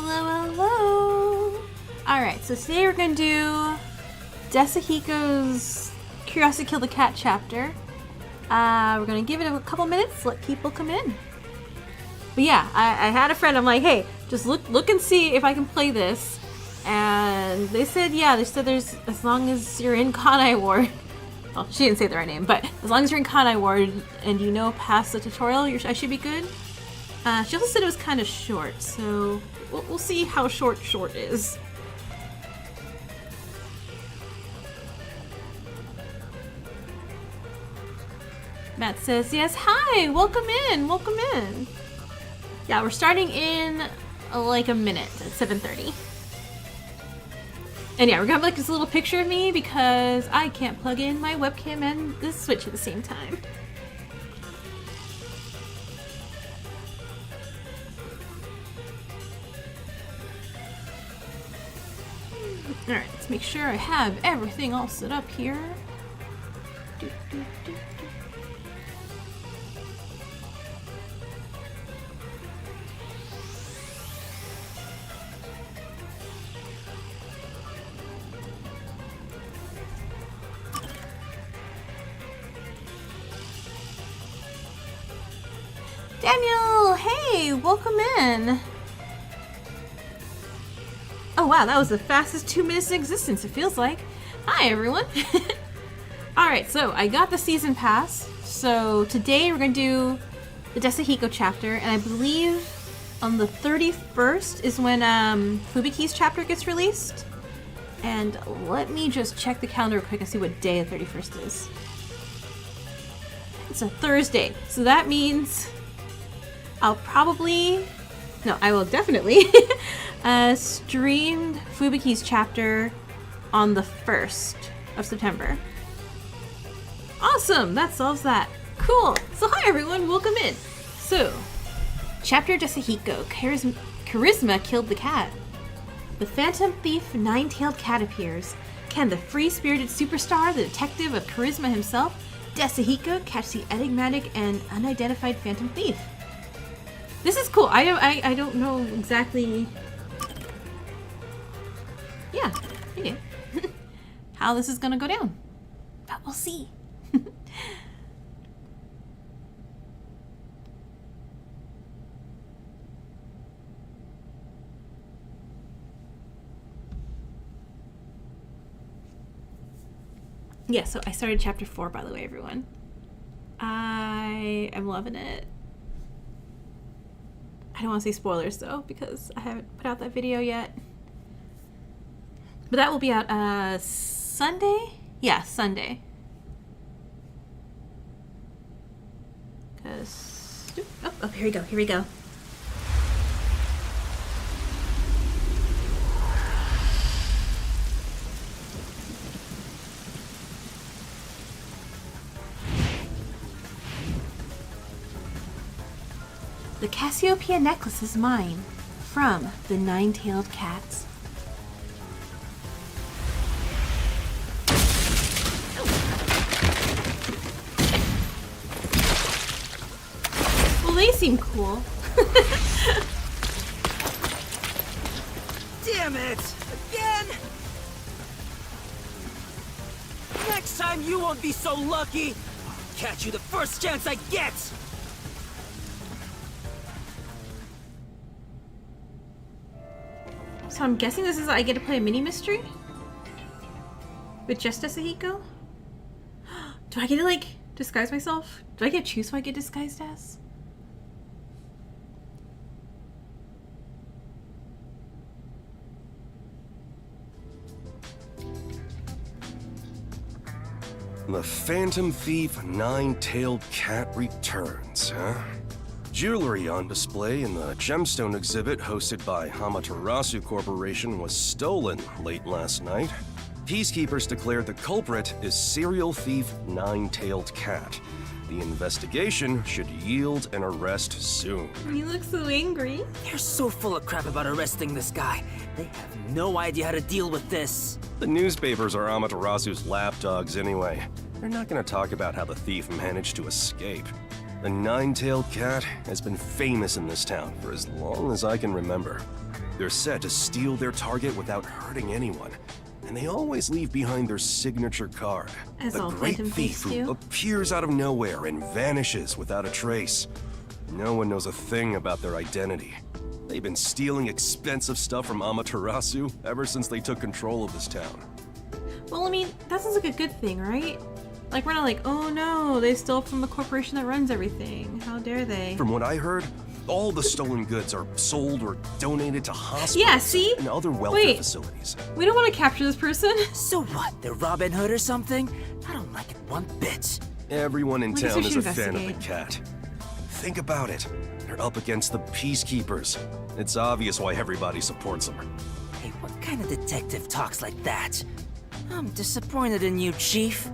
Hello, hello. Alright, so today we're going to do Desuhiko's Curiosity Kill the Cat chapter. We're going to give it a couple minutes, let people come in. But yeah, I had a friend, I'm like, hey, just look and see if I can play this. And they said, yeah, they said there's, as long as you're in Kanai Ward. Well, she didn't say the right name, but as long as you're in Kanai Ward and you know past the tutorial, I should be good. She also said it was kind of short, so we'll see how short is. Matt says, yes, hi, welcome in. Yeah, we're starting in like a minute at 7:30. And yeah, we're gonna have like this little picture of me because I can't plug in my webcam and the Switch at the same time. Alright, let's make sure I have everything all set up here. Daniel, hey, welcome in. Oh wow, that was the fastest 2 minutes in existence, it feels like. Hi everyone. Alright, so I got the season pass. So today we're going to do the Desuhiko chapter, and I believe on the 31st is when Fubiki's chapter gets released. And let me just check the calendar real quick and see what day the 31st is. It's a Thursday, so that means I will definitely stream Fubiki's chapter on the 1st of September. Awesome, that solves that. Cool. So hi everyone, welcome in. So, chapter Desuhiko, Charisma killed the cat. The phantom thief Nine-Tailed Cat appears. Can the free-spirited superstar, the detective of charisma himself, Desuhiko, catch the enigmatic and unidentified phantom thief? This is cool. I don't know exactly. Yeah, okay. How this is gonna go down, but we'll see. Yeah, so I started chapter 4, by the way, everyone. I am loving it. I don't want to say spoilers though, because I haven't put out that video yet. But that will be out Sunday? Yeah, Sunday. Cause oh, here we go. The Cassiopeia necklace is mine, from the Nine-Tailed Cat. Well, they seem cool. Damn it! Again! Next time you won't be so lucky! I'll catch you the first chance I get! So I'm guessing this is I get to play a mini mystery? With just Desuhiko? Do I get to like disguise myself? Do I get to choose who I get disguised as? The Phantom Thief Nine-Tailed Cat returns, huh? Jewelry on display in the gemstone exhibit hosted by Amaterasu Corporation was stolen late last night. Peacekeepers declared the culprit is serial thief Nine-Tailed Cat. The investigation should yield an arrest soon. You look so angry. They're so full of crap about arresting this guy. They have no idea how to deal with this. The newspapers are Amaterasu's lapdogs anyway. They're not gonna talk about how the thief managed to escape. The Nine-Tailed Cat has been famous in this town for as long as I can remember. They're set to steal their target without hurting anyone, and they always leave behind their signature card. As The all great Phantom thief Thieves who do. appears out of nowhere and vanishes without a trace. No one knows a thing about their identity. They've been stealing expensive stuff from Amaterasu ever since they took control of this town. Well, I mean, that sounds like a good thing, right? Like, we're not like, oh no, they stole from the corporation that runs everything. How dare they? From what I heard, all the stolen goods are sold or donated to hospitals Yeah, see? and other welfare Wait. facilities. We don't want to capture this person. So what? They're Robin Hood or something? I don't like it one bit. Everyone in I guess town we is a should fan of the investigate. cat. Think about it. They're up against the peacekeepers. It's obvious why everybody supports them. Hey, what kind of detective talks like that? I'm disappointed in you, Chief.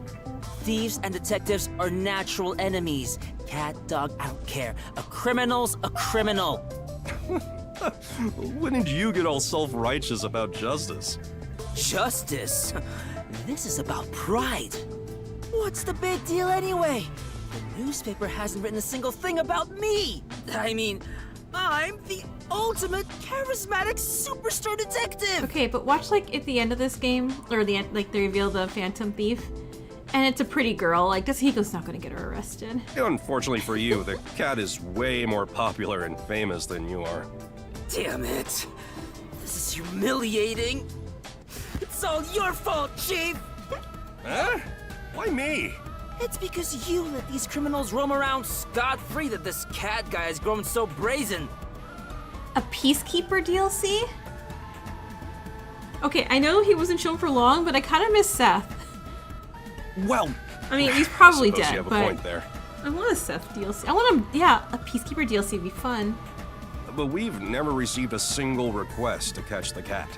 Thieves and detectives are natural enemies. Cat, dog, I don't care. A criminal's a criminal. When did you get all self-righteous about justice? Justice? This is about pride. What's the big deal anyway? The newspaper hasn't written a single thing about me. I mean, I'm the ultimate charismatic superstar detective. Okay, but watch like at the end of this game, or the end, like they reveal the Phantom Thief, and it's a pretty girl. Like Desuhiko's not gonna get her arrested. Unfortunately for you, the cat is way more popular and famous than you are. Damn it. This is humiliating. It's all your fault, Chief. Huh? Why me? It's because you let these criminals roam around scot-free that this cat guy has grown so brazen. A Peacekeeper DLC? Okay, I know he wasn't shown for long, but I kind of miss Seth. Well, I mean, he's probably I suppose dead, you have but a point there. I want a Seth DLC. I want him, yeah, a Peacekeeper DLC would be fun. But we've never received a single request to catch the cat.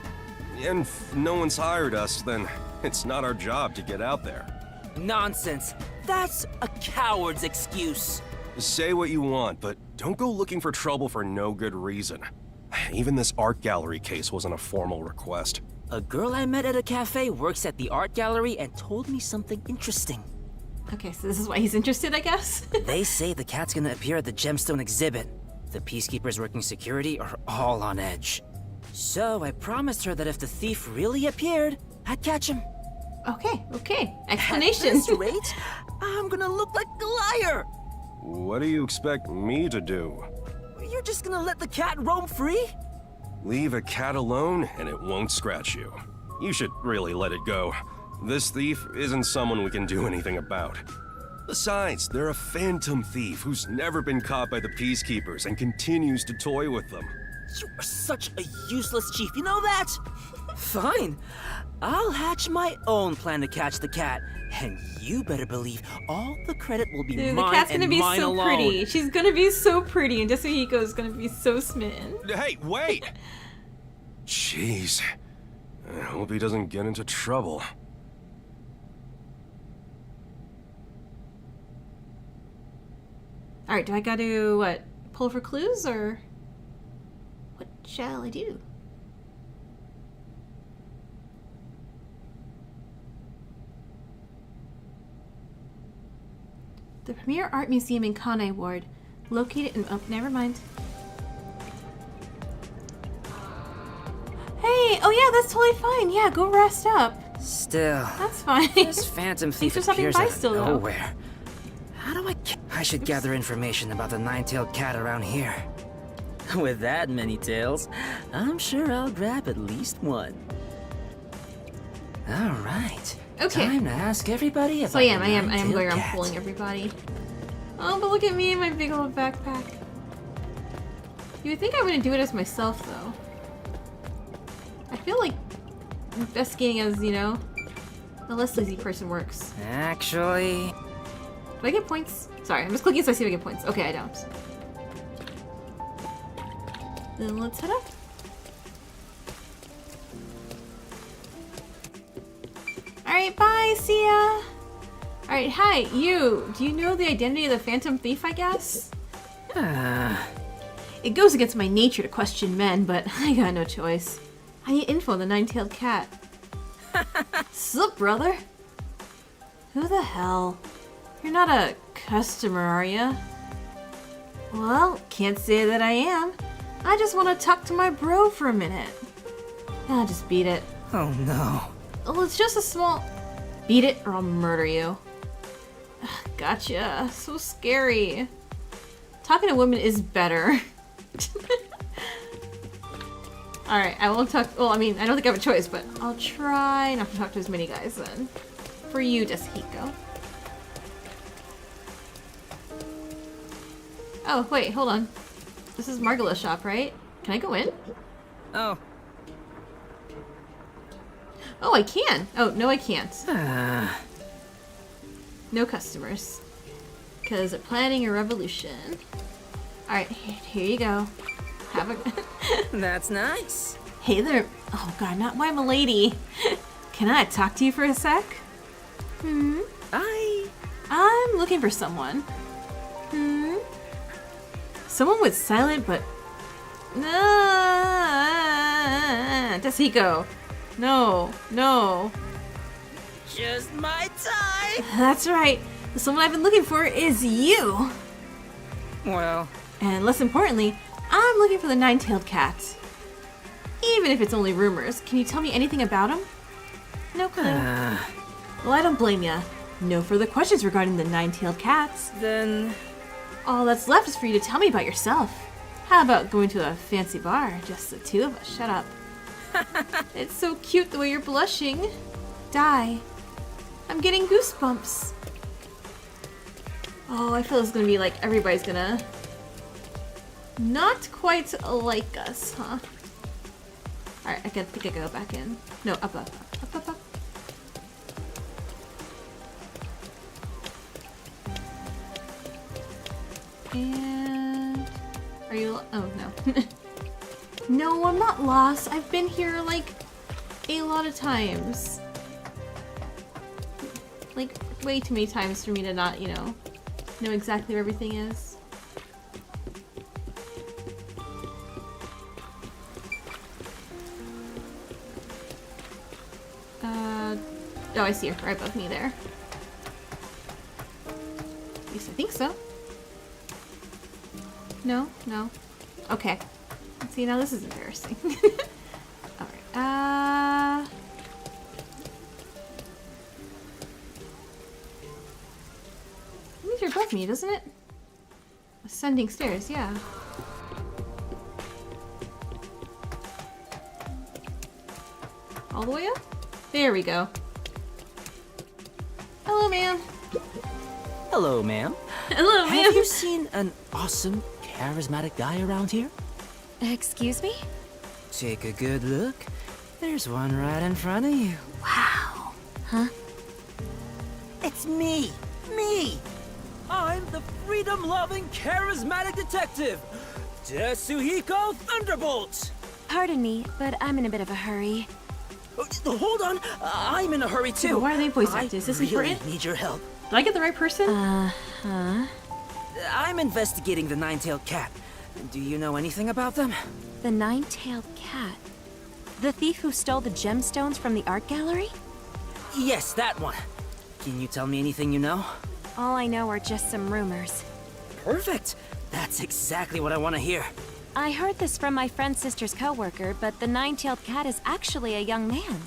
And if no one's hired us, then it's not our job to get out there. Nonsense. That's a coward's excuse. Say what you want, but don't go looking for trouble for no good reason. Even this art gallery case wasn't a formal request. A girl I met at a cafe works at the art gallery and told me something interesting. Okay, so this is why he's interested, I guess? They say the cat's gonna appear at the gemstone exhibit. The peacekeepers working security are all on edge. So I promised her that if the thief really appeared, I'd catch him. Okay. At Explanation. this rate, I'm gonna look like a liar. What do you expect me to do? You're just gonna let the cat roam free? Leave a cat alone and it won't scratch you. You should really let it go. This thief isn't someone we can do anything about. Besides, they're a phantom thief who's never been caught by the peacekeepers and continues to toy with them. You are such a useless chief, you know that? Fine. I'll hatch my own plan to catch the cat, and you better believe all the credit will be Dude, the mine cat's and gonna be mine so alone. pretty. She's gonna be so pretty, and Desuhiko's gonna be so smitten. Hey, wait! Jeez. I hope he doesn't get into trouble. Alright, do I gotta, what, pull for clues, or what shall I do? The Premier Art Museum in Kanai Ward, located in, oh, never mind. Hey, oh yeah, that's totally fine. Yeah, go rest up. Still, That's fine. this phantom thief Thanks for stopping appears by out of still, though. nowhere. How do I should gather information about the nine-tailed cat around here. With that many tails, I'm sure I'll grab at least one. All right. Okay. Time to ask everybody about So I am the going nine-tailed around cat. pulling everybody. Oh, but look at me in my big old backpack. You would think I wouldn't do it as myself, though. I feel like investigating as, you know, a less lazy person works. Actually, Do I get points? Sorry, I'm just clicking so I see if I get points. Okay, I don't. Then let's head up. Alright, bye, see ya! Alright, hi, you! Do you know the identity of the Phantom Thief, I guess? It goes against my nature to question men, but I got no choice. I need info on the nine-tailed cat. Sup, brother? Who the hell? You're not a customer, are ya? Well, can't say that I am. I just want to talk to my bro for a minute. Ah, just beat it. Oh no. Oh, it's just a small... Beat it or I'll murder you. Gotcha. So scary. Talking to women is better. Alright, I won't talk... Well, I mean, I don't think I have a choice, but I'll try not to talk to as many guys then. For you, Desuhiko. Oh, wait, hold on. This is Margola's shop, right? Can I go in? Oh. Oh, I can! Oh, no I can't. Ah. No customers. Because they're planning a revolution. Alright, here you go. Have a... That's nice. Hey there. Oh god, not why I'm a lady. Can I talk to you for a sec? I'm looking for someone. Someone with silent but... Desuhiko. No, no. Just my type. That's right. The someone I've been looking for is you. Well, And less importantly, I'm looking for the nine-tailed cat. Even if it's only rumors, can you tell me anything about him? No clue. Well, I don't blame ya. No further questions regarding the nine-tailed cats. then... All that's left is for you to tell me about yourself. How about going to a fancy bar? Just the two of us. Shut up. It's so cute the way you're blushing. Die. I'm getting goosebumps. Oh, I feel it's gonna be like everybody's gonna... Not quite like us, huh? Alright, I think I can go back in. No, up. And... Are you... Oh, no. No, I'm not lost. I've been here, like, a lot of times. Like, way too many times for me to not, you know exactly where everything is. Oh, I see her right above me there. At least I think so. No? Okay. See, now this is embarrassing. Alright, it means you're above me, doesn't it? Ascending stairs, yeah. All the way up? There we go. Hello, ma'am. Hello, ma'am. Hello, ma'am. Have you seen an awesome, charismatic guy around here? Excuse me? Take a good look. There's one right in front of you. Wow. Huh? It's me! Me! I'm the freedom-loving, charismatic detective, Desuhiko Thunderbolt! Pardon me, but I'm in a bit of a hurry. Oh, hold on! I'm in a hurry, too. Why are they voice acted? Is this really important? need your help. Did I get the right person? Huh? I'm investigating the nine-tailed cat. Do you know anything about them? The nine-tailed cat? The thief who stole the gemstones from the art gallery? Yes, that one. Can you tell me anything you know? All I know are just some rumors. Perfect! That's exactly what I want to hear. I heard this from my friend's sister's coworker, but the nine-tailed cat is actually a young man.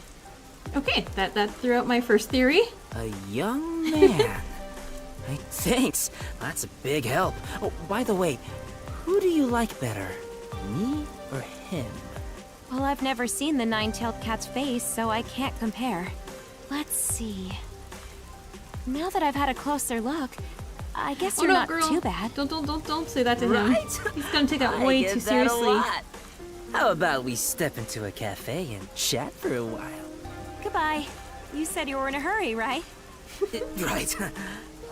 Okay, that threw out my first theory. A young man? Hey, thanks. That's a big help. Oh, by the way, who do you like better? Me or him? Well, I've never seen the nine-tailed cat's face, so I can't compare. Let's see. Now that I've had a closer look, I guess you're not girl. too bad. Don't say that to him. Right? He's gonna take that I way get too that a seriously. lot. How about we step into a cafe and chat for a while? Goodbye. You said you were in a hurry, right? Right.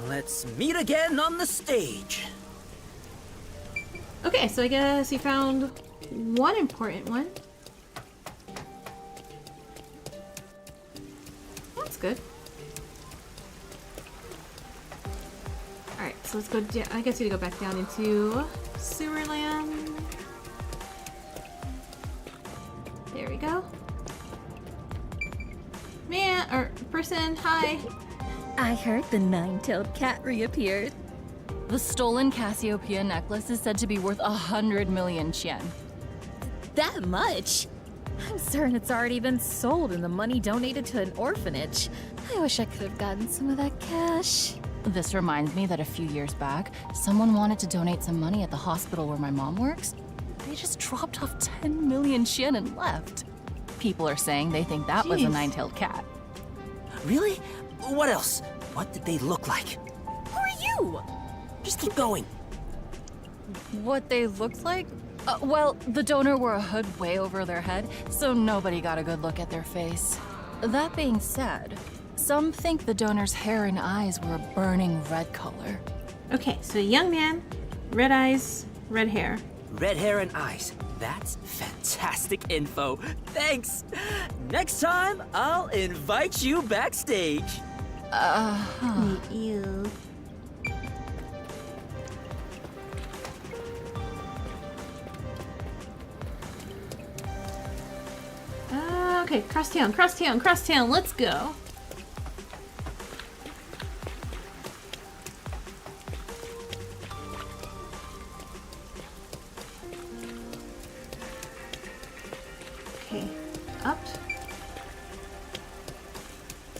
Let's meet again on the stage. Okay, so I guess you found one important one. That's good. Alright, so let's go down. I guess we gotta go back down into Sewerland. There we go. Man, or person, hi. I heard the nine-tailed cat reappeared. The stolen Cassiopeia necklace is said to be worth 100 million yen. that much? I'm certain it's already been sold and the money donated to an orphanage. I wish I could have gotten some of that cash. This reminds me that a few years back, someone wanted to donate some money at the hospital where my mom works. They just dropped off 10 million yen and left. People are saying they think that was a Jeez. nine-tailed cat. Really? What else? What did they look like? Who are you? Just keep going. What they looked like? Well, the donor wore a hood way over their head, so nobody got a good look at their face. That being said, some think the donor's hair and eyes were a burning red color. Okay, so a young man, red eyes, red hair. Red hair and eyes. That's fantastic info. Thanks. Next time, I'll invite you backstage. Ew. Okay, crosstown, crosstown, crosstown, let's go. Okay, up.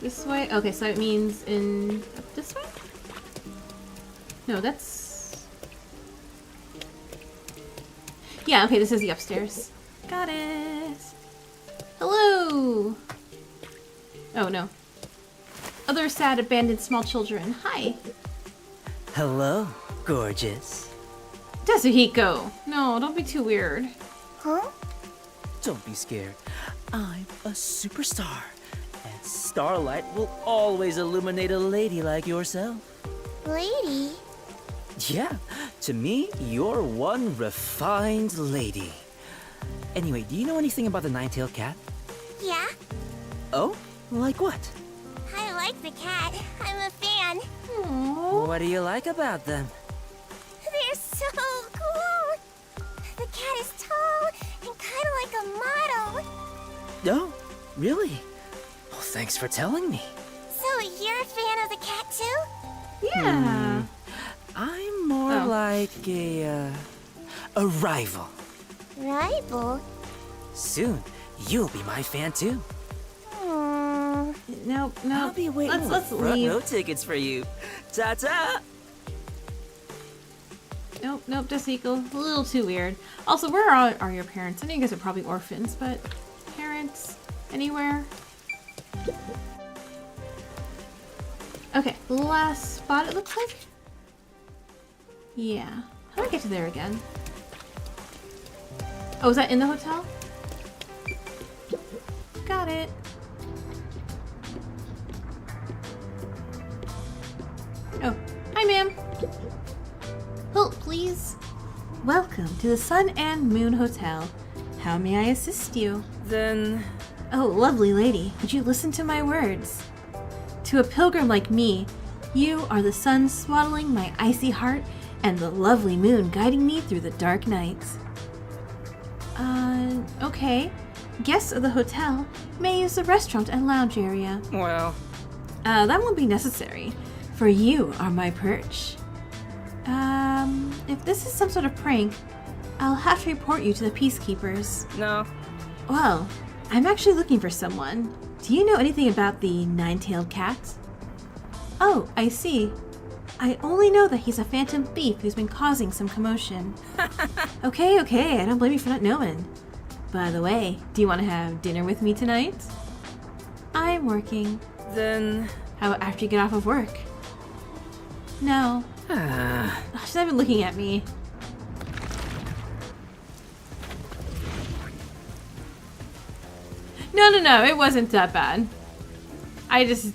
This way? Okay, so it means in... up this way? No, that's... yeah, okay, this is the upstairs. Got it! Hello! Oh, no. Other sad, abandoned small children. Hi! Hello, gorgeous. Desuhiko! No, don't be too weird. Huh? Don't be scared. I'm a superstar. And starlight will always illuminate a lady like yourself. Lady? Yeah, to me, you're one refined lady. Anyway, do you know anything about the nine-tailed cat? Yeah, Oh? Like what? I like the cat. I'm a fan. Aww. What do you like about them? They're so cool. The cat is tall and kind of like a model. Oh, really? Well, thanks for telling me. So you're a fan of the cat too? Yeah. I'm more Oh. like a rival. Rival? Soon, you'll be my fan too. Hmm. Nope, nope. I'll be waiting Let's with front leave. row tickets for you. Ta-ta! Nope, nope, Desuhiko. A little too weird. Also, where are your parents? I know you guys are probably orphans, but parents anywhere? Okay, last spot it looks like. Yeah. How do I get to there again? Oh, is that in the hotel? Got it. Oh, hi, ma'am. Help, please. Welcome to the Sun and Moon Hotel. How may I assist you? Then... Oh, lovely lady, would you listen to my words? To a pilgrim like me, you are the sun swaddling my icy heart and the lovely moon guiding me through the dark nights. Okay. Guests of the hotel may use the restaurant and lounge area. well... That won't be necessary, for you are my perch. If this is some sort of prank, I'll have to report you to the peacekeepers. No. Well, I'm actually looking for someone. Do you know anything about the nine-tailed cat? Oh, I see. I only know that he's a phantom thief who's been causing some commotion. Okay, I don't blame you for not knowing. By the way, do you want to have dinner with me tonight? I'm working. Then... How about after you get off of work? No. Ugh, she's not even looking at me. No, it wasn't that bad. I just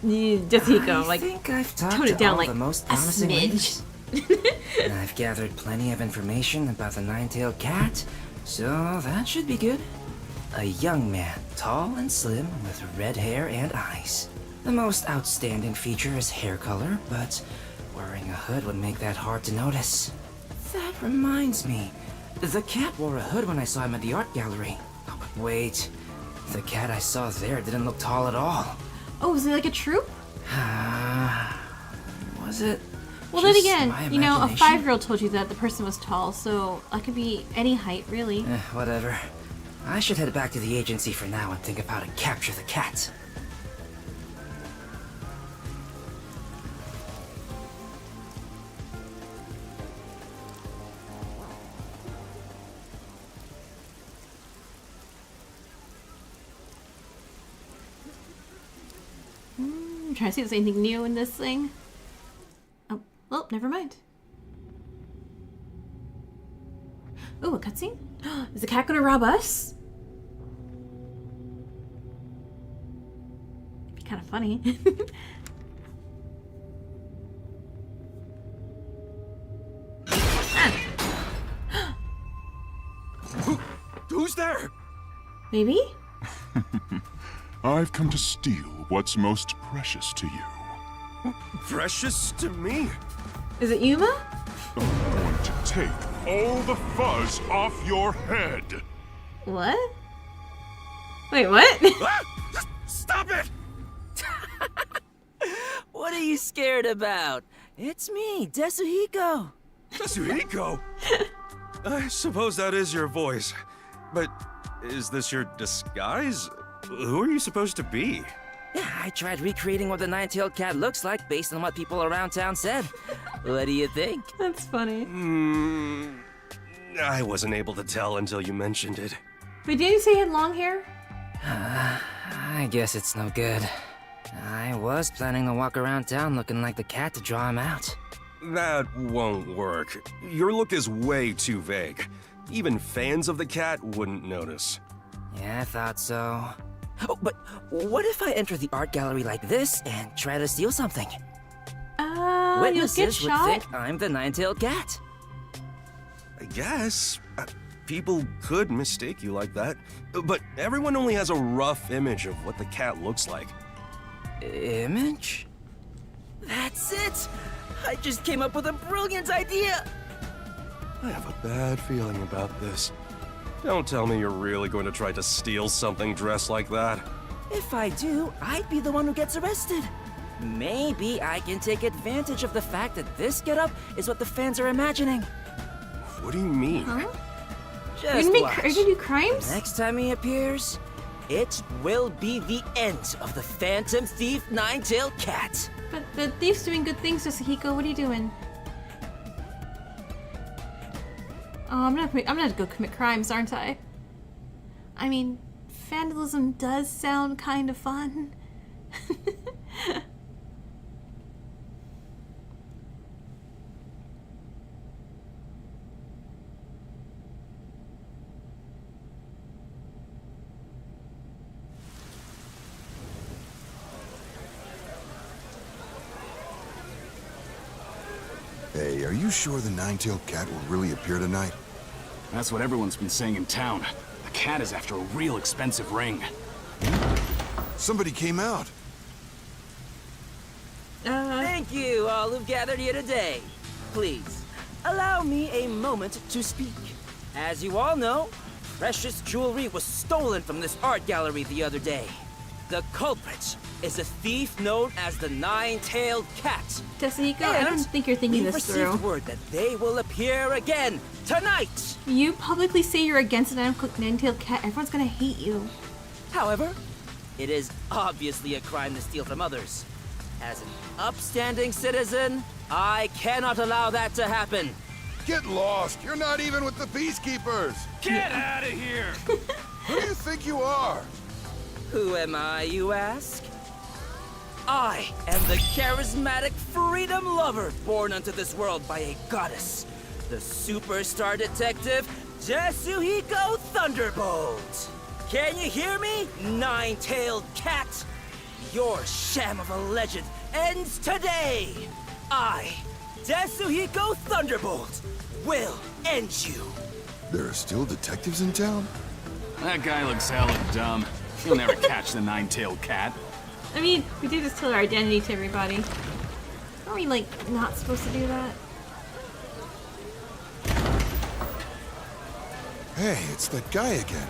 Desuhiko, like, think I've talked tone to it down all like the most a promising smidge. ladies. And I've gathered plenty of information about the nine-tailed cat, so that should be good. A young man, tall and slim, with red hair and eyes. The most outstanding feature is hair color, but wearing a hood would make that hard to notice. That reminds me, the cat wore a hood when I saw him at the art gallery. Oh, but wait, the cat I saw there didn't look tall at all. Oh, is it like a troop? Was it? Well, then Just again, my you know, a imagination? 5-year-old told you that the person was tall, so I could be any height, really. Whatever. I should head back to the agency for now and think of how to capture the cat. I'm trying to see if there's anything new in this thing. Oh, well, never mind. Oh, a cutscene? Is the cat gonna rob us? It'd be kind of funny. Who's there? Maybe? I've come to steal what's most precious to you. Precious to me? Is it Yuma? I'm going to take all the fuzz off your head. What? Wait, what? Ah! Stop it! What are you scared about? It's me, Desuhiko. Desuhiko? I suppose that is your voice. But is this your disguise? Who are you supposed to be? Yeah, I tried recreating what the nine-tailed cat looks like based on what people around town said. What do you think? That's funny. I wasn't able to tell until you mentioned it. But didn't you say he had long hair? I guess it's no good. I was planning to walk around town looking like the cat to draw him out. That won't work. Your look is way too vague. Even fans of the cat wouldn't notice. Yeah, I thought so. Oh, but what if I enter the art gallery like this and try to steal something? You'll get Witnesses would shot? think I'm the nine-tailed cat. I guess. People could mistake you like that. But everyone only has a rough image of what the cat looks like. Image? That's it! I just came up with a brilliant idea! I have a bad feeling about this. Don't tell me you're really going to try to steal something dressed like that. If I do, I'd be the one who gets arrested. Maybe I can take advantage of the fact that this getup is what the fans are imagining. What do you mean? Huh? Just Are you watch. gonna do crimes? Next time he appears, it will be the end of the Phantom Thief Nine-Tailed Cat. But the thief's doing good things, Desuhiko. What are you doing? Oh, I'm gonna go commit crimes, aren't I? I mean, vandalism does sound kind of fun. Hey, are you sure the nine-tailed cat will really appear tonight? That's what everyone's been saying in town. The cat is after a real expensive ring. Somebody came out. Thank you, all who've gathered here today. Please, allow me a moment to speak. As you all know, precious jewelry was stolen from this art gallery the other day. The culprit is a thief known as the Nine-Tailed Cat. Desuhiko, I don't think you're thinking we've this received through. word that they will appear again tonight. You publicly say you're against an nine-tailed cat, everyone's gonna hate you. However, it is obviously a crime to steal from others. As an upstanding citizen, I cannot allow that to happen. Get lost! You're not even with the peacekeepers! Get out of here! Who do you think you are? Who am I, you ask? I am the charismatic freedom lover born unto this world by a goddess, the superstar detective Desuhiko Thunderbolt. Can you hear me, nine-tailed cat? Your sham of a legend ends today. I, Desuhiko Thunderbolt, will end you. There are still detectives in town? That guy looks hella dumb. He'll never catch the nine-tailed cat. I mean, we did just tell our identity to everybody. Are we, like, not supposed to do that? Hey, it's that guy again.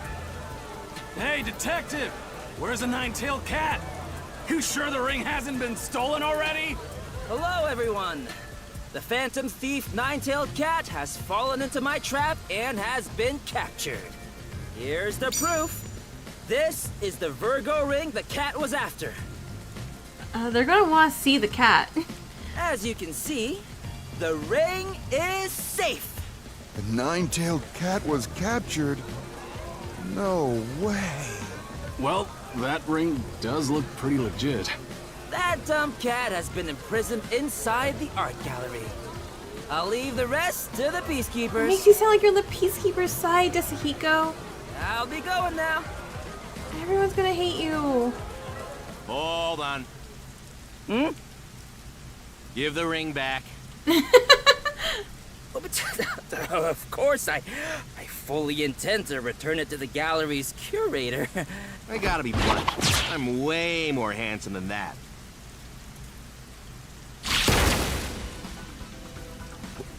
Hey, detective! Where's the nine-tailed cat? You sure the ring hasn't been stolen already? Hello, everyone. The Phantom Thief Nine-Tailed Cat has fallen into my trap and has been captured. Here's the proof. This is the Virgo ring the cat was after. They're gonna want to see the cat. As you can see, the ring is safe. The nine-tailed cat was captured? No way. Well, that ring does look pretty legit. That dumb cat has been imprisoned inside the art gallery. I'll leave the rest to the peacekeepers. Makes you sound like you're on the peacekeeper's side, Desuhiko. I'll be going now. Everyone's gonna hate you. Hold on. Give the ring back. Oh, but of course, I fully intend to return it to the gallery's curator. I gotta be blunt. I'm way more handsome than that.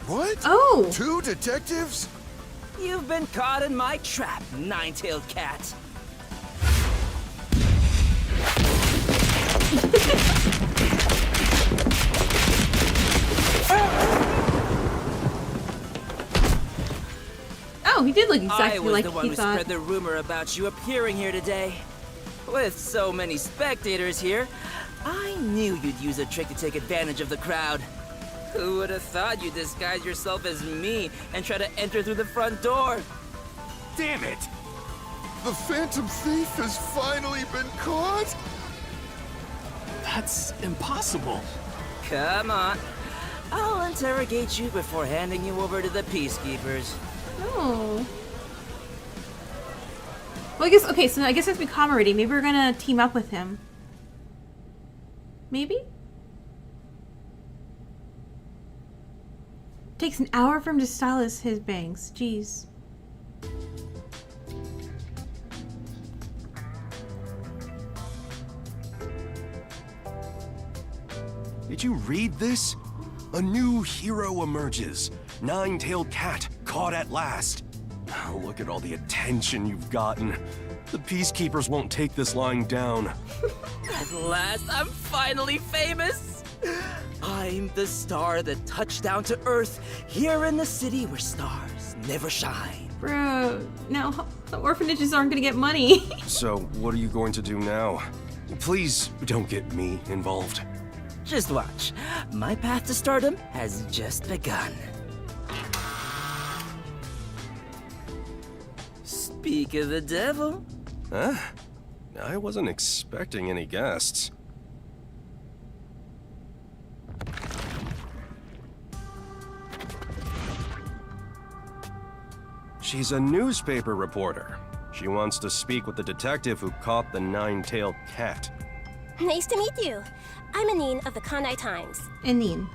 What? Oh! 2 detectives? You've been caught in my trap, Nine-Tailed Cat. Oh, he did look I exactly was like the one he who thought. spread the rumor about you appearing here today. With so many spectators here, I knew you'd use a trick to take advantage of the crowd. Who would have thought you'd disguise yourself as me and try to enter through the front door? Damn it! The Phantom Thief has finally been caught? That's impossible. Come on. I'll interrogate you before handing you over to the peacekeepers. Oh. Well, I guess, okay, so I guess it has to be camaraderie. Maybe we're gonna team up with him. Maybe? Takes an hour for him to style his bangs. Jeez. Did you read this? A new hero emerges. Nine-tailed cat, caught at last. Oh, look at all the attention you've gotten. The peacekeepers won't take this lying down. At last, I'm finally famous! I'm the star that touched down to Earth here in the city where stars never shine. Bro, now the orphanages aren't gonna get money. So, what are you going to do now? Please don't get me involved. Just watch. My path to stardom has just begun. Speak of the devil. Huh? I wasn't expecting any guests. She's a newspaper reporter. She wants to speak with the detective who caught the nine-tailed cat. Nice to meet you. I'm Anine of the Kanai Times. Anine.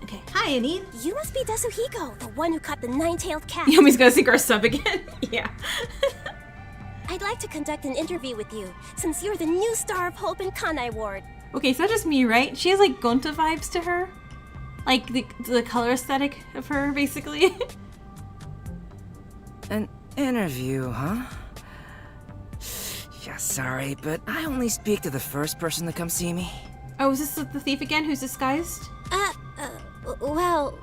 Okay. Hi, Anine. You must be Desuhiko, the one who caught the nine-tailed cat. Yumi's gonna sink our sub again. Yeah. I'd like to conduct an interview with you, since you're the new star of hope in Kanai Ward. Okay, it's not just me, right? She has like Gonta vibes to her. Like the color aesthetic of her, basically. An interview, huh? Yeah, sorry, but I only speak to the first person to come see me. Oh, is this the thief again who's disguised? Well...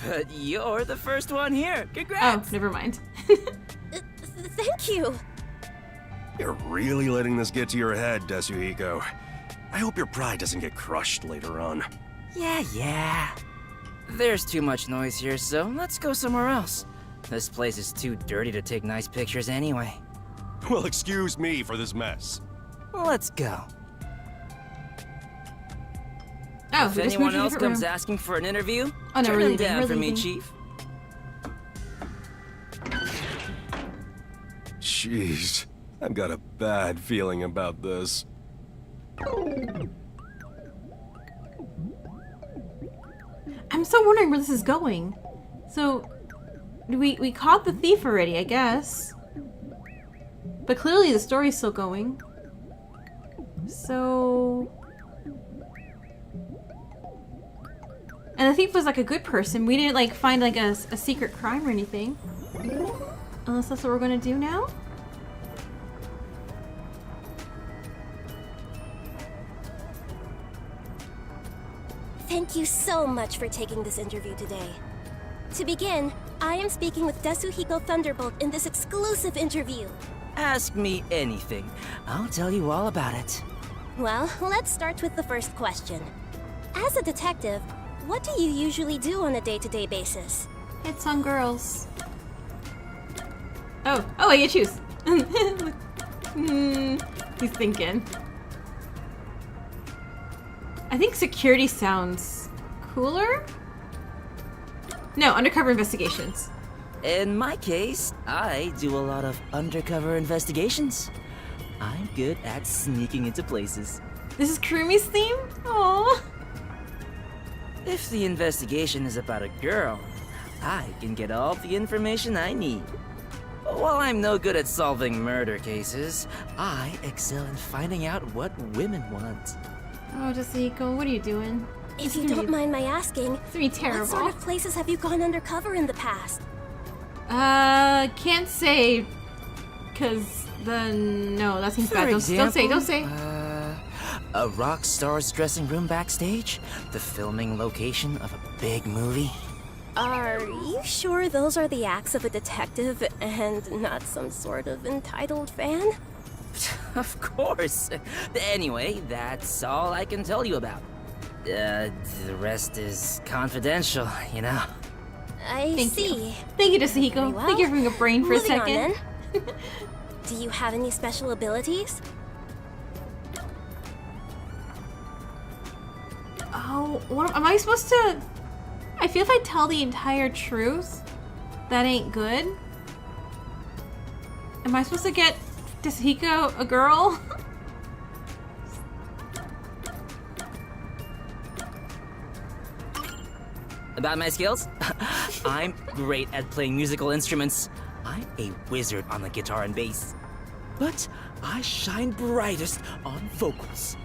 But you're the first one here. Congrats! Oh, never mind. Thank you. You're really letting this get to your head, Desuhiko. I hope your pride doesn't get crushed later on. Yeah. There's too much noise here, so let's go somewhere else. This place is too dirty to take nice pictures anyway. Well, excuse me for this mess. Let's go. Oh, if anyone else comes asking for an interview, oh, no, turn we're them leaving. down We're for me, leaving. Chief. Jeez, I've got a bad feeling about this. I'm still wondering where this is going. So, we caught the thief already, I guess. But clearly the story's still going. So... And the thief was like a good person. We didn't like find like a secret crime or anything. Unless that's what we're gonna do now? Thank you so much for taking this interview today. To begin, I am speaking with Desuhiko Thunderbolt in this exclusive interview. Ask me anything. I'll tell you all about it. Well, let's start with the first question. As a detective, what do you usually do on a day-to-day basis? Hits on girls. Oh, I get choose. He's thinking. I think security sounds cooler? No, undercover investigations. In my case, I do a lot of undercover investigations. I'm good at sneaking into places. This is Kurumi's theme? Aww. If the investigation is about a girl, I can get all the information I need. While I'm no good at solving murder cases, I excel in finding out what women want. Oh, Desuhiko, what are you doing? If you don't mind my asking, It's gonna be terrible. what sort of places have you gone undercover in the past? Can't say, cause no, that seems For bad. example, Don't say. A rock star's dressing room backstage, the filming location of a big movie. Are you sure those are the acts of a detective and not some sort of entitled fan? Of course. Anyway, that's all I can tell you about. The rest is confidential, you know. I see. Thank you, Desuhiko. Very well. Thank you for having a brain for a Moving on, second. then. Do you have any special abilities? Oh, what am I supposed to? I feel if I tell the entire truth, that ain't good. Am I supposed to get Desuhiko a girl? About my skills? I'm great at playing musical instruments. I'm a wizard on the guitar and bass. But I shine brightest on vocals.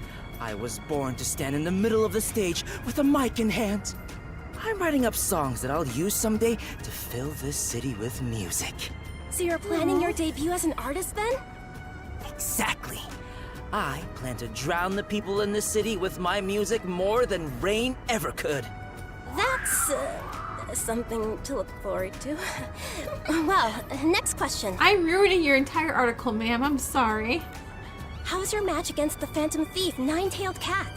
I was born to stand in the middle of the stage with a mic in hand. I'm writing up songs that I'll use someday to fill this city with music. So you're planning your debut as an artist then? Exactly. I plan to drown the people in this city with my music more than rain ever could. That's something to look forward to. Well, next question. I'm ruining your entire article, ma'am. I'm sorry. How's your match against the Phantom Thief, Nine-Tailed Cat?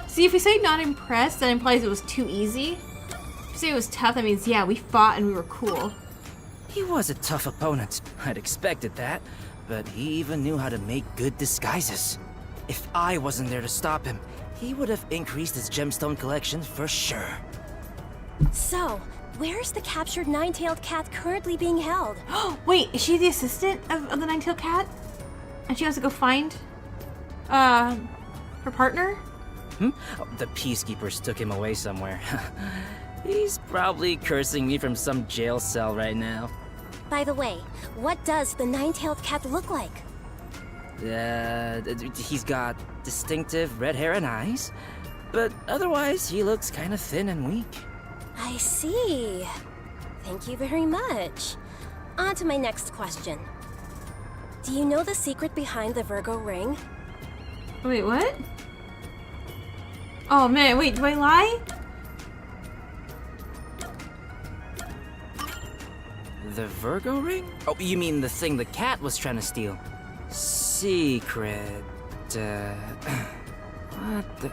See, if we say not impressed, that implies it was too easy. If we say it was tough, that means, yeah, we fought and we were cool. He was a tough opponent. I'd expected that, but he even knew how to make good disguises. If I wasn't there to stop him, he would have increased his gemstone collection for sure. So, where's the captured Nine-Tailed Cat currently being held? Wait, is she the assistant of the Nine-Tailed Cat? And she has to go find, her partner? Oh, the peacekeepers took him away somewhere. He's probably cursing me from some jail cell right now. By the way, what does the Nine-Tailed Cat look like? He's got distinctive red hair and eyes, but otherwise he looks kind of thin and weak. I see. Thank you very much. On to my next question. Do you know the secret behind the Virgo ring? Wait, what? Oh man, wait, do I lie? The Virgo ring? Oh, you mean the thing the cat was trying to steal? Secret. What the?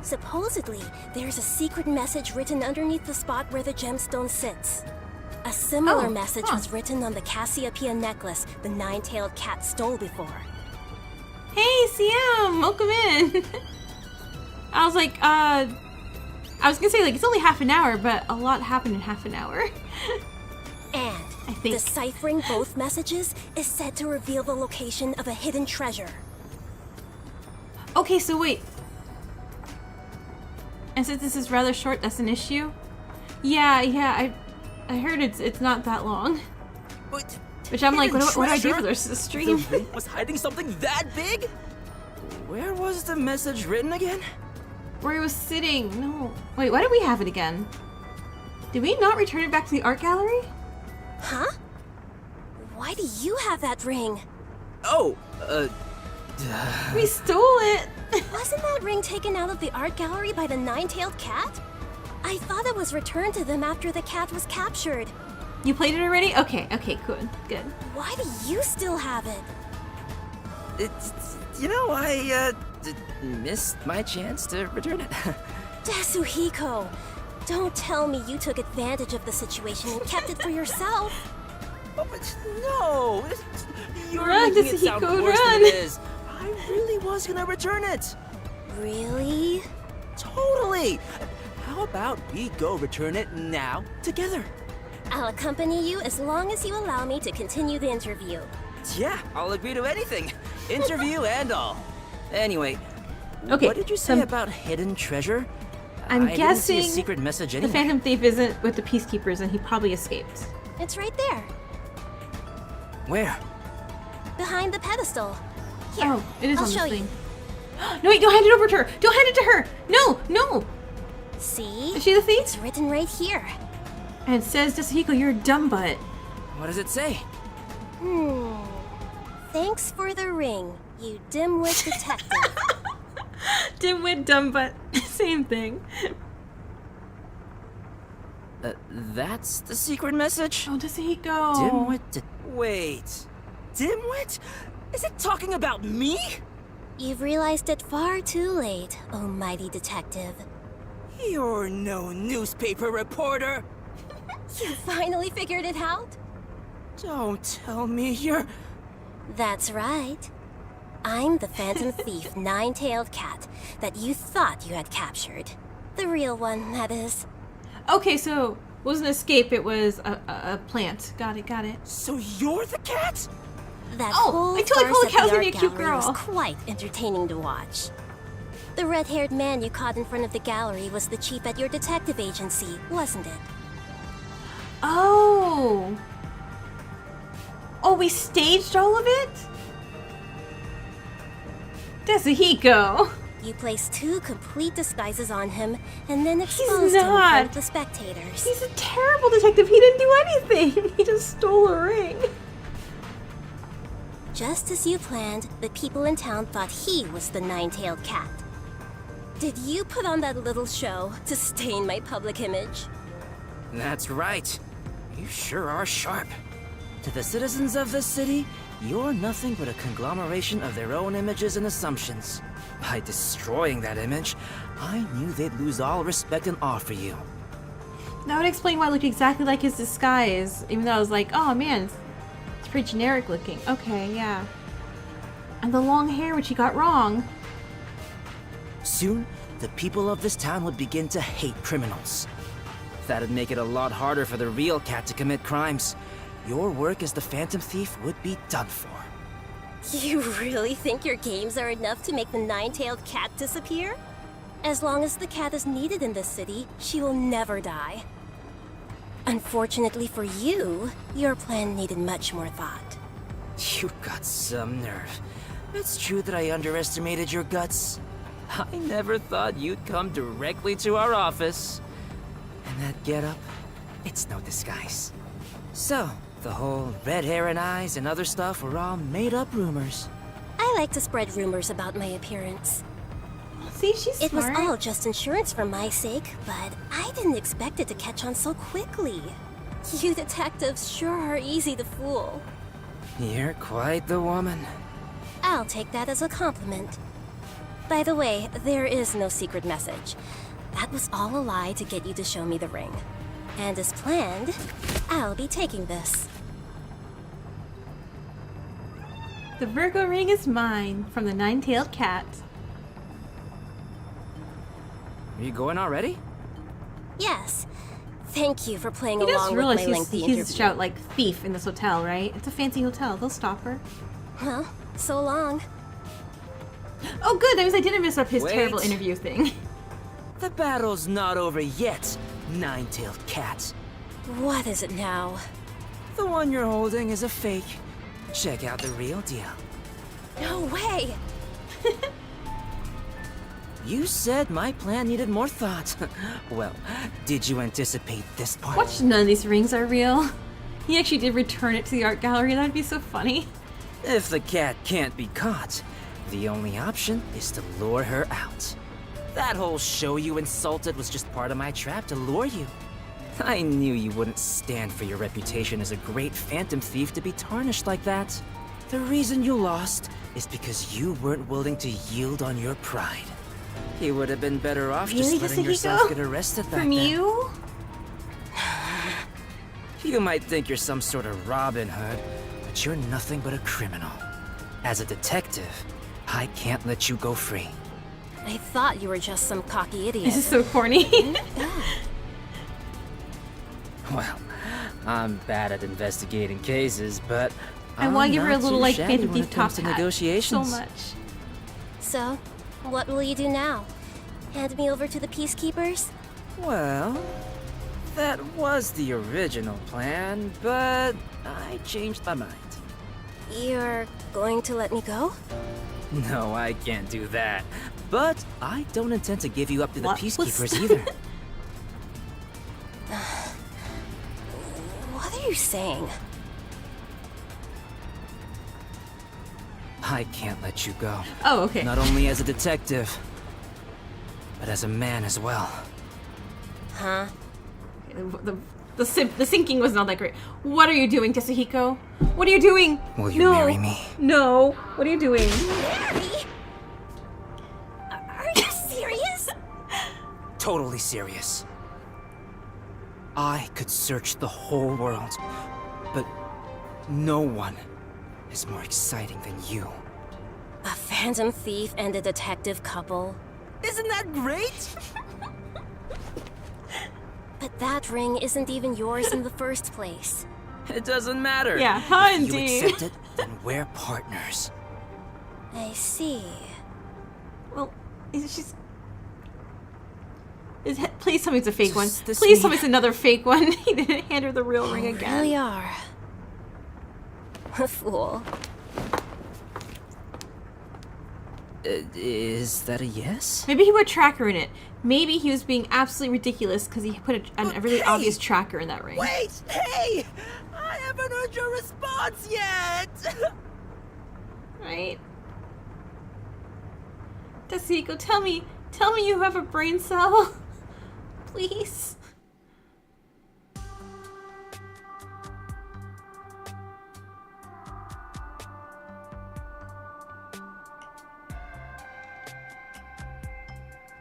Supposedly, there's a secret message written underneath the spot where the gemstone sits. A similar message was written on the Cassiopeia necklace the Nine-Tailed Cat stole before. Hey, CM, welcome in. I was like, I was gonna say, like, it's only half an hour, but a lot happened in half an hour. And I think deciphering both messages is said to reveal the location of a hidden treasure. Okay, so wait. And since this is rather short, that's an issue? Yeah, I heard it's not that long. Which I'm like, what do I do for the rest of the stream? The ring was hiding something that big? Where was the message written again? Where he was sitting. No. Wait, why did we have it again? Did we not return it back to the art gallery? Huh? Why do you have that ring? Oh, We stole it! Wasn't that ring taken out of the art gallery by the nine-tailed cat? I thought it was returned to them after the cat was captured. You played it already? Okay, cool. Good. Why do you still have it? I missed my chance to return it. Desuhiko, don't tell me you took advantage of the situation and kept it for yourself. Oh, but no! You're Run, making it sound Desuhiko, worse run! than it is. I really was gonna return it. Really? Totally! How about we go return it now, together? I'll accompany you as long as you allow me to continue the interview. Yeah, I'll agree to anything. Interview and all. Anyway, Okay, what did you say about hidden treasure? I'm I guessing didn't see a secret message anywhere. the Phantom Thief isn't with the Peacekeepers and he probably escaped. It's right there, Where? behind the pedestal. Here, Oh, it is I'll on show this you. thing. No, wait, don't hand it over to her! Don't hand it to her! No! See? Is she the thief? It's written right here. And it says, Desuhiko, you're a dumb butt. What does it say? Thanks for the ring, you dimwit detective. Dimwit, dumb butt. Same thing. That's the secret message? Oh, Desuhiko. Dimwit. Wait. Dimwit? Is it talking about me? You've realized it far too late, oh mighty detective. You're no newspaper reporter. You finally figured it out? Don't tell me you're... That's right. I'm the Phantom Thief, nine-tailed cat that you thought you had captured. The real one, that is. Okay, so it wasn't an escape, it was a plant. Got it. So you're the cat? That Oh, whole I totally farce called the at cat was the gonna be a art cute gallery was girl. quite entertaining to watch. The red-haired man you caught in front of the gallery was the chief at your detective agency, wasn't it? Oh, we staged all of it? Desuhiko. You placed 2 complete disguises on him and then exposed him in not. front of the spectators. He's a terrible detective. He didn't do anything. He just stole a ring. Just as you planned, the people in town thought he was the nine-tailed cat. Did you put on that little show to stain my public image? That's right. You sure are sharp. To the citizens of this city, you're nothing but a conglomeration of their own images and assumptions. By destroying that image, I knew they'd lose all respect and awe for you. That would explain why I looked exactly like his disguise, even though I was like, oh man, it's pretty generic looking. Okay, yeah. And the long hair, which he got wrong. Soon, the people of this town would begin to hate criminals. That'd make it a lot harder for the real cat to commit crimes. Your work as the Phantom Thief would be done for. You really think your games are enough to make the nine-tailed cat disappear? As long as the cat is needed in this city, she will never die. Unfortunately for you, your plan needed much more thought. You've got some nerve. It's true that I underestimated your guts. I never thought you'd come directly to our office. And that getup, it's no disguise. So, the whole red hair and eyes and other stuff were all made-up rumors. I like to spread rumors about my appearance. See, she's It was smart. all just insurance for my sake, but I didn't expect it to catch on so quickly. You detectives sure are easy to fool. You're quite the woman. I'll take that as a compliment. By the way, there is no secret message. That was all a lie to get you to show me the ring. And as planned, I'll be taking this. The Virgo ring is mine, from the nine-tailed cat. Are you going already? Yes. Thank you for playing He does along with realize my he's lengthy to interview. shout like thief in this hotel, right? It's a fancy hotel. They'll stop her. Well, so long. Oh, good. That means I didn't mess up his Wait. terrible interview thing. The battle's not over yet, nine-tailed cat. What is it now? The one you're holding is a fake. Check out the real deal. No way! You said my plan needed more thought. Well, did you anticipate this part? Watch, none of these rings are real. He actually did return it to the art gallery. That'd be so funny. If the cat can't be caught, The only option is to lure her out. That whole show you insulted was just part of my trap to lure you. I knew you wouldn't stand for your reputation as a great phantom thief to be tarnished like that. The reason you lost is because you weren't willing to yield on your pride. You would have been better off Really, just letting Desuhiko? yourself get arrested back From then. you? You might think you're some sort of Robin Hood, but you're nothing but a criminal. As a detective, I can't let you go free. I thought you were just some cocky idiot. This is so corny. Well, I'm bad at investigating cases, but I want to give her a I'm not little too like shabby Phantom when Thief it top comes to hat. negotiations. So much. So, what will you do now? Hand me over to the peacekeepers? Well, that was the original plan, but I changed my mind. You're going to let me go? No, I can't do that. But I don't intend to give you up to the What? peacekeepers either. What are you saying? I can't let you go. Oh, okay. Not only as a detective, but as a man as well. Huh? The sinking was not that great. What are you doing, Desuhiko? What are you doing? Will you No. marry me? No. What are you doing? Mary? Are you serious? Totally serious. I could search the whole world, but no one is more exciting than you. A phantom thief and a detective couple. Isn't that great? But that ring isn't even yours in the first place. It doesn't matter. Yeah, huh, If you indeed. accept it, then we're partners. I see. Well, she's. Please tell me it's a fake one. Does this Please tell mean- me it's another fake one. He didn't hand her the real ring You again. really are. A fool. Is that a yes? Maybe he put a tracker in it. Maybe he was being absolutely ridiculous because he put a really obvious tracker in that ring. Wait, hey! I haven't heard your response yet! Right? Desuhiko, tell me you have a brain cell. Please.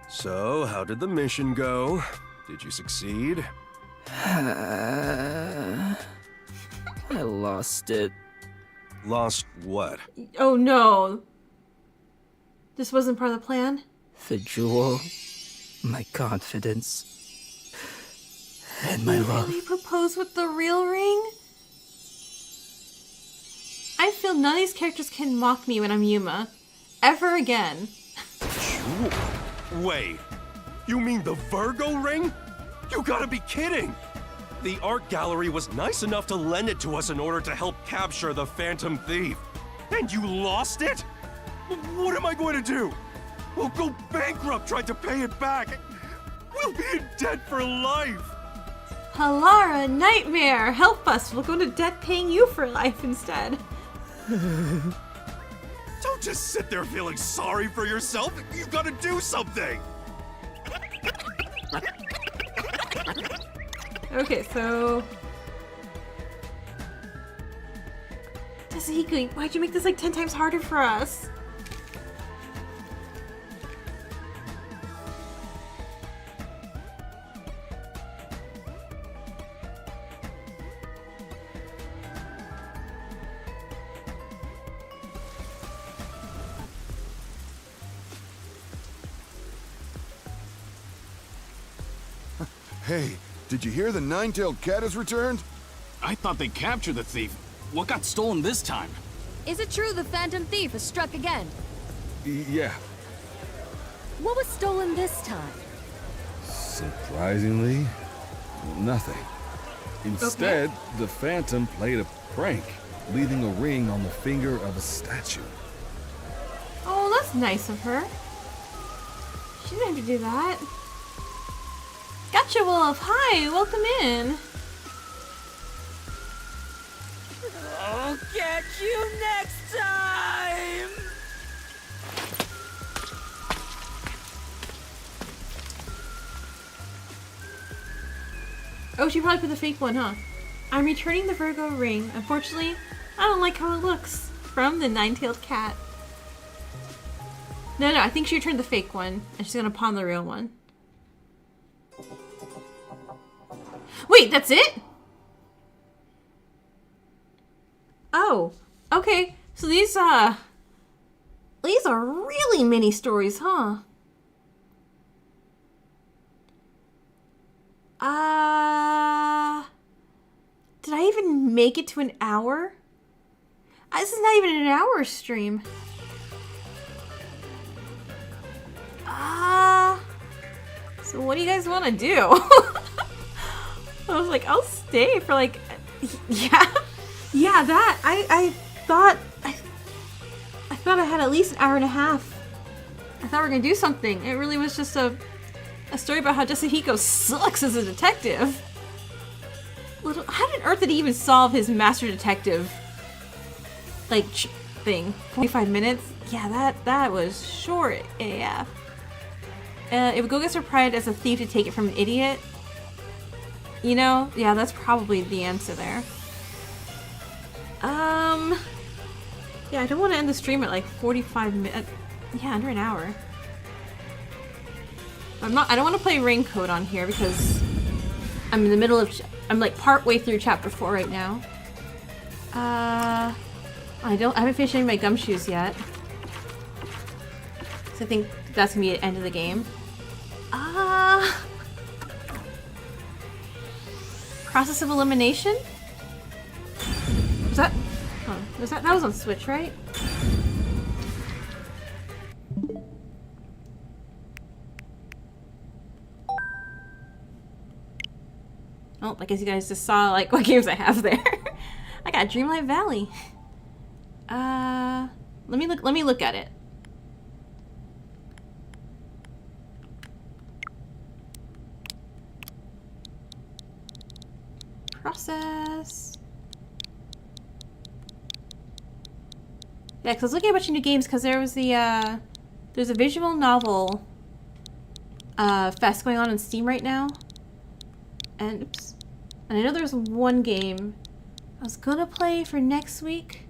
So, how did the mission go? Did you succeed? I lost it. Lost what? Oh no. This wasn't part of the plan? The jewel, my confidence, and my love. Really propose with the real ring? I feel none of these characters can mock me when I'm Yuma. Ever again. Wait, you mean the Virgo ring? You gotta be kidding! The art gallery was nice enough to lend it to us in order to help capture the Phantom Thief. And you lost it? What am I going to do? We'll go bankrupt trying to pay it back. We'll be in debt for life. Halara, nightmare! Help us! We'll go into debt paying you for life instead. Don't just sit there feeling sorry for yourself. You gotta do something. Okay, so... Desuhiko, why'd you make this like 10 times harder for us? Hey, did you hear the nine-tailed cat has returned? I thought they captured the thief. What got stolen this time? Is it true the Phantom Thief has struck again? Yeah. What was stolen this time? Surprisingly, nothing. Instead, the Phantom played a prank, leaving a ring on the finger of a statue. Oh, that's nice of her. She didn't have to do that. Gotcha, Wolf. Hi, welcome in. I'll catch you next time! Oh, she probably put the fake one, huh? I'm returning the Virgo ring. Unfortunately, I don't like how it looks. From the nine-tailed cat. No, I think she returned the fake one, and she's gonna pawn the real one. Wait, that's it? Oh, okay. So these are really mini stories, huh? Did I even make it to an hour? This is not even an hour stream. So what do you guys want to do? I was like, I'll stay for like, yeah, that, I thought I had at least an hour and a half. I thought we were gonna do something. It really was just a story about how Desuhiko sucks as a detective. How on earth did he even solve his master detective, like, thing? 45 minutes? Yeah, that was short AF. It would go against her pride as a thief to take it from an idiot. You know? Yeah, that's probably the answer there. Yeah, I don't want to end the stream at like 45 minutes. Yeah, under an hour. I don't want to play Raincoat on here because I'm in the middle of... I'm like part way through chapter 4 right now. I haven't finished any of my gumshoes yet. So I think that's gonna be the end of the game. Process of Elimination? Was that... Oh, that was on Switch, right? Oh, I guess you guys just saw like what games I have there. I got Dreamlight Valley. Let me look at it. Process. Yeah, because I was looking at a bunch of new games because there was the there's a visual novel fest going on Steam right now. And oops. And I know there's one game I was gonna play for next week.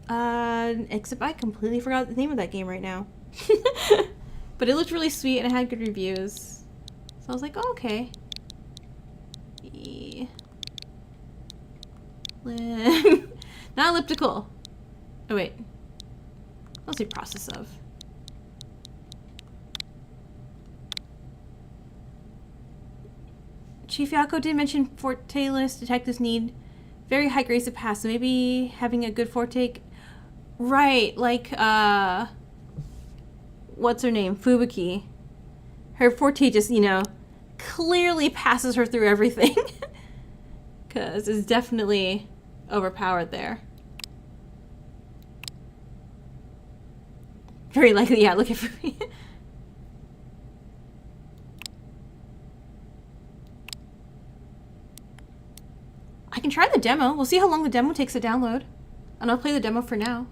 Except I completely forgot the name of that game right now. But it looked really sweet and it had good reviews. So I was like, oh, okay. Not elliptical. Oh wait. Let's do Process of. Chief Yako did mention forte-less detectives need very high grades to pass, so maybe having a good forte... Right, like, what's her name? Fubuki. Her forte just, you know, clearly passes her through everything. Because it's definitely overpowered there. Very likely, yeah, look at Fubuki. I can try the demo. We'll see how long the demo takes to download. And I'll play the demo for now.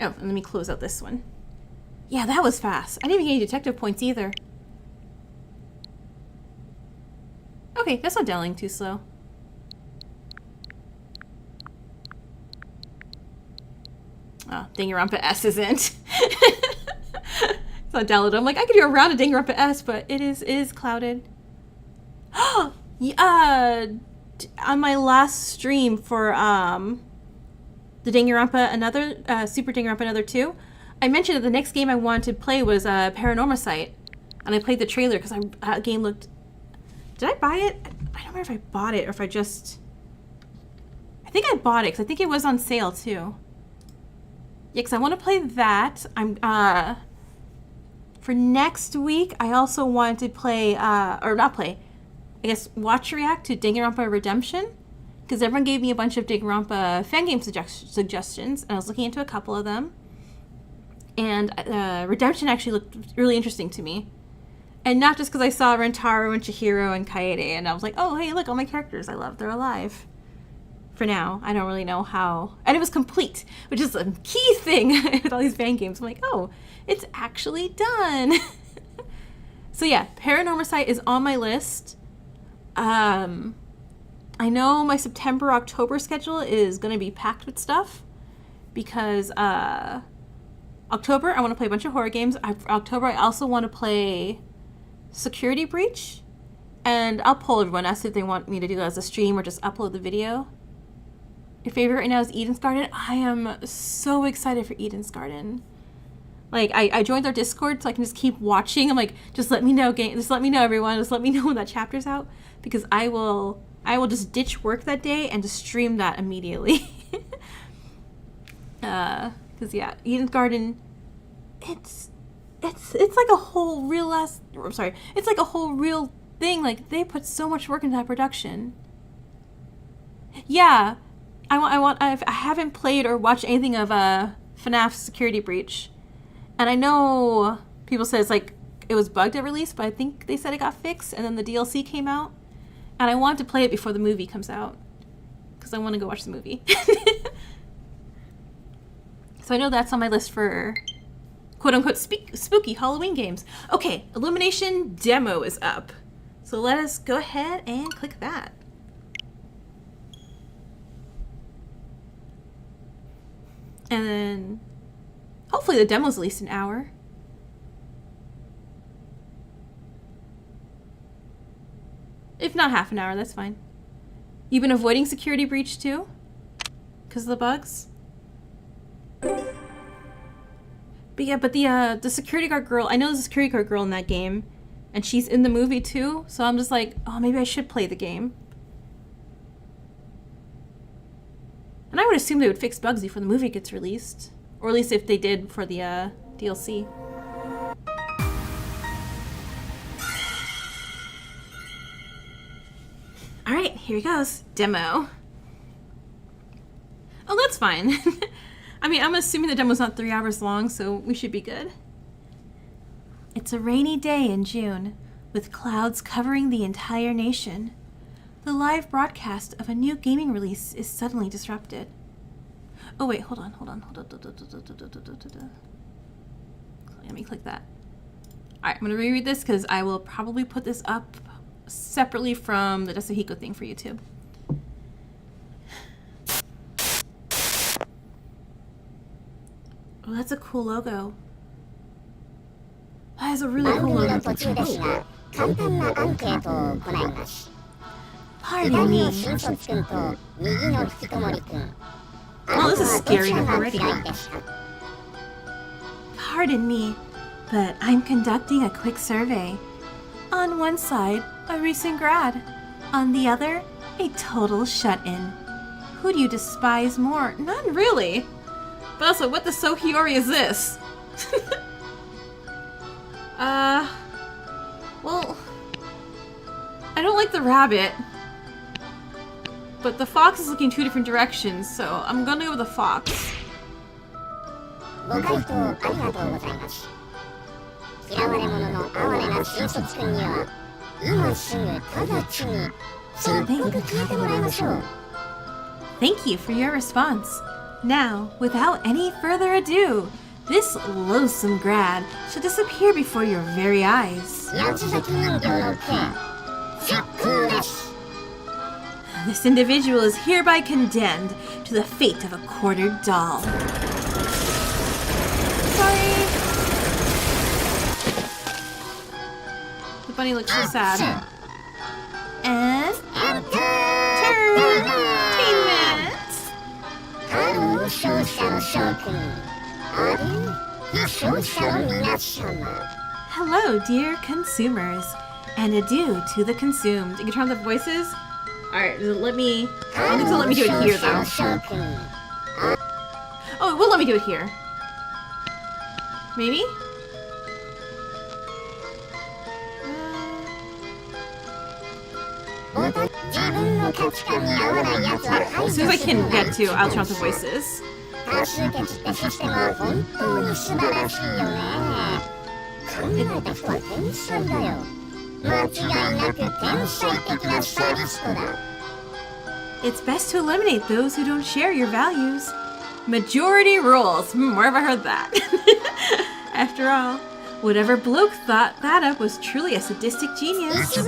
Oh, and let me close out this one. Yeah, that was fast. I didn't even get any detective points either. Okay, that's not downloading too slow. Oh, Danganronpa S isn't. It's not downloaded. I'm like, I could do a round of Danganronpa S, but it is clouded. Oh, on my last stream for the Danganronpa Super Danganronpa Another 2, I mentioned that the next game I wanted to play was Paranormal Site, and I played the trailer because that game looked. Did I buy it? I don't remember if I bought it or if I just. I think I bought it because I think it was on sale too. Yeah, because I want to play that. For next week, I also wanted to play, or not play, I guess watch react to Danganronpa Redemption, because everyone gave me a bunch of Danganronpa fan game suggestions, and I was looking into a couple of them. And Redemption actually looked really interesting to me. And not just because I saw Rentaro and Chihiro and Kaede, and I was like, oh, hey, look, all my characters I love, they're alive. for now. I don't really know how. And it was complete, which is a key thing with all these fan games. I'm like, oh, it's actually done. So yeah, Paranormal Site is on my list. I know my September, October schedule is going to be packed with stuff because October, I want to play a bunch of horror games. October, I also want to play Security Breach. And I'll poll everyone, ask if they want me to do that as a stream or just upload the video. Your favorite right now is Eden's Garden. I am so excited for Eden's Garden. Like, I joined their Discord so I can just keep watching. I'm like, just let me know, just let me know, everyone. Just let me know when that chapter's out. Because I will just ditch work that day and just stream that immediately. Because, yeah, Eden's Garden, it's like a whole real it's like a whole real thing. Like, they put so much work into that production. Yeah, I haven't played or watched anything of FNAF Security Breach, and I know people said it's like it was bugged at release, but I think they said it got fixed, and then the DLC came out, and I want to play it before the movie comes out because I want to go watch the movie. So I know that's on my list for quote-unquote spooky Halloween games. Okay, Illumination demo is up. So let us go ahead and click that. And then hopefully the demo's at least an hour. If not half an hour, that's fine. You've been avoiding Security Breach too? Because of the bugs? But yeah, but the security guard girl, I know there's a security guard girl in that game, and she's in the movie too, so I'm just like, oh, maybe I should play the game. And I would assume they would fix bugs before the movie gets released. Or at least if they did for the DLC. Alright, here he goes. Demo. Oh, that's fine. I mean, I'm assuming the demo's not 3 hours long, so we should be good. It's a rainy day in June, with clouds covering the entire nation. The live broadcast of a new gaming release is suddenly disrupted. Oh wait, hold on. Let me click that. Alright, I'm gonna reread this because I will probably put this up separately from the Desuhiko thing for YouTube. Oh, that's a cool logo. That is a really cool logo. Pardon me. Oh, this is scary enough already. Pardon me, but I'm conducting a quick survey. On one side, a recent grad. On the other, a total shut-in. Who do you despise more? None really. But also, what the Sohiori is this? Well, I don't like the rabbit. But the fox is looking 2 different directions, so I'm gonna go with the fox. Thank you for your response. Now, without any further ado, this loathsome grad should disappear before your very eyes. This individual is hereby condemned to the fate of a quartered doll. Sorry. The bunny looks so sad. And entertainment. Hello, dear consumers, and adieu to the consumed. You can turn on the voices. Alright, let me... I think it'll let me do it here, though. Oh, it will let me do it here. Maybe? As soon as I can get to, I'll turn off the voices. It's best to eliminate those who don't share your values. Majority rules. Where have I heard that? After all, whatever bloke thought that up was truly a sadistic genius. The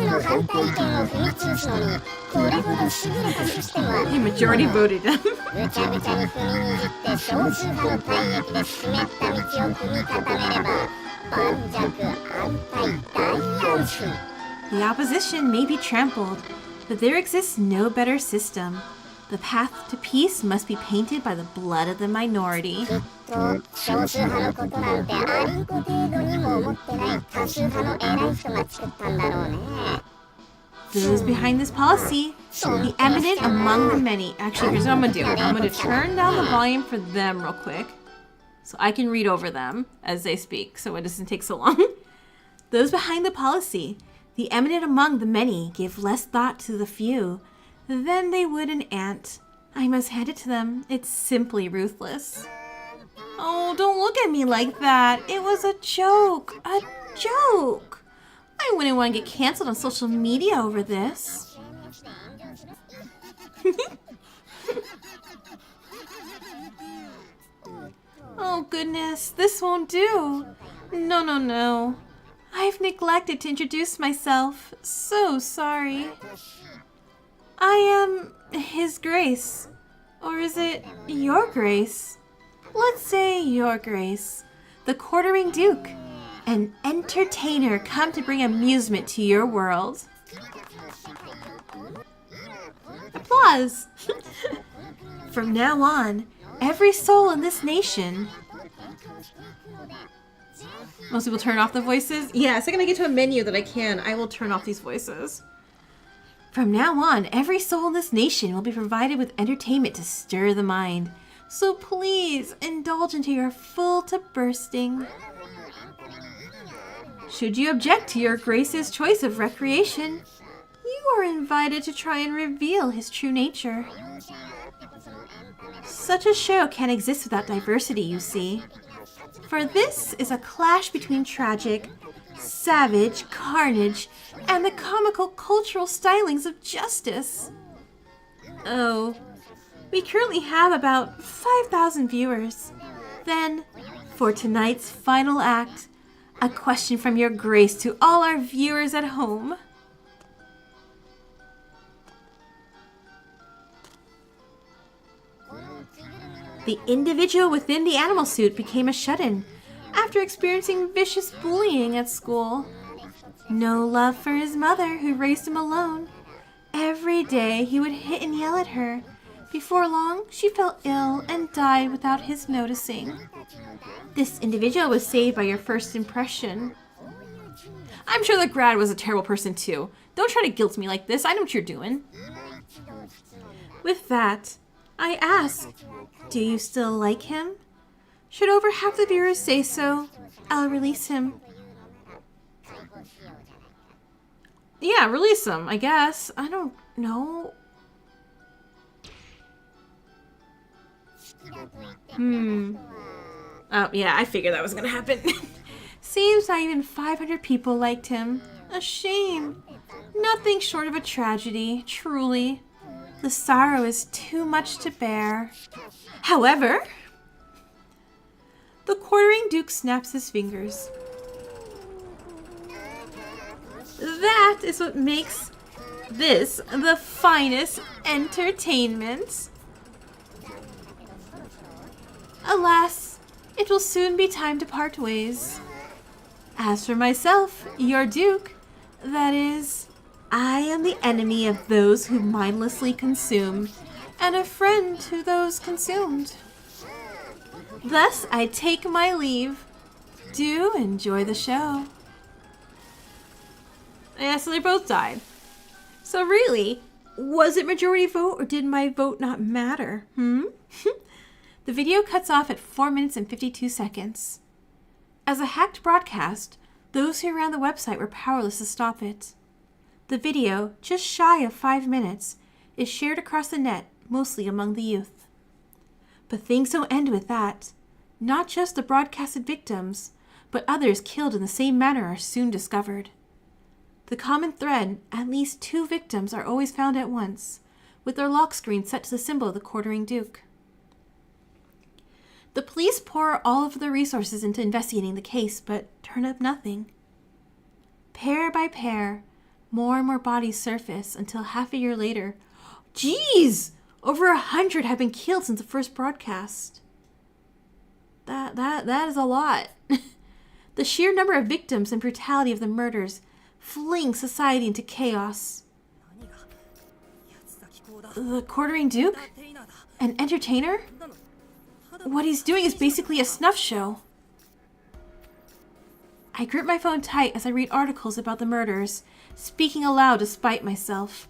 majority voted him. The opposition may be trampled, but there exists no better system. The path to peace must be painted by the blood of the minority. Those behind this policy, the eminent among the many. Actually, here's what I'm gonna do. I'm gonna turn down the volume for them real quick, so I can read over them as they speak, so it doesn't take so long. Those behind the policy, the eminent among the many, give less thought to the few than they would an ant. I must hand it to them. It's simply ruthless. Oh, don't look at me like that. It was a joke. A joke. I wouldn't want to get canceled on social media over this. Oh goodness, this won't do. No, no, no. I've neglected to introduce myself. So sorry. I am His Grace. Or is it Your Grace? Let's say Your Grace. The Quartering Duke. An entertainer come to bring amusement to your world. Applause! From now on, every soul in this nation... Most people turn off the voices? Yeah, second I get to a menu that I can, I will turn off these voices. From now on, every soul in this nation will be provided with entertainment to stir the mind. So please, indulge into your full to bursting. Should you object to your Grace's choice of recreation, you are invited to try and reveal his true nature. Such a show can't exist without diversity, you see. For this is a clash between tragic, savage carnage and the comical cultural stylings of justice. Oh, we currently have about 5,000 viewers. Then, for tonight's final act, a question from your Grace to all our viewers at home. The individual within the animal suit became a shut-in after experiencing vicious bullying at school. No love for his mother, who raised him alone. Every day he would hit and yell at her. Before long, she fell ill and died without his noticing. This individual was saved by your first impression. I'm sure the grad was a terrible person too. Don't try to guilt me like this. I know what you're doing. With that, I ask, do you still like him? Should over half the viewers say so, I'll release him. Yeah, release him, I guess. I don't know. Oh, yeah, I figured that was gonna happen. Seems not even 500 people liked him. A shame. Nothing short of a tragedy, truly. The sorrow is too much to bear. However, the Quartering Duke snaps his fingers. That is what makes this the finest entertainment. Alas, it will soon be time to part ways. As for myself, your Duke, that is, I am the enemy of those who mindlessly consume, and a friend to those consumed. Thus, I take my leave. Do enjoy the show. Yeah, so they both died. So really, was it majority vote or did my vote not matter? The video cuts off at 4 minutes and 52 seconds. As a hacked broadcast, those who ran the website were powerless to stop it. The video, just shy of 5 minutes, is shared across the net, mostly among the youth. But things don't end with that. Not just the broadcasted victims, but others killed in the same manner are soon discovered. The common thread, at least 2 victims are always found at once, with their lock screen set to the symbol of the quartering duke. The police pour all of their resources into investigating the case, but turn up nothing. Pair by pair, more and more bodies surface until half a year later, geez! Over 100 have been killed since the first broadcast. That is a lot. The sheer number of victims and brutality of the murders fling society into chaos. The quartering duke? An entertainer? What he's doing is basically a snuff show. I grip my phone tight as I read articles about the murders, speaking aloud despite myself.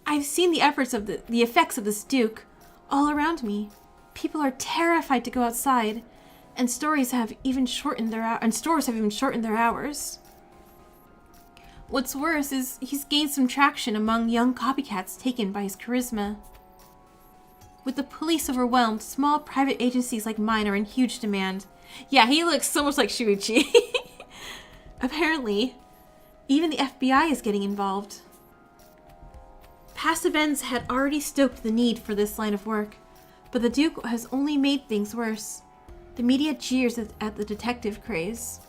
I've seen the effects of this duke all around me. People are terrified to go outside, and stores have even shortened their hours. What's worse is he's gained some traction among young copycats taken by his charisma. With the police overwhelmed, small private agencies like mine are in huge demand. Yeah, he looks so much like Shuichi. Apparently, even the FBI is getting involved. Past events had already stoked the need for this line of work, but the Duke has only made things worse. The media jeers at the detective craze.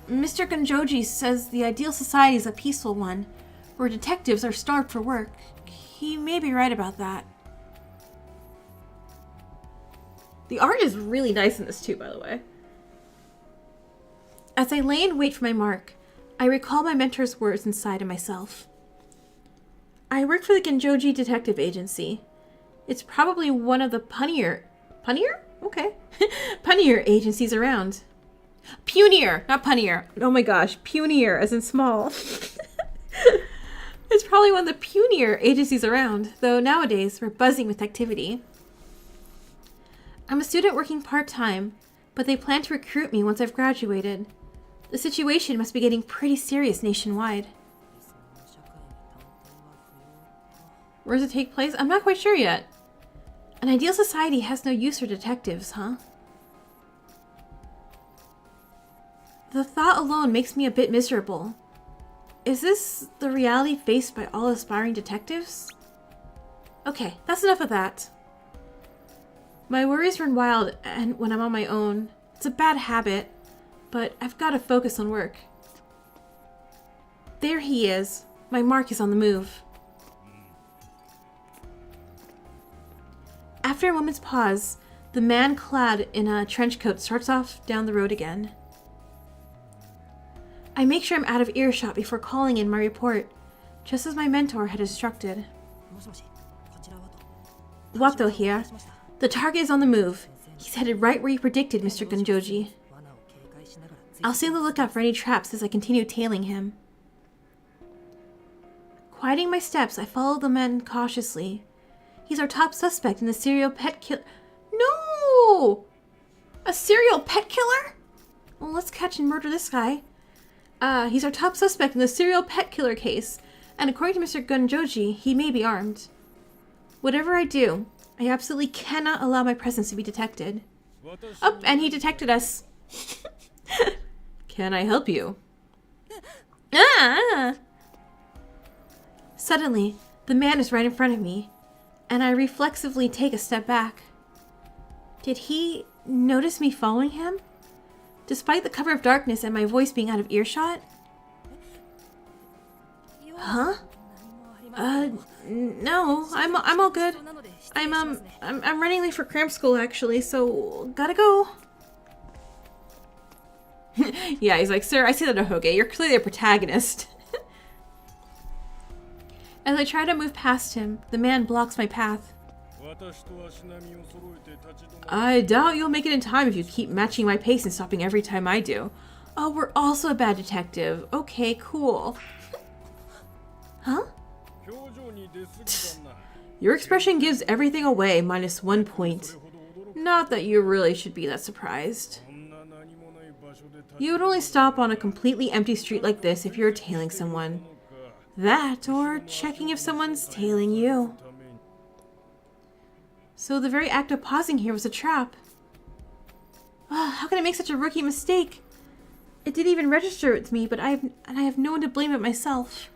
Mr. Gunjoji says the ideal society is a peaceful one, where detectives are starved for work. He may be right about that. The art is really nice in this too, by the way. As I lay in wait for my mark, I recall my mentor's words inside of myself. I work for the Genjoji Detective Agency. It's probably one of the punnier agencies around. Punier, not punnier. Oh my gosh, punier as in small. It's probably one of the punier agencies around, though nowadays we're buzzing with activity. I'm a student working part-time, but they plan to recruit me once I've graduated. The situation must be getting pretty serious nationwide. Where does it take place? I'm not quite sure yet. An ideal society has no use for detectives, huh? The thought alone makes me a bit miserable. Is this the reality faced by all aspiring detectives? Okay, that's enough of that. My worries run wild and when I'm on my own. It's a bad habit, but I've got to focus on work. There he is. My mark is on the move. After a moment's pause, the man clad in a trench coat starts off down the road again. I make sure I'm out of earshot before calling in my report, just as my mentor had instructed. Wato here. The target is on the move. He's headed right where you predicted, Mr. Gunjoji. I'll stay on the lookout for any traps as I continue tailing him. Quieting my steps, I follow the man cautiously. He's our top suspect in the serial pet kill— No! A serial pet killer? Well, let's catch and murder this guy. He's our top suspect in the serial pet killer case, and according to Mr. Gunjoji, he may be armed. Whatever I do, I absolutely cannot allow my presence to be detected. Oh, and he detected us. Can I help you? Ah! Suddenly, the man is right in front of me, and I reflexively take a step back. Did he notice me following him? Despite the cover of darkness and my voice being out of earshot? Huh? No, I'm all good. I'm running late for cram school actually, so gotta go. Yeah, he's like, sir, I see that a Hoge. You're clearly a protagonist. As I try to move past him, the man blocks my path. I doubt you'll make it in time if you keep matching my pace and stopping every time I do. Oh, we're also a bad detective. Okay, cool. Huh? Your expression gives everything away, -1 point. Not that you really should be that surprised. You would only stop on a completely empty street like this if you were tailing someone. That, or checking if someone's tailing you. So the very act of pausing here was a trap. How can I make such a rookie mistake? It didn't even register with me, but I have no one to blame but myself.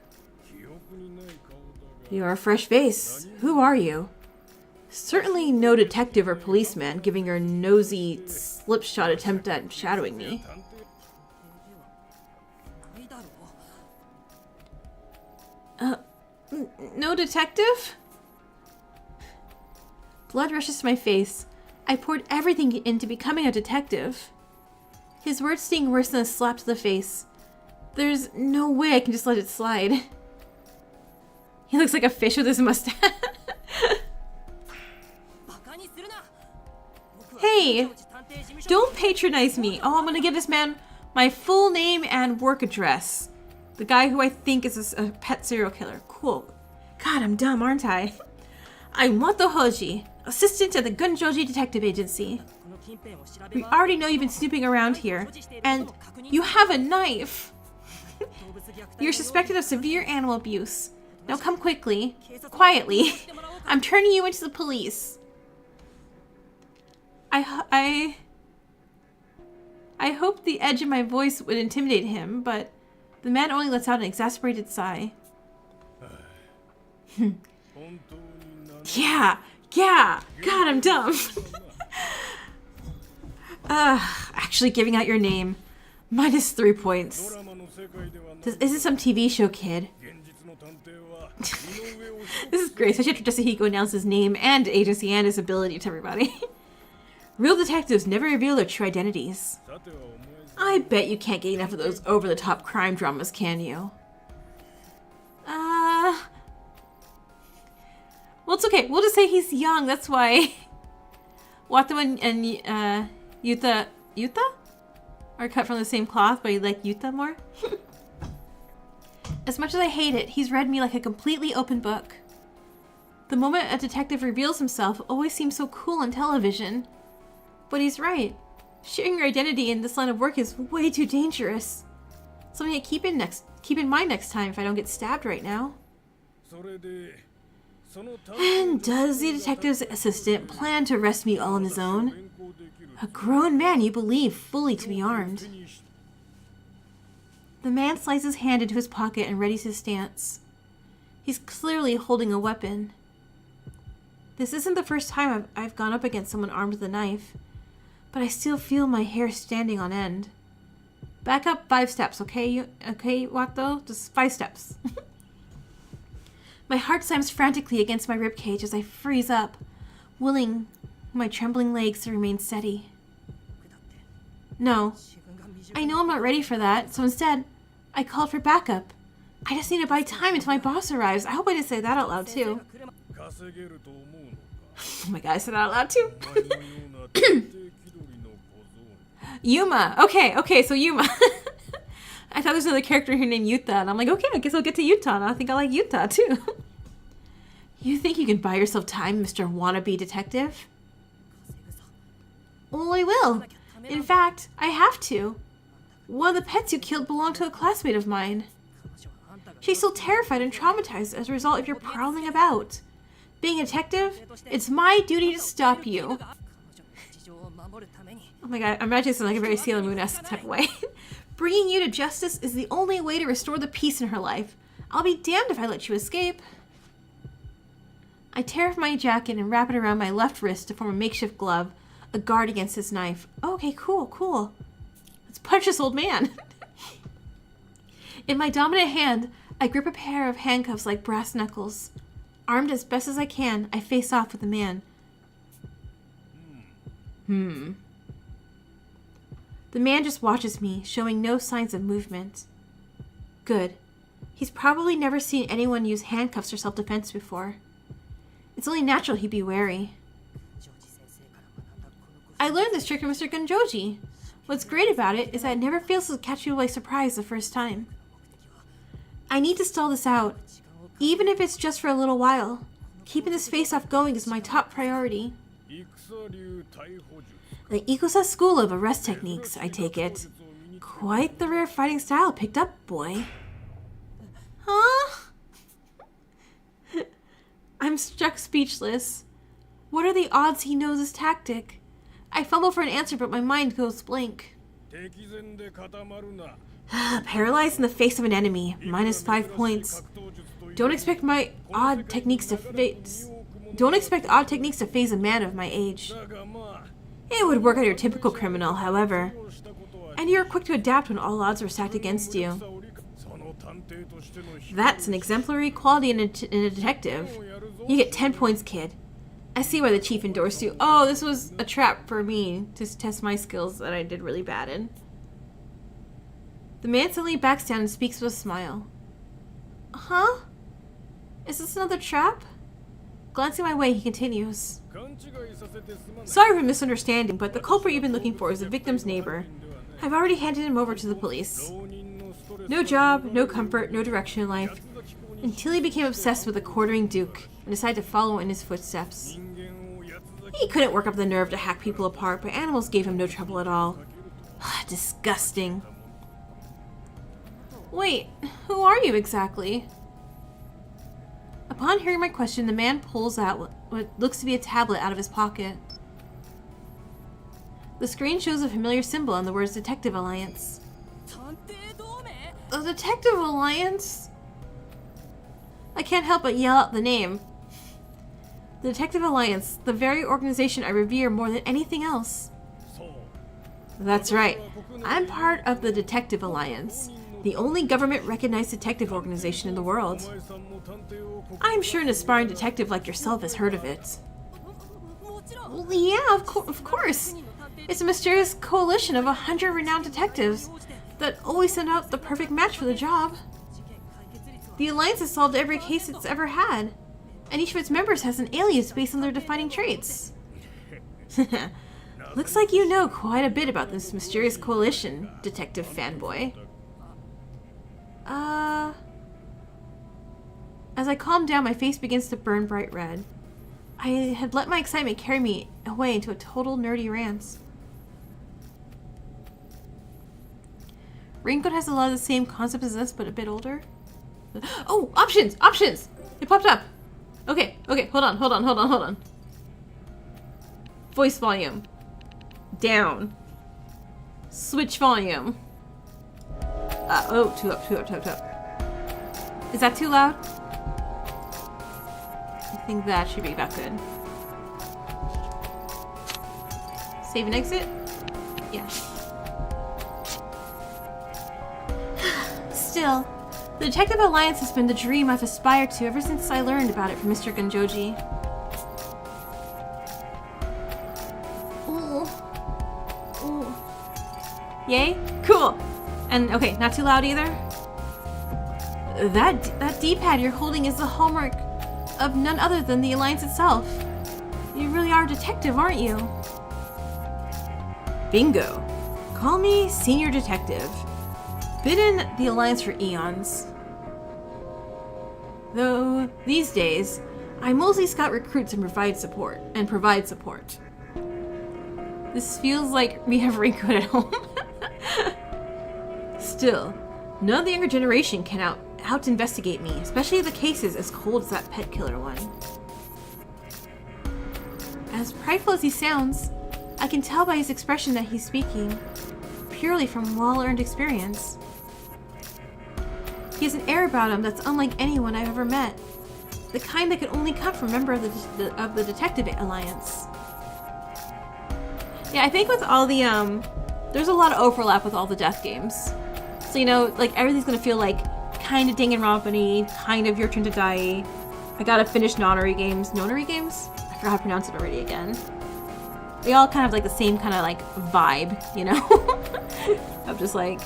You're a fresh face. Who are you? Certainly no detective or policeman giving your nosy, slipshod attempt at shadowing me. No detective? Blood rushes to my face. I poured everything into becoming a detective. His words sting worse than a slap to the face. There's no way I can just let it slide. He looks like a fish with his mustache. Hey! Don't patronize me. Oh, I'm gonna give this man my full name and work address. The guy who I think is a pet serial killer. Cool. God, I'm dumb, aren't I? I'm Moto Hoji, assistant at the Gunjoji Detective Agency. We already know you've been snooping around here, and you have a knife. You're suspected of severe animal abuse. Now come quietly. I'm turning you into the police. I hoped the edge of my voice would intimidate him, but the man only lets out an exasperated sigh. Yeah, God, I'm dumb. Actually giving out your name. -3 points. Is this some TV show, kid? This is great, especially after Desuhiko announced his name and agency and his ability to everybody. Real detectives never reveal their true identities. I bet you can't get enough of those over-the-top crime dramas, can you? Well, it's okay. We'll just say he's young, that's why. Wataru and Yuta are cut from the same cloth, but you like Yuta more? As much as I hate it, he's read me like a completely open book. The moment a detective reveals himself always seems so cool on television. But he's right. Sharing your identity in this line of work is way too dangerous. Something to keep in mind next time if I don't get stabbed right now. And does the detective's assistant plan to arrest me all on his own? A grown man you believe fully to be armed. The man slides his hand into his pocket and readies his stance. He's clearly holding a weapon. This isn't the first time I've gone up against someone armed with a knife, but I still feel my hair standing on end. Back up 5 steps, okay? Okay, Wato? Just 5 steps. My heart slams frantically against my ribcage as I freeze up, willing my trembling legs to remain steady. No, I know I'm not ready for that, so instead, I called for backup. I just need to buy time until my boss arrives. I hope I didn't say that out loud, too. Oh my god, I said that out loud, too. Yuma. Okay, so Yuma. I thought there was another character here named Yuta, and I'm like, okay, I guess I'll get to Yuta, and I think I like Yuta, too. You think you can buy yourself time, Mr. Wannabe Detective? Well, I will. In fact, I have to. One of the pets you killed belonged to a classmate of mine. She's still terrified and traumatized as a result of your prowling about. Being a detective, it's my duty to stop you. Oh my god, I'm imagining this in like a very Sailor Moon-esque type of way. Bringing you to justice is the only way to restore the peace in her life. I'll be damned if I let you escape. I tear off my jacket and wrap it around my left wrist to form a makeshift glove, a guard against his knife. Okay, cool. Let's punch this old man. In my dominant hand, I grip a pair of handcuffs like brass knuckles. Armed as best as I can, I face off with the man. The man just watches me, showing no signs of movement. Good. He's probably never seen anyone use handcuffs for self-defense before. It's only natural he'd be wary. I learned this trick from Mr. Gunjoji. What's great about it is that it never fails to catch you by surprise the first time. I need to stall this out, even if it's just for a little while. Keeping this face-off going is my top priority. The Ikusa school of arrest techniques, I take it. Quite the rare fighting style picked up, boy. Huh? I'm struck speechless. What are the odds he knows his tactic? I fumble for an answer, but my mind goes blank. Paralyzed in the face of an enemy. -5 points. Don't expect odd techniques to phase a man of my age. It would work on your typical criminal, however. And you're quick to adapt when all odds are stacked against you. That's an exemplary quality in a detective. You get 10 points, kid. I see why the chief endorsed you. Oh, this was a trap for me to test my skills that I did really bad in. The man suddenly backs down and speaks with a smile. Huh? Is this another trap? Glancing my way, he continues. Sorry for misunderstanding, but the culprit you've been looking for is the victim's neighbor. I've already handed him over to the police. No job, no comfort, no direction in life, until he became obsessed with the quartering duke and decided to follow in his footsteps. He couldn't work up the nerve to hack people apart, but animals gave him no trouble at all. Disgusting. Wait, who are you exactly? Upon hearing my question, the man pulls out what looks to be a tablet out of his pocket. The screen shows a familiar symbol and the words Detective Alliance. The Detective Alliance? I can't help but yell out the name. The Detective Alliance, the very organization I revere more than anything else. That's right. I'm part of the Detective Alliance, the only government-recognized detective organization in the world. I'm sure an aspiring detective like yourself has heard of it. Well, yeah, of course. It's a mysterious coalition of 100 renowned detectives that always send out the perfect match for the job. The Alliance has solved every case it's ever had, and each of its members has an alias based on their defining traits. Looks like you know quite a bit about this mysterious coalition, detective fanboy. As I calm down, my face begins to burn bright red. I had let my excitement carry me away into a total nerdy rant. Raincoat has a lot of the same concepts as this, but a bit older. Oh, options! Options! It popped up! Okay, hold on. Voice volume. Down. Switch volume. Two up. Is that too loud? I think that should be about good. Save and exit? Yeah. Still, the Detective Alliance has been the dream I've aspired to ever since I learned about it from Mr. Gunjoji. Ooh. Yay? Cool! And, okay, not too loud either? That D-pad you're holding is the hallmark of none other than the Alliance itself. You really are a detective, aren't you? Bingo. Call me Senior Detective. Been in the Alliance for eons. Though, these days, I mostly scout recruits and provide support. This feels like we have Raincoat at home. Still, none of the younger generation can out-investigate me, especially the cases as cold as that pet killer one. As prideful as he sounds, I can tell by his expression that he's speaking purely from well-earned experience. He has an air about him that's unlike anyone I've ever met. The kind that could only come from a member of the Detective Alliance. Yeah, I think with all the, there's a lot of overlap with all the death games. So, you know, like, everything's gonna feel like kind of Danganronpa-y, kind of Your Turn to Die. I gotta finish Nonary games. Nonary games? I forgot how to pronounce it already again. They all kind of like the same kind of, like, vibe, you know? I'm just like,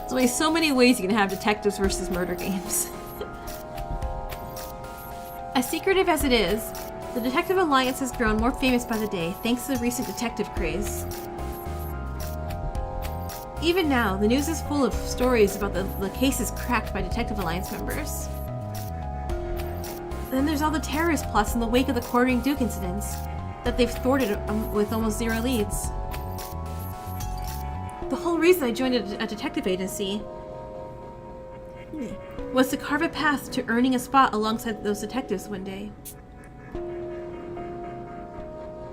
there's only so many ways you can have detectives versus murder games. As secretive as it is, the Detective Alliance has grown more famous by the day thanks to the recent detective craze. Even now, the news is full of stories about the cases cracked by Detective Alliance members. Then there's all the terrorist plots in the wake of the Quartering Duke incidents that they've thwarted with almost zero leads. The whole reason I joined a detective agency was to carve a path to earning a spot alongside those detectives one day.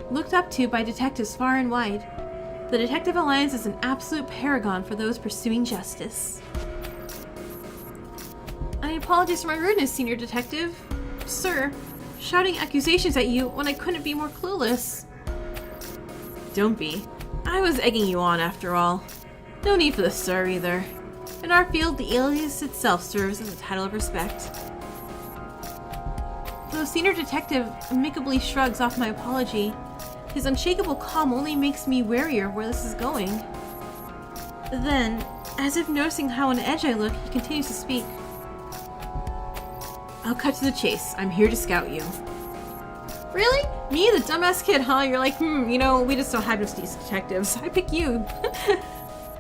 Looked up to by detectives far and wide, the The Detective Alliance is an absolute paragon for those pursuing justice. I apologize for my rudeness, Senior Detective. Sir, shouting accusations at you when I couldn't be more clueless. Don't be. I was egging you on after all. No need for the sir either. In our field, the alias itself serves as a title of respect. Though Senior Detective amicably shrugs off my apology, his unshakable calm only makes me warier of where this is going. Then, as if noticing how on edge I look, he continues to speak. I'll cut to the chase. I'm here to scout you. Really? Me, the dumbass kid, huh? You're like, you know, we just don't have these detectives. I pick you.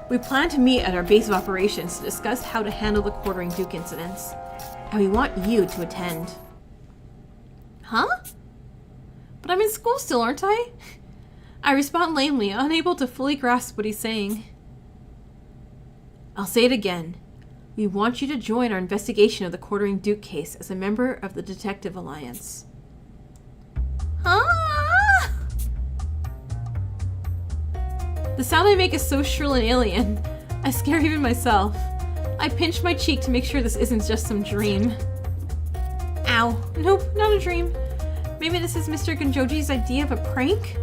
We plan to meet at our base of operations to discuss how to handle the Quartering Duke incidents. And we want you to attend. Huh? But I'm in school still, aren't I? I respond lamely, unable to fully grasp what he's saying. I'll say it again. We want you to join our investigation of the Quartering Duke case as a member of the Detective Alliance. Huh? The sound I make is so shrill and alien. I scare even myself. I pinch my cheek to make sure this isn't just some dream. Ow. Nope, not a dream. Maybe this is Mr. Genjoji's idea of a prank?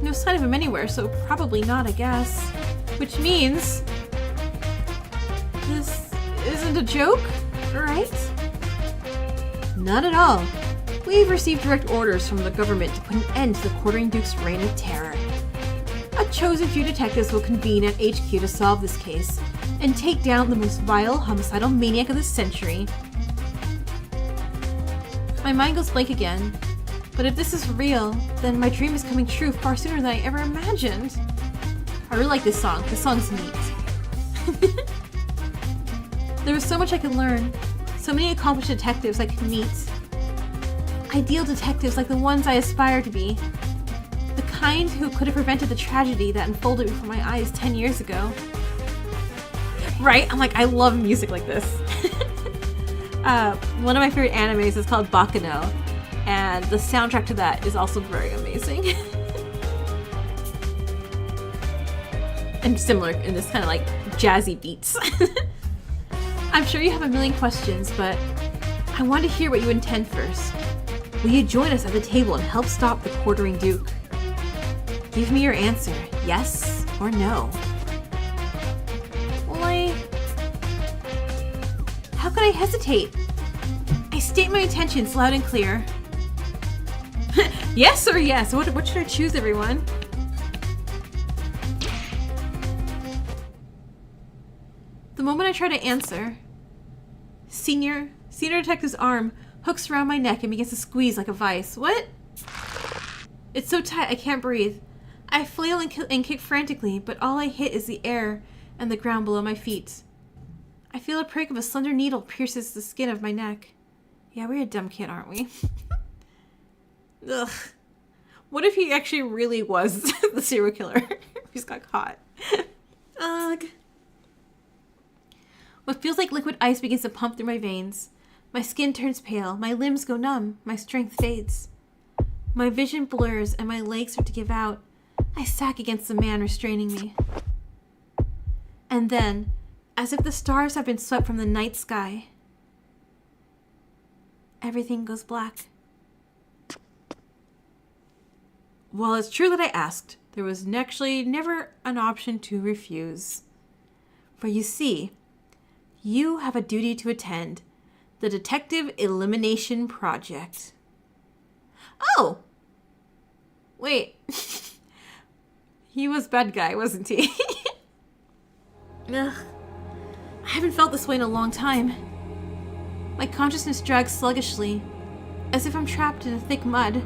No sign of him anywhere, so probably not, I guess. Which means... this isn't a joke, right? Not at all. We've received direct orders from the government to put an end to the Quartering Duke's reign of terror. A chosen few detectives will convene at HQ to solve this case and take down the most vile homicidal maniac of the century. My mind goes blank again. But if this is real, then my dream is coming true far sooner than I ever imagined. I really like this song. This song's neat. There was so much I could learn. So many accomplished detectives I could meet. Ideal detectives like the ones I aspire to be. The kind who could have prevented the tragedy that unfolded before my eyes 10 years ago. Right? I'm like, I love music like this. One of my favorite animes is called Bakano, and the soundtrack to that is also very amazing. And similar in this kind of like jazzy beats. I'm sure you have a million questions, but I want to hear what you intend first. Will you join us at the table and help stop the Quartering Duke? Give me your answer, yes or no. Well, how could I hesitate? I state my intentions loud and clear. Yes or yes? What should I choose, everyone? The moment I try to answer, Senior Detective's arm hooks around my neck and begins to squeeze like a vice. What? It's so tight I can't breathe. I flail and kick frantically, but all I hit is the air and the ground below my feet. I feel a prick of a slender needle pierces the skin of my neck. Yeah, we're a dumb kid, aren't we? Ugh. What if he actually really was the serial killer? He just got caught. Ugh. What feels like liquid ice begins to pump through my veins. My skin turns pale, my limbs go numb, my strength fades. My vision blurs and my legs start to give out. I sag against the man restraining me. And then, as if the stars have been swept from the night sky, everything goes black. While it's true that I asked, there was actually never an option to refuse. For you see, you have a duty to attend. The Detective Elimination Project. Oh! Wait. He was bad guy, wasn't he? Ugh. I haven't felt this way in a long time. My consciousness drags sluggishly, as if I'm trapped in a thick mud,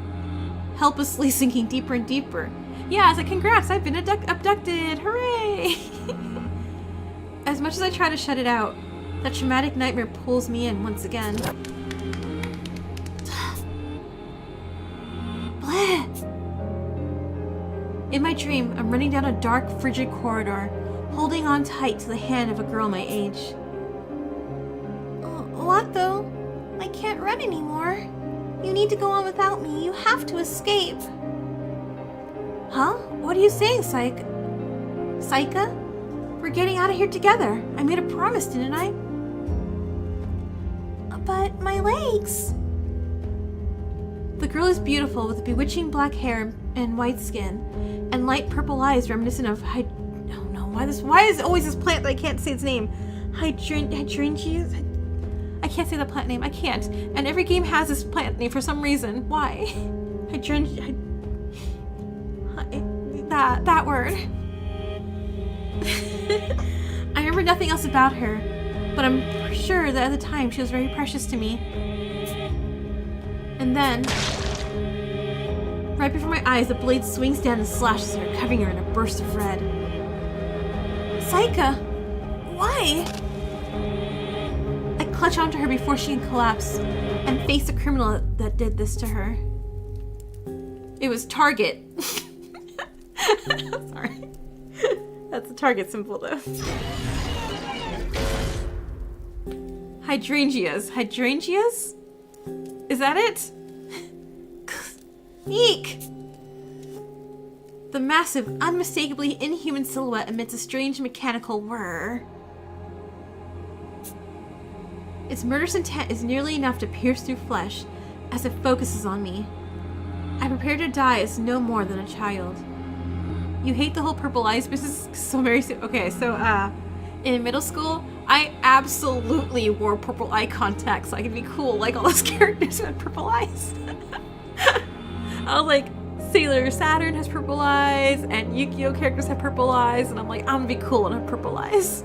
helplessly sinking deeper and deeper. Yeah, it's like, congrats, I've been abducted! Hooray! As much as I try to shut it out, that traumatic nightmare pulls me in once again. Bleh! In my dream, I'm running down a dark, frigid corridor, holding on tight to the hand of a girl my age. What though? I can't run anymore. You need to go on without me. You have to escape. Huh? What are you saying, Psych? Saika? We're getting out of here together. I made a promise, didn't I? But my legs... The girl is beautiful with bewitching black hair and white skin, and light purple eyes reminiscent of oh no, why is always this plant that I can't say its name? Hydrangeas? I can't say the plant name. I can't. And every game has this plant name for some reason. Why? That word. I remember nothing else about her, but I'm sure that at the time she was very precious to me. And then, right before my eyes, the blade swings down and slashes her, covering her in a burst of red. Saika! Why? I clutch onto her before she can collapse and face the criminal that did this to her. It was Target. Sorry. That's the Target symbol, though. Hydrangeas. Hydrangeas? Is that it? Eek! The massive, unmistakably inhuman silhouette emits a strange mechanical whir. Its murderous intent is nearly enough to pierce through flesh as it focuses on me. I prepare to die as no more than a child. You hate the whole purple eyes business so very soon. Okay, so in middle school, I absolutely wore purple eye contacts so I could be cool like all those characters who had purple eyes. I was like, Sailor Saturn has purple eyes, and Yu-Gi-Oh characters have purple eyes, and I'm like, I'm gonna be cool and have purple eyes.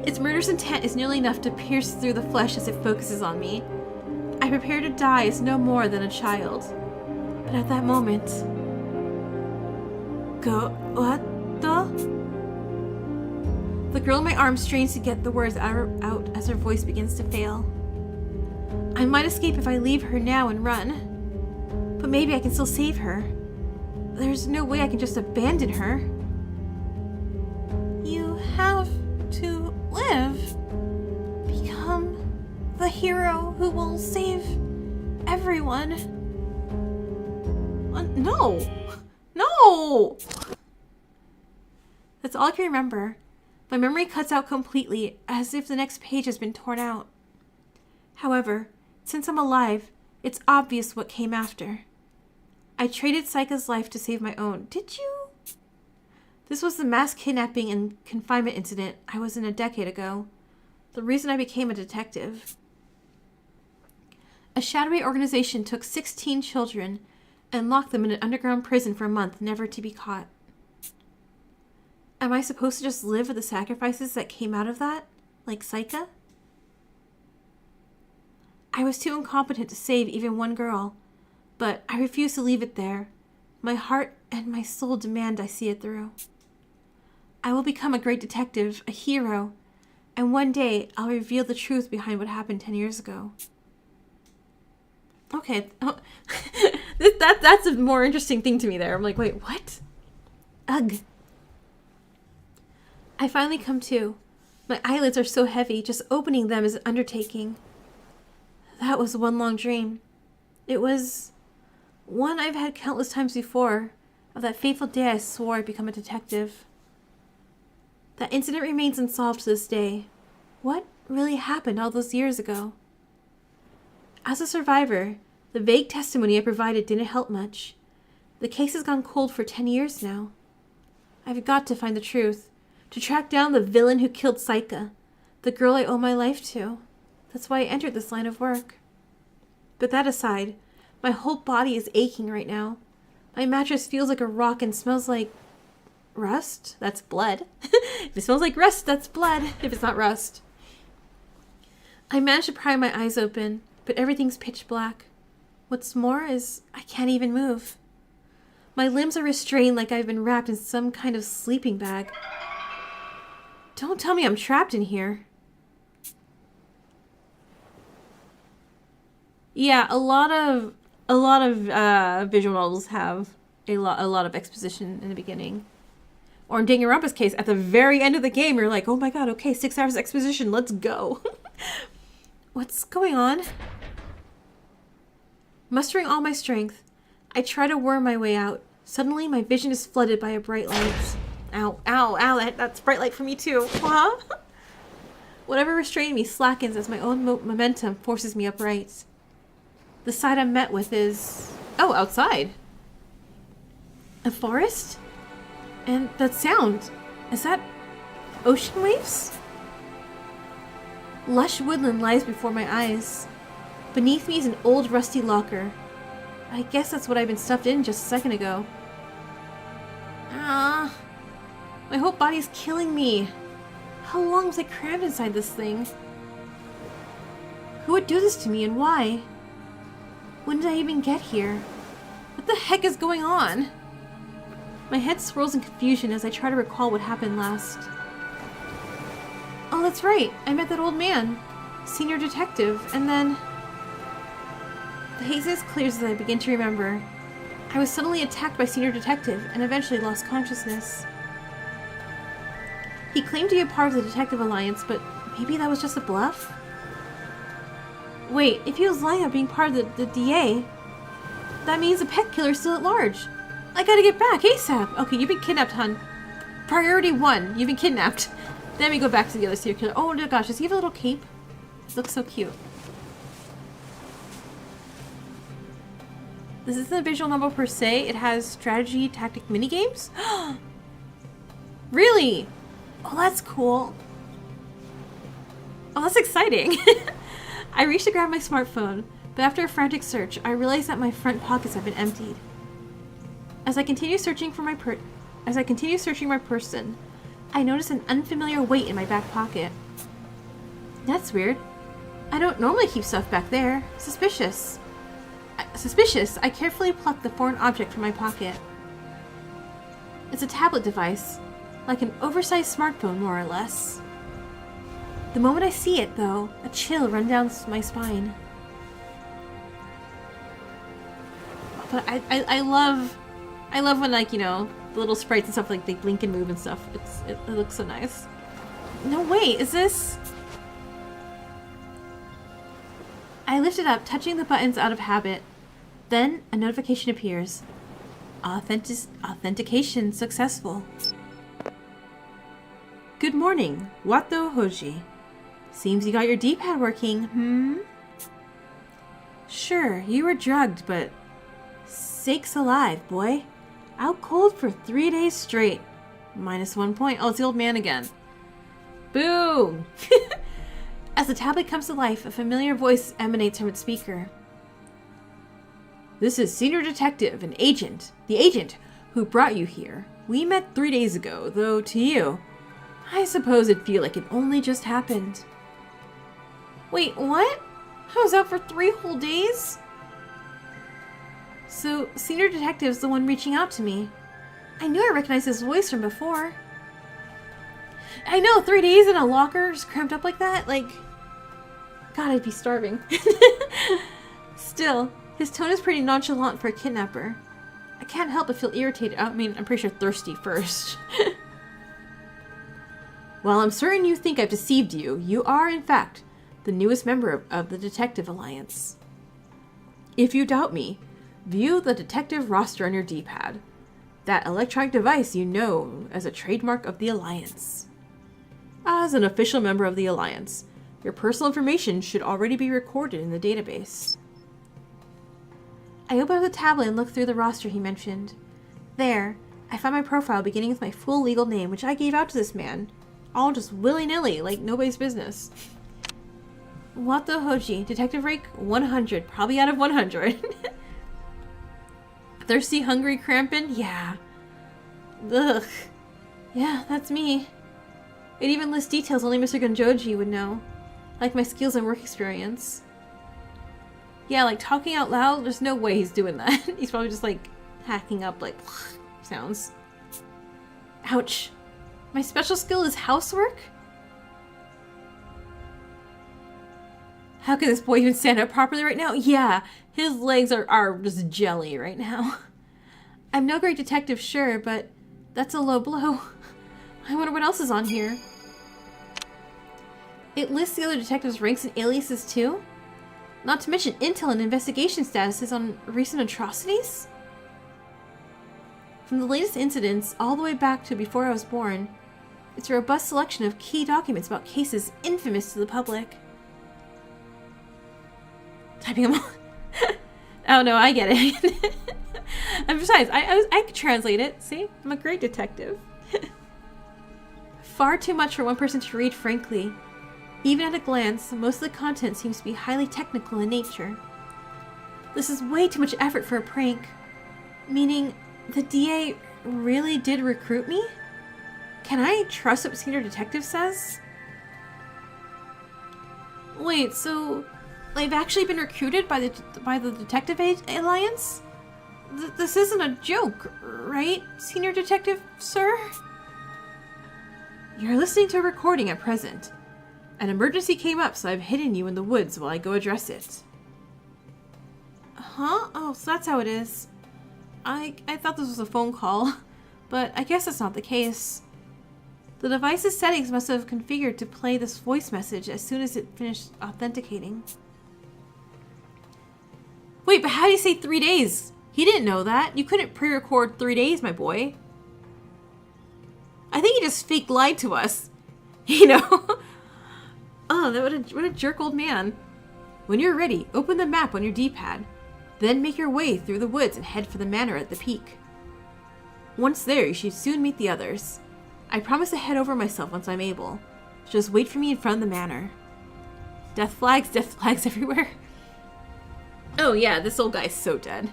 Its murderous intent is nearly enough to pierce through the flesh as it focuses on me. I prepare to die as no more than a child. But at that moment... What the? The girl in my arms strains to get the words out as her voice begins to fail. I might escape if I leave her now and run. But maybe I can still save her. There's no way I can just abandon her. You have to live. Become the hero who will save everyone. No! No! That's all I can remember. My memory cuts out completely, as if the next page has been torn out. However, since I'm alive, it's obvious what came after. I traded Saika's life to save my own. Did you? This was the mass kidnapping and confinement incident I was in a decade ago. The reason I became a detective. A shadowy organization took 16 children and locked them in an underground prison for a month, never to be caught. Am I supposed to just live with the sacrifices that came out of that? Like Saika? I was too incompetent to save even one girl, but I refuse to leave it there. My heart and my soul demand I see it through. I will become a great detective, a hero, and one day I'll reveal the truth behind what happened 10 years ago. Okay, oh, that's a more interesting thing to me there. I'm like, wait, what? Ugh. I finally come to. My eyelids are so heavy, just opening them is an undertaking. That was one long dream. It was one I've had countless times before, of that fateful day I swore I'd become a detective. That incident remains unsolved to this day. What really happened all those years ago? As a survivor, the vague testimony I provided didn't help much. The case has gone cold for 10 years now. I've got to find the truth, to track down the villain who killed Saika, the girl I owe my life to. That's why I entered this line of work. But that aside, my whole body is aching right now. My mattress feels like a rock and smells like rust. That's blood. If it smells like rust, that's blood. If it's not rust. I managed to pry my eyes open, but everything's pitch black. What's more is I can't even move. My limbs are restrained like I've been wrapped in some kind of sleeping bag. Don't tell me I'm trapped in here. Yeah, a lot of visual novels have a lot of exposition in the beginning. Or in Danganronpa's case, at the very end of the game, you're like, oh my god, okay, 6 hours exposition, let's go. What's going on? Mustering all my strength, I try to worm my way out, Suddenly, my vision is flooded by a bright light. Ow, ow, ow, that's bright light for me too. Huh? Whatever restrained me slackens as my own momentum forces me upright. The sight I'm met with is... oh, outside. A forest? And that sound, is that ocean waves? Lush woodland lies before my eyes. Beneath me is an old rusty locker. I guess that's what I've been stuffed in just a second ago. Ah, my whole body's killing me. How long was I crammed inside this thing? Who would do this to me and why? When did I even get here? What the heck is going on? My head swirls in confusion as I try to recall what happened last. Oh, that's right. I met that old man, senior detective, and then... The haziness clears as I begin to remember. I was suddenly attacked by senior detective and eventually lost consciousness. He claimed to be a part of the Detective Alliance, but maybe that was just a bluff? Wait, if he was lying about being part of the DA, that means the pet killer's still at large. I gotta get back ASAP. Okay, you've been kidnapped, hun. Priority 1, you've been kidnapped. Then we go back to the other serial killer. Oh my gosh, does he have a little cape? It looks so cute. This isn't a visual novel per se. It has strategy, tactic, minigames. Really? Oh, that's cool. Oh, that's exciting. I reached to grab my smartphone, but after a frantic search, I realized that my front pockets have been emptied. As I continue searching my person, I notice an unfamiliar weight in my back pocket. That's weird. I don't normally keep stuff back there. Suspicious. I carefully pluck the foreign object from my pocket. It's a tablet device, like an oversized smartphone, more or less. The moment I see it, though, a chill runs down my spine. But I love when, like, you know, the little sprites and stuff, like, they blink and move and stuff. It looks so nice. No, wait, is this... I lift it up, touching the buttons out of habit. Then, a notification appears. Authentication successful. Good morning, Wato Hoji. Seems you got your D-pad working, Sure, you were drugged, but... Sakes alive, boy. Out cold for 3 days straight. -1 point. Oh, it's the old man again. Boom! As the tablet comes to life, a familiar voice emanates from its speaker. This is Senior Detective and Agent. The agent who brought you here. We met 3 days ago, though to you, I suppose it'd feel like it only just happened. Wait, what? I was out for 3 whole days? So, Senior Detective's the one reaching out to me. I knew I recognized his voice from before. I know, 3 days in a locker, just cramped up like that? Like, God, I'd be starving. Still, his tone is pretty nonchalant for a kidnapper. I can't help but feel irritated. I mean, I'm pretty sure thirsty first. While I'm certain you think I've deceived you, you are, in fact, the newest member of the Detective Alliance. If you doubt me, view the detective roster on your D-pad. That electronic device you know as a trademark of the Alliance. As an official member of the Alliance, your personal information should already be recorded in the database. I open up the tablet and look through the roster he mentioned. There, I find my profile beginning with my full legal name, which I gave out to this man. All just willy-nilly, like nobody's business. Wato Hoji, detective rank 100, probably out of 100. Thirsty, hungry, cramping? Yeah. Ugh. Yeah, that's me. It even lists details only Mr. Gonjoji would know. Like my skills and work experience. Yeah, like talking out loud, there's no way he's doing that. He's probably just like hacking up like sounds. Ouch. My special skill is housework? How can this boy even stand up properly right now? Yeah, his legs are just jelly right now. I'm no great detective, sure, but that's a low blow. I wonder what else is on here. It lists the other detectives' ranks and aliases too? Not to mention intel and investigation statuses on recent atrocities? From the latest incidents all the way back to before I was born, it's a robust selection of key documents about cases infamous to the public. Typing them all. Oh no, I get it. And besides, I could translate it. See? I'm a great detective. Far too much for one person to read, frankly. Even at a glance, most of the content seems to be highly technical in nature. This is way too much effort for a prank. Meaning, the DA really did recruit me? Can I trust what Senior Detective says? Wait, so I've actually been recruited by the Detective Alliance? This isn't a joke, right, Senior Detective, sir? You're listening to a recording at present. An emergency came up, so I've hidden you in the woods while I go address it. Huh? Oh, so that's how it is. I thought this was a phone call, but I guess that's not the case. The device's settings must have configured to play this voice message as soon as it finished authenticating. Wait, but how do you say 3 days? He didn't know that. You couldn't pre-record 3 days, my boy. I think he just fake lied to us. You know? Oh, what a jerk old man. When you're ready, open the map on your D-pad. Then make your way through the woods and head for the manor at the peak. Once there, you should soon meet the others. I promise to head over myself once I'm able. Just wait for me in front of the manor. Death flags everywhere. Oh yeah, this old guy's so dead.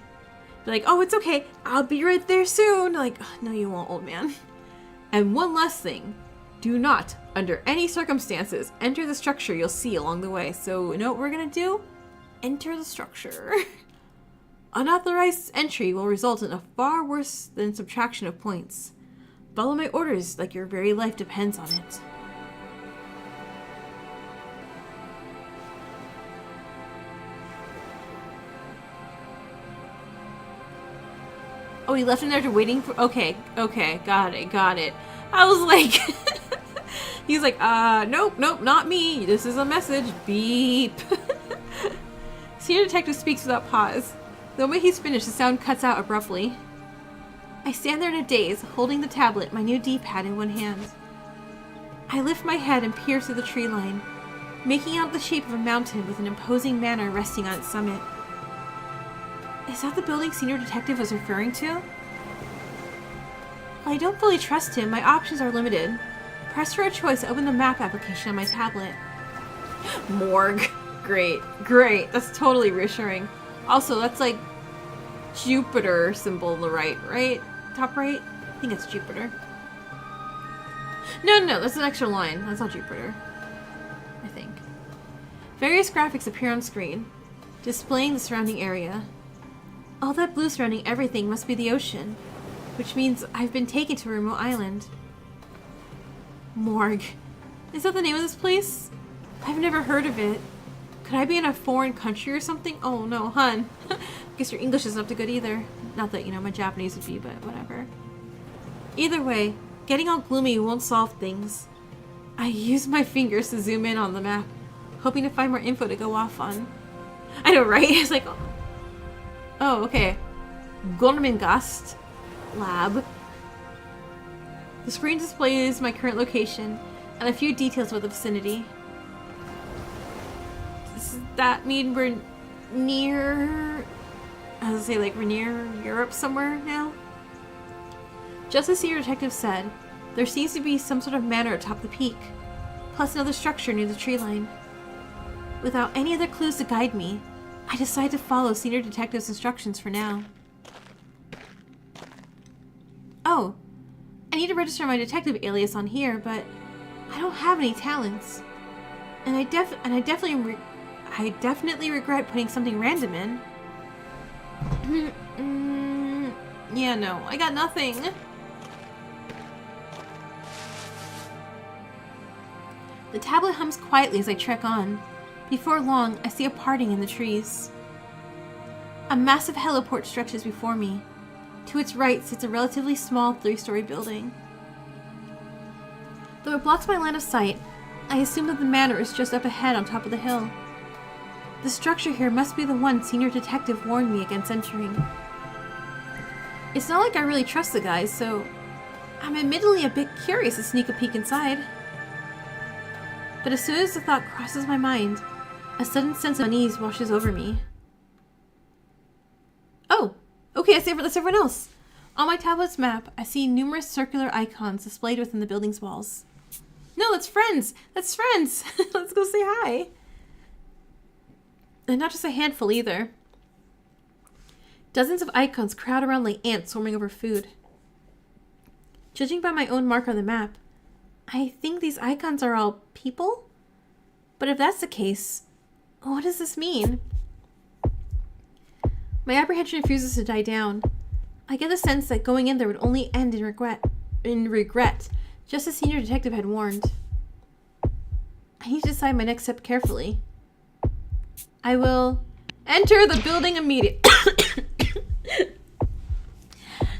They're like, oh, it's okay. I'll be right there soon. Like, oh, no, you won't, old man. And one last thing. Do not, under any circumstances, enter the structure you'll see along the way. So, you know what we're gonna do? Enter the structure. Unauthorized entry will result in a far worse than subtraction of points. Follow my orders like your very life depends on it. Oh, he left him there to waiting for... Okay, got it. I was like... He's like, nope, not me. This is a message. Beep. Senior Detective speaks without pause. The moment he's finished, the sound cuts out abruptly. I stand there in a daze, holding the tablet, my new D-pad in one hand. I lift my head and peer through the tree line, making out the shape of a mountain with an imposing manor resting on its summit. Is that the building Senior Detective was referring to? While I don't fully trust him, my options are limited. Press for a choice to open the map application on my tablet. Morgue. Great. That's totally reassuring. Also, that's like Jupiter symbol on the right? Top right? I think it's Jupiter. No, that's an extra line. That's not Jupiter. I think. Various graphics appear on screen, displaying the surrounding area. All that blue surrounding everything must be the ocean, which means I've been taken to a remote island. Morgue. Is that the name of this place? I've never heard of it. Could I be in a foreign country or something? Oh no, hun. Guess your English isn't up to good either. Not that, my Japanese would be, but whatever. Either way, getting all gloomy won't solve things. I use my fingers to zoom in on the map, hoping to find more info to go off on. I know, right? It's like... Oh, okay. Gormengast Lab. The screen displays my current location and a few details of the vicinity. Does that mean we're near... I was gonna say, like, we're near Europe somewhere now? Just as Senior Detective said, there seems to be some sort of manor atop the peak, plus another structure near the tree line. Without any other clues to guide me, I decide to follow Senior Detective's instructions for now. Oh, I need to register my detective alias on here, but I don't have any talents. And I definitely regret putting something random in. Yeah, no, I got nothing. The tablet hums quietly as I trek on. Before long, I see a parting in the trees. A massive heliport stretches before me. To its right sits a relatively small 3-story building. Though it blocks my line of sight, I assume that the manor is just up ahead on top of the hill. The structure here must be the one Senior Detective warned me against entering. It's not like I really trust the guys, so I'm admittedly a bit curious to sneak a peek inside. But as soon as the thought crosses my mind, a sudden sense of unease washes over me. Oh, okay, that's everyone else. On my tablet's map, I see numerous circular icons displayed within the building's walls. No, that's friends! That's friends! Let's go say hi! And not just a handful either. Dozens of icons crowd around like ants swarming over food. Judging by my own mark on the map, I think these icons are all people? But if that's the case, what does this mean? My apprehension refuses to die down. I get the sense that going in there would only end in regret, just as Senior Detective had warned. I need to decide my next step carefully. I will enter the building immediately.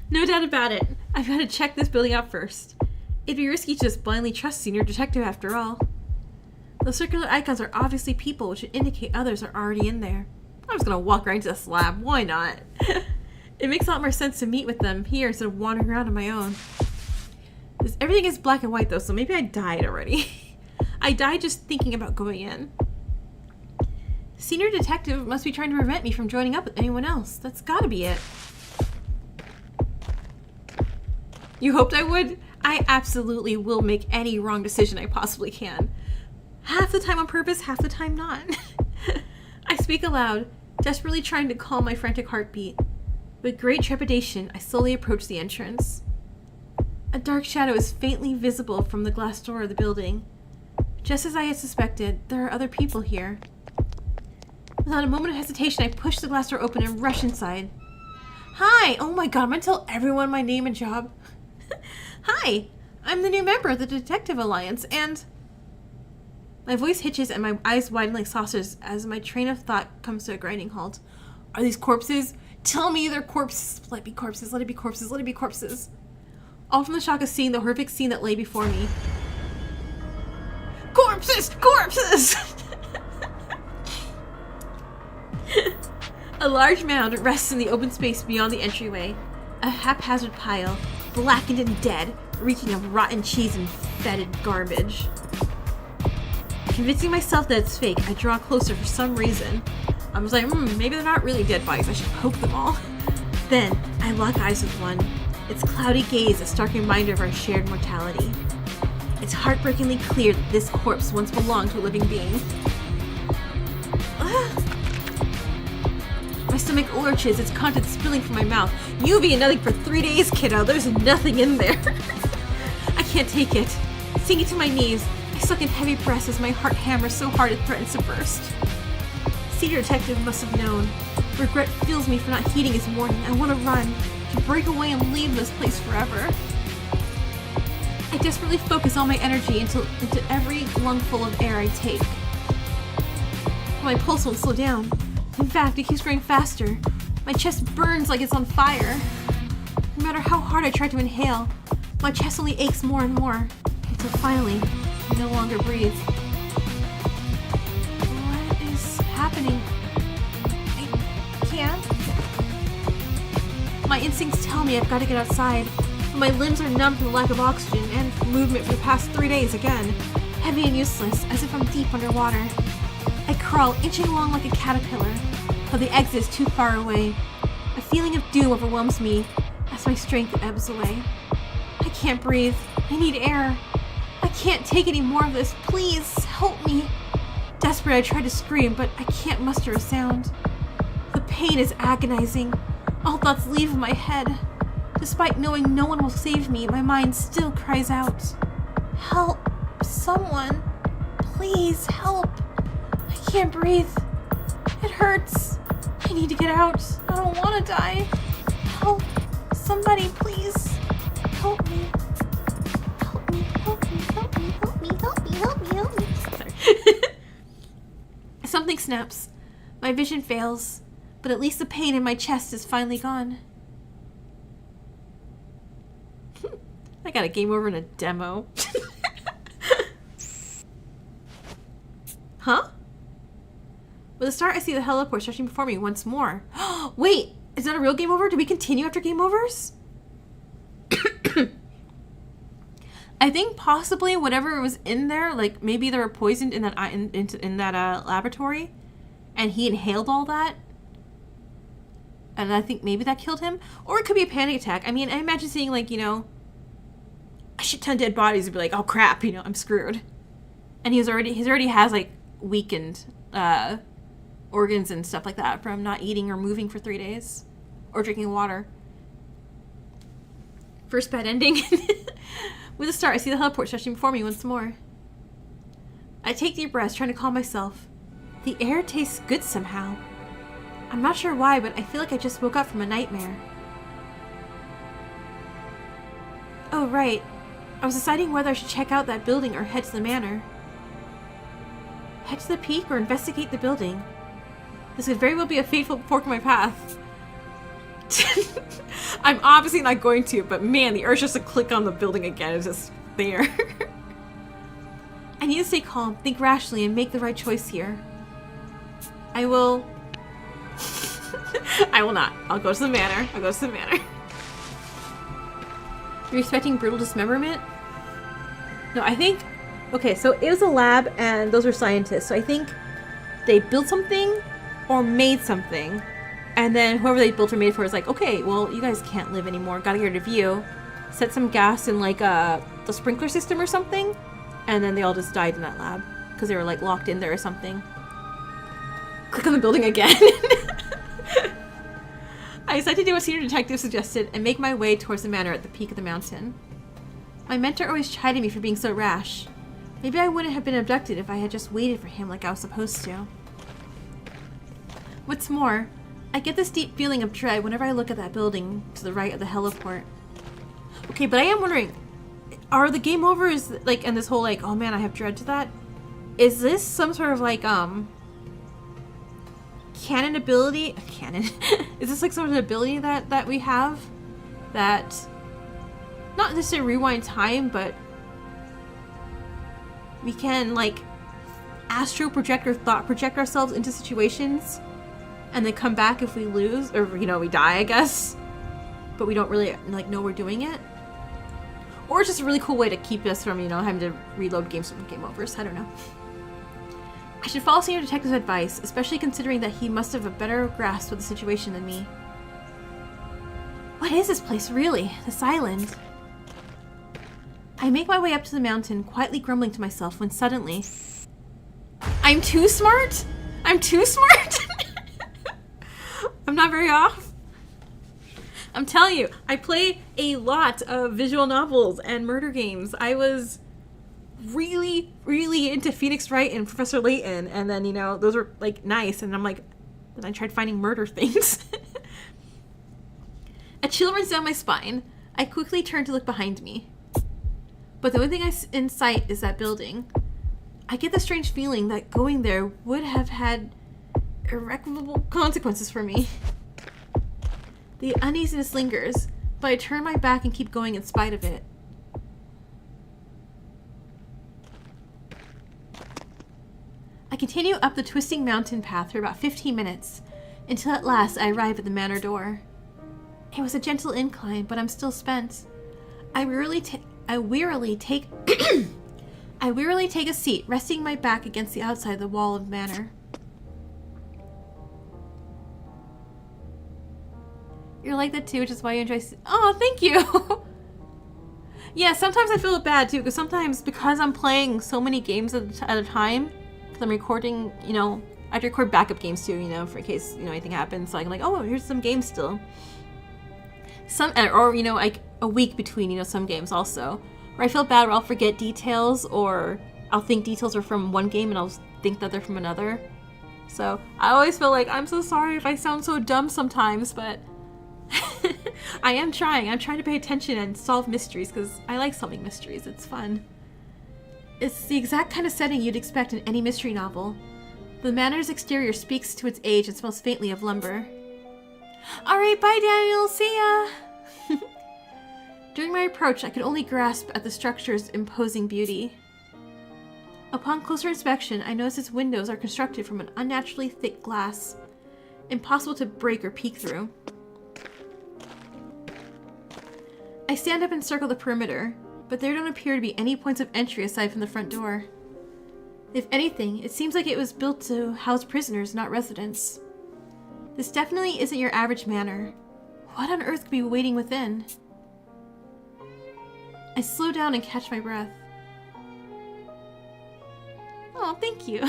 No doubt about it. I've got to check this building out first. It'd be risky to just blindly trust Senior Detective after all. The circular icons are obviously people, which would indicate others are already in there. I'm just gonna walk right into the slab. Why not? It makes a lot more sense to meet with them here instead of wandering around on my own. Everything is black and white though, so maybe I died already. I died just thinking about going in. Senior Detective must be trying to prevent me from joining up with anyone else. That's gotta be it. You hoped I would? I absolutely will make any wrong decision I possibly can. Half the time on purpose, half the time not. I speak aloud, desperately trying to calm my frantic heartbeat. With great trepidation, I slowly approach the entrance. A dark shadow is faintly visible from the glass door of the building. Just as I had suspected, there are other people here. Without a moment of hesitation, I push the glass door open and rush inside. Hi! Oh my god, I'm gonna tell everyone my name and job. Hi! I'm the new member of the Detective Alliance, and... My voice hitches and my eyes widen like saucers as my train of thought comes to a grinding halt. Are these corpses? Tell me they're corpses. Let it be corpses, let it be corpses, let it be corpses. All from the shock of seeing the horrific scene that lay before me. Corpses! Corpses! A large mound rests in the open space beyond the entryway. A haphazard pile, blackened and dead, reeking of rotten cheese and fetid garbage. Convincing myself that it's fake, I draw closer for some reason. I was like, maybe they're not really dead bodies, I should poke them all. Then, I lock eyes with one. Its cloudy gaze a stark reminder of our shared mortality. It's heartbreakingly clear that this corpse once belonged to a living being. My stomach lurches, its contents spilling from my mouth. You've eaten nothing for 3 days, kiddo. There's nothing in there. I can't take it. Sinking to my knees, I suck in heavy breaths as my heart hammers so hard it threatens to burst. Senior Detective must have known. Regret fills me for not heeding his warning. I want to run, to break away and leave this place forever. I desperately focus all my energy into every lungful of air I take. My pulse won't slow down. In fact, it keeps growing faster. My chest burns like it's on fire. No matter how hard I try to inhale, my chest only aches more and more, until finally, I no longer breathe. What is happening? I can't. My instincts tell me I've got to get outside, but my limbs are numb from the lack of oxygen and movement for the past 3 days again, heavy and useless, as if I'm deep underwater. I crawl, inching along like a caterpillar, but the exit is too far away. A feeling of doom overwhelms me as my strength ebbs away. I can't breathe. I need air. I can't take any more of this. Please, help me. Desperate, I try to scream, but I can't muster a sound. The pain is agonizing. All thoughts leave my head. Despite knowing no one will save me, my mind still cries out. Help! Someone! Please, help! I can't breathe. It hurts. I need to get out. I don't want to die. Help. Somebody, please. Help me. Help me, help me, help me, help me, help me, help me, help me. Sorry. Something snaps. My vision fails, but at least the pain in my chest is finally gone. I got a game over in a demo. Huh? With a start, I see the heliport stretching before me once more. Wait! Is that a real game over? Do we continue after game overs? I think possibly whatever was in there, like maybe they were poisoned in that laboratory, and he inhaled all that, and I think maybe that killed him. Or it could be a panic attack. I mean, I imagine seeing like, you know, a shit ton of dead bodies and be like, oh crap, you know, I'm screwed. And he's already has like weakened organs and stuff like that from not eating or moving for 3 days, or drinking water. First bad ending. With a start, I see the heliport stretching before me once more. I take deep breaths, trying to calm myself. The air tastes good somehow. I'm not sure why, but I feel like I just woke up from a nightmare. Oh, right. I was deciding whether I should check out that building or head to the manor. Head to the peak or investigate the building. This could very well be a fateful fork in my path. I'm obviously not going to, but man, the urge just to click on the building again is just there. I need to stay calm, think rationally, and make the right choice here. I will... I will not. I'll go to the manor. I'll go to the manor. You're expecting brutal dismemberment? No, I think... Okay, so it was a lab, and those were scientists, so I think they built something or made something. And then whoever they built or made for is like, okay, well, you guys can't live anymore. Gotta get rid of you. Set some gas in like the sprinkler system or something. And then they all just died in that lab. Because they were like locked in there or something. Click on the building again. I decided to do what senior detective suggested and make my way towards the manor at the peak of the mountain. My mentor always chided me for being so rash. Maybe I wouldn't have been abducted if I had just waited for him like I was supposed to. What's more, I get this deep feeling of dread whenever I look at that building to the right of the heliport. Okay, but I am wondering, are the game overs, like, and this whole, like, oh man, I have dread to that? Is this some sort of, like, canon ability? Canon? Is this, like, some sort of ability that we have? That, not necessarily rewind time, but we can, like, astral project or thought project ourselves into situations and then come back if we lose, or, you know, we die, I guess. But we don't really, like, know we're doing it. Or it's just a really cool way to keep us from, you know, having to reload games from game overs. I don't know. I should follow Senior Detective's advice, especially considering that he must have a better grasp of the situation than me. What is this place, really? This island? I make my way up to the mountain, quietly grumbling to myself, when suddenly... I'm too smart? I'm too smart? I'm not very off. I'm telling you, I play a lot of visual novels and murder games. I was really, really into Phoenix Wright and Professor Layton, and then, you know, those were, like, nice, and I'm like, then I tried finding murder things. A chill runs down my spine. I quickly turn to look behind me. But the only thing in sight is that building. I get the strange feeling that going there would have had irreparable consequences for me. The uneasiness lingers, but I turn my back and keep going in spite of it. I continue up the twisting mountain path for about 15 minutes, until at last I arrive at the manor door. It was a gentle incline, but I'm still spent. I wearily take a seat, resting my back against the outside of the wall of the manor. You're like that too, which is why you enjoy... Oh, thank you! Yeah, sometimes I feel bad too, because sometimes, because I'm playing so many games at a time, because I'm recording, you know, I have to record backup games too, you know, for in case, you know, anything happens, so I can like, oh, here's some games still. Or, you know, like a week between, you know, some games also. Where I feel bad where I'll forget details, or I'll think details are from one game and I'll think that they're from another. So I always feel like I'm so sorry if I sound so dumb sometimes, but I am trying. I'm trying to pay attention and solve mysteries because I like solving mysteries. It's fun. It's the exact kind of setting you'd expect in any mystery novel. The manor's exterior speaks to its age and smells faintly of lumber. Alright, bye Daniel, see ya! During my approach, I could only grasp at the structure's imposing beauty. Upon closer inspection, I noticed its windows are constructed from an unnaturally thick glass, impossible to break or peek through. I stand up and circle the perimeter, but there don't appear to be any points of entry aside from the front door. If anything, it seems like it was built to house prisoners, not residents. This definitely isn't your average manor. What on earth could be waiting within? I slow down and catch my breath. Oh, thank you.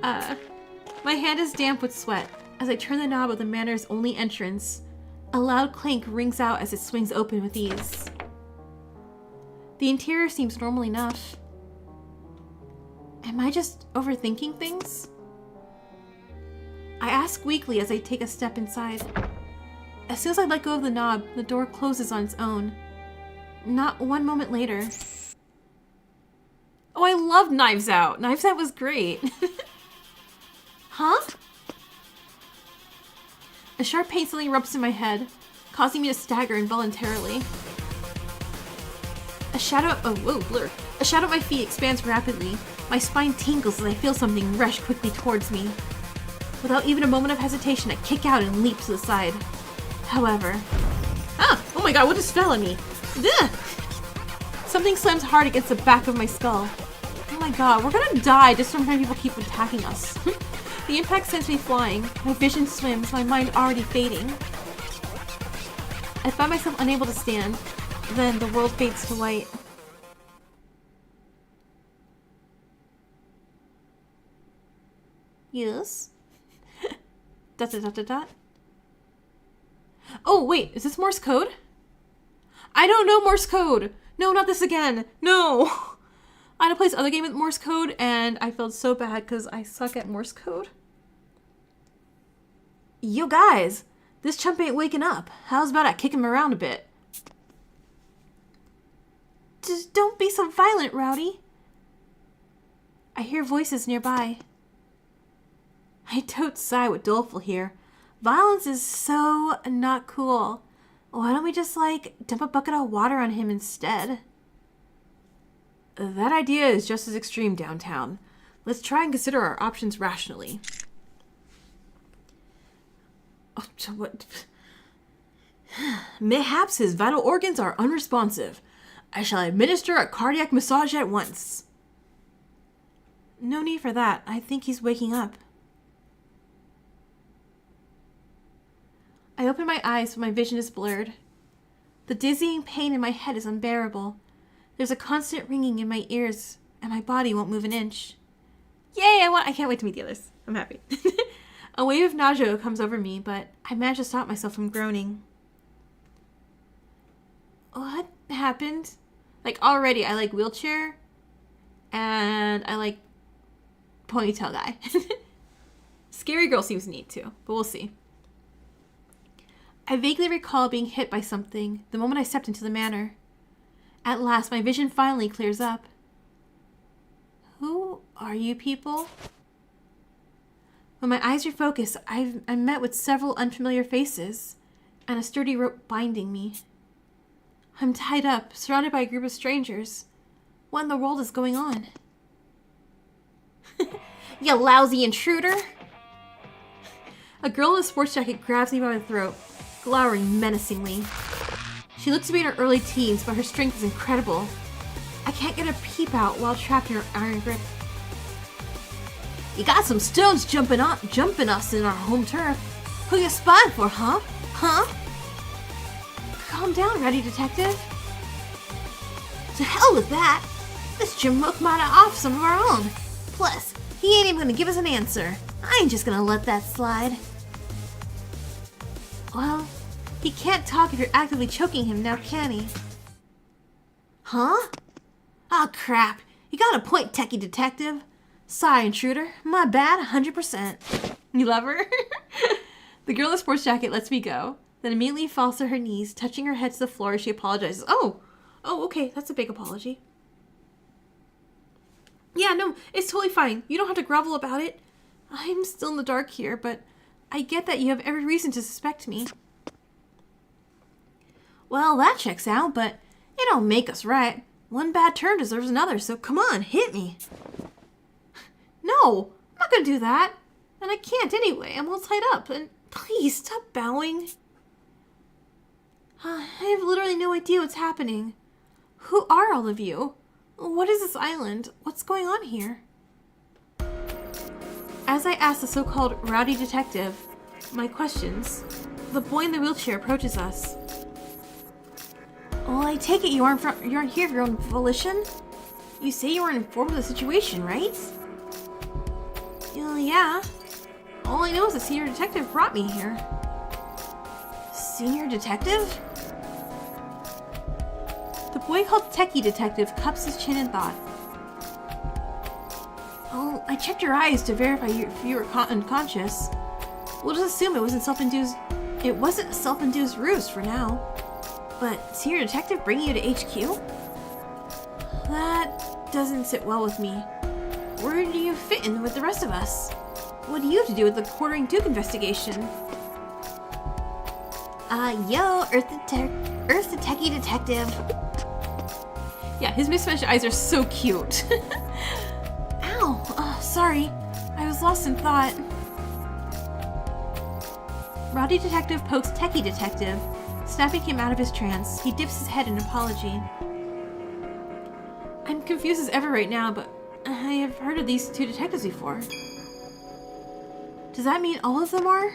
My hand is damp with sweat. As I turn the knob of the manor's only entrance, a loud clank rings out as it swings open with ease. The interior seems normal enough. Am I just overthinking things? I ask weakly as I take a step inside. As soon as I let go of the knob, the door closes on its own. Not one moment later. Oh, I love Knives Out! Knives Out was great. Huh? A sharp pain suddenly erupts in my head, causing me to stagger involuntarily. A shadow at my feet expands rapidly. My spine tingles as I feel something rush quickly towards me. Without even a moment of hesitation, I kick out and leap to the side. However... Oh my god, what just fell at me? Ugh! Something slams hard against the back of my skull. Oh my god, we're gonna die just from people keep attacking us. The impact sends me flying. My vision swims, my mind already fading. I find myself unable to stand. Then the world fades to white. Yes? Dot dot dot dot dot. Oh wait, is this Morse code? I don't know Morse code! No, not this again! No! I had to play this other game with Morse code and I felt so bad because I suck at Morse code. Yo guys! This chump ain't waking up. How's about I kick him around a bit? Just don't be so violent, Rowdy. I hear voices nearby. I totes sigh with Doleful here. Violence is so not cool. Why don't we just, like, dump a bucket of water on him instead? That idea is just as extreme downtown. Let's try and consider our options rationally. Oh, what? Mayhaps his vital organs are unresponsive. I shall administer a cardiac massage at once. No need for that. I think he's waking up. I open my eyes, but my vision is blurred. The dizzying pain in my head is unbearable. There's a constant ringing in my ears, and my body won't move an inch. Yay! I can't wait to meet the others. I'm happy. A wave of nausea comes over me, but I manage to stop myself from groaning. What happened? Like, already, I like wheelchair, and I like ponytail guy. Scary girl seems neat too, but we'll see. I vaguely recall being hit by something the moment I stepped into the manor. At last, my vision finally clears up. Who are you people? When my eyes refocus, I'm met with several unfamiliar faces and a sturdy rope binding me. I'm tied up, surrounded by a group of strangers. What in the world is going on? You lousy intruder! A girl in a sports jacket grabs me by the throat, glowering menacingly. She looks to be in her early teens, but her strength is incredible. I can't get a peep out while trapped in her iron grip. You got some stones jumping us in our home turf. Who you spying for, huh? Huh? Calm down, Rowdy Detective. To hell with that. This Jamoke might have off some of our own. Plus, he ain't even gonna give us an answer. I ain't just gonna let that slide. Well, he can't talk if you're actively choking him now, can he? Huh? Oh crap. You got a point, Techie Detective. Sorry, intruder. My bad, 100%. You love her? The girl in the sports jacket lets me go, then immediately falls to her knees, touching her head to the floor as she apologizes. Oh, okay, that's a big apology. Yeah, no, it's totally fine. You don't have to grovel about it. I'm still in the dark here, but I get that you have every reason to suspect me. Well, that checks out, but it don't make us right. One bad turn deserves another, so come on, hit me. No, I'm not gonna do that. And I can't anyway. I'm all tied up. And please, stop bowing. I have literally no idea what's happening. Who are all of you? What is this island? What's going on here? As I ask the so-called rowdy detective my questions, the boy in the wheelchair approaches us. Well, I take it you aren't here of your own volition? You say you weren't informed of the situation, right? Well, yeah. All I know is the senior detective brought me here. Senior detective? The boy called Techie Detective cups his chin in thought. Oh, I checked your eyes to verify if you were unconscious. We'll just assume it wasn't a self-induced ruse for now. But senior detective bringing you to HQ? That doesn't sit well with me. Where do you fit in with the rest of us? What do you have to do with the Quartering Duke investigation? Yo, Earth the Techie Detective. Yeah, his mismatched eyes are so cute. Ow! Oh, sorry. I was lost in thought. Rowdy Detective pokes Techie Detective, snapping him out of his trance. He dips his head in apology. I'm confused as ever right now, but I have heard of these two detectives before. Does that mean all of them are?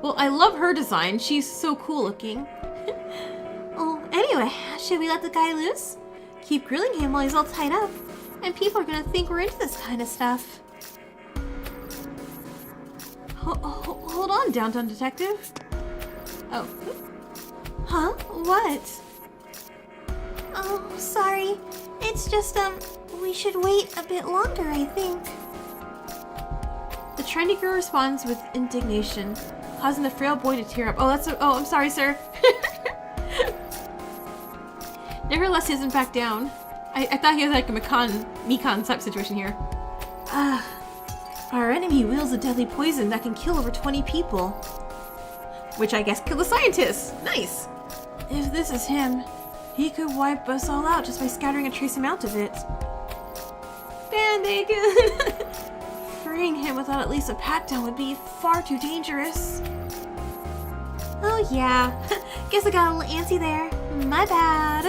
Well, I love her design. She's so cool looking. Well, anyway, should we let the guy loose? Keep grilling him while he's all tied up, and people are gonna think we're into this kind of stuff. Hold on, Downtown Detective. Oh. Huh? What? Oh, sorry. It's just, we should wait a bit longer, I think. The trendy girl responds with indignation, causing the frail boy to tear up. Oh, I'm sorry, sir. Nevertheless, he doesn't back down. I thought he was like a Mikan type situation here. Our enemy wields a deadly poison that can kill over 20 people. Which I guess killed the scientists. Nice. If this is him, he could wipe us all out just by scattering a trace amount of it. Band-Aid. Freeing him without at least a pat-down would be far too dangerous. Oh yeah, guess I got a little antsy there. My bad.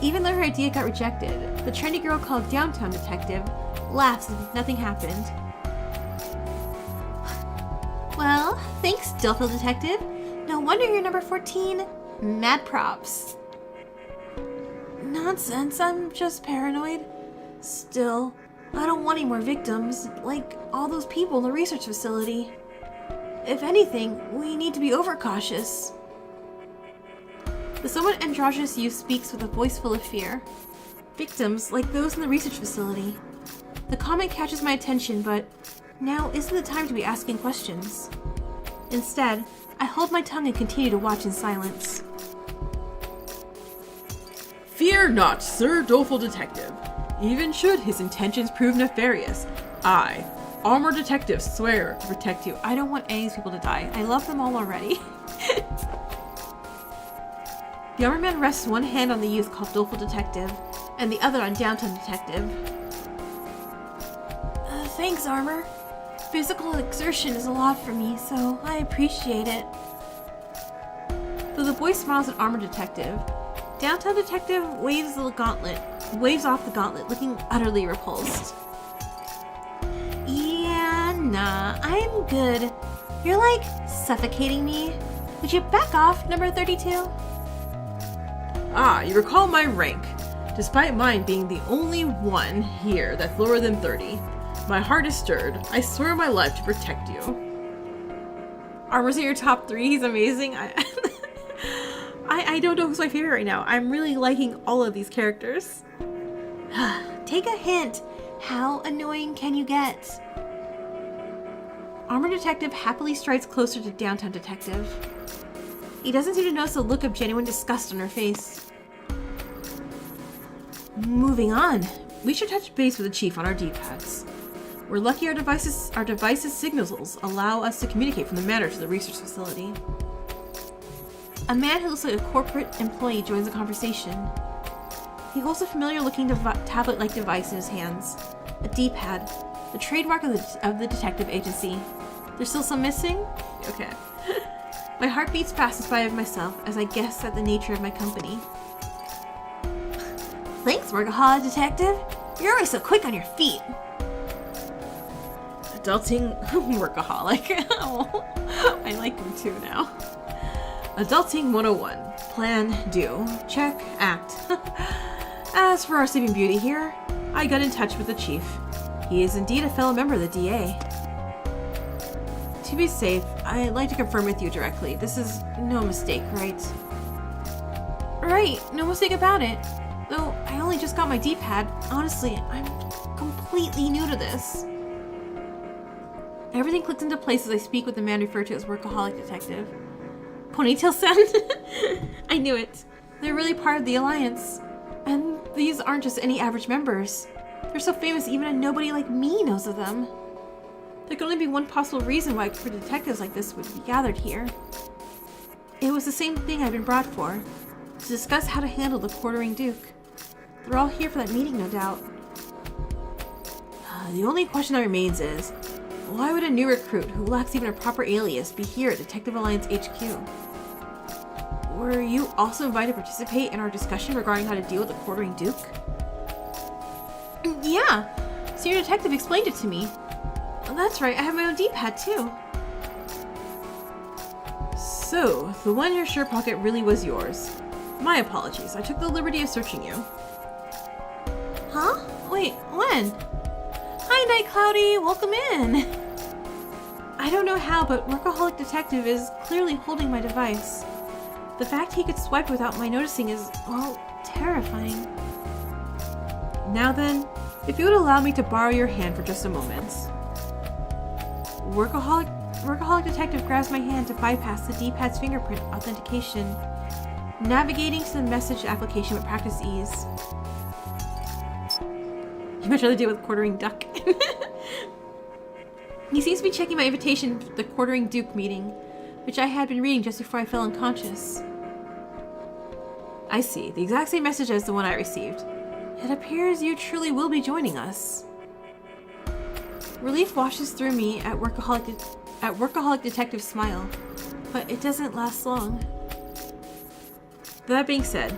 Even though her idea got rejected, the trendy girl called Downtown Detective laughs as if nothing happened. Well, thanks, Dillfield Detective. No wonder you're number 14. Mad props. Nonsense, I'm just paranoid. Still, I don't want any more victims, like all those people in the research facility. If anything, we need to be overcautious. The somewhat androgynous youth speaks with a voice full of fear. Victims, like those in the research facility. The comment catches my attention, but now isn't the time to be asking questions. Instead, I hold my tongue and continue to watch in silence. Fear not, Sir Doleful Detective. Even should his intentions prove nefarious, I, Armored Detective, swear to protect you. I don't want any of these people to die. I love them all already. The armored man rests one hand on the youth called Doleful Detective, and the other on Downtown Detective. Thanks, Armor. Physical exertion is a lot for me, so I appreciate it. Though the boy smiles at Armored Detective, Downtown Detective waves off the gauntlet, looking utterly repulsed. Yeah, nah, I'm good. You're like suffocating me. Would you back off, number 32? Ah, you recall my rank. Despite mine being the only one here that's lower than 30, my heart is stirred. I swear my life to protect you. Armor's in your top 3. He's amazing. I don't know who's my favorite right now. I'm really liking all of these characters. Take a hint. How annoying can you get? Armored Detective happily strides closer to Downtown Detective. He doesn't seem to notice the look of genuine disgust on her face. Moving on. We should touch base with the Chief on our D-pads. We're lucky our devices' signals allow us to communicate from the manor to the research facility. A man who looks like a corporate employee joins the conversation. He holds a familiar-looking tablet-like device in his hands. A D-pad, the trademark of the detective agency. There's still some missing? Okay. My heart beats fast in spite of myself as I guess at the nature of my company. Thanks, workaholic detective. You're always so quick on your feet. Adulting workaholic. I like him too now. Adulting 101. Plan, do, check, act. As for our sleeping beauty here, I got in touch with the chief. He is indeed a fellow member of the DA. To be safe, I'd like to confirm with you directly. This is no mistake, right? Right, no mistake about it. Though I only just got my D-pad, honestly, I'm completely new to this. Everything clicks into place as I speak with the man referred to as Workaholic Detective. Ponytail sound? I knew it. They're really part of the Alliance. And these aren't just any average members. They're so famous even a nobody like me knows of them. There could only be one possible reason why for detectives like this would be gathered here. It was the same thing I'd been brought for, to discuss how to handle the quartering Duke. They're all here for that meeting, no doubt. The only question that remains is, why would a new recruit who lacks even a proper alias be here at Detective Alliance HQ? Were you also invited to participate in our discussion regarding how to deal with the quartering Duke? Yeah, Senior Detective explained it to me. That's right, I have my own D-pad too. So, the one in your shirt pocket really was yours. My apologies, I took the liberty of searching you. Huh? Wait, when? Hi, Night Cloudy, welcome in. I don't know how, but Workaholic Detective is clearly holding my device. The fact he could swipe without my noticing is, well, terrifying. Now then, if you would allow me to borrow your hand for just a moment. Workaholic Detective grabs my hand to bypass the D-pad's fingerprint authentication, navigating to the message application with practice ease. You much rather deal with quartering duck. He seems to be checking my invitation for the quartering Duke meeting, which I had been reading just before I fell unconscious. I see, the exact same message as the one I received. It appears you truly will be joining us. Relief washes through me at Workaholic Detective's smile, but it doesn't last long. That being said,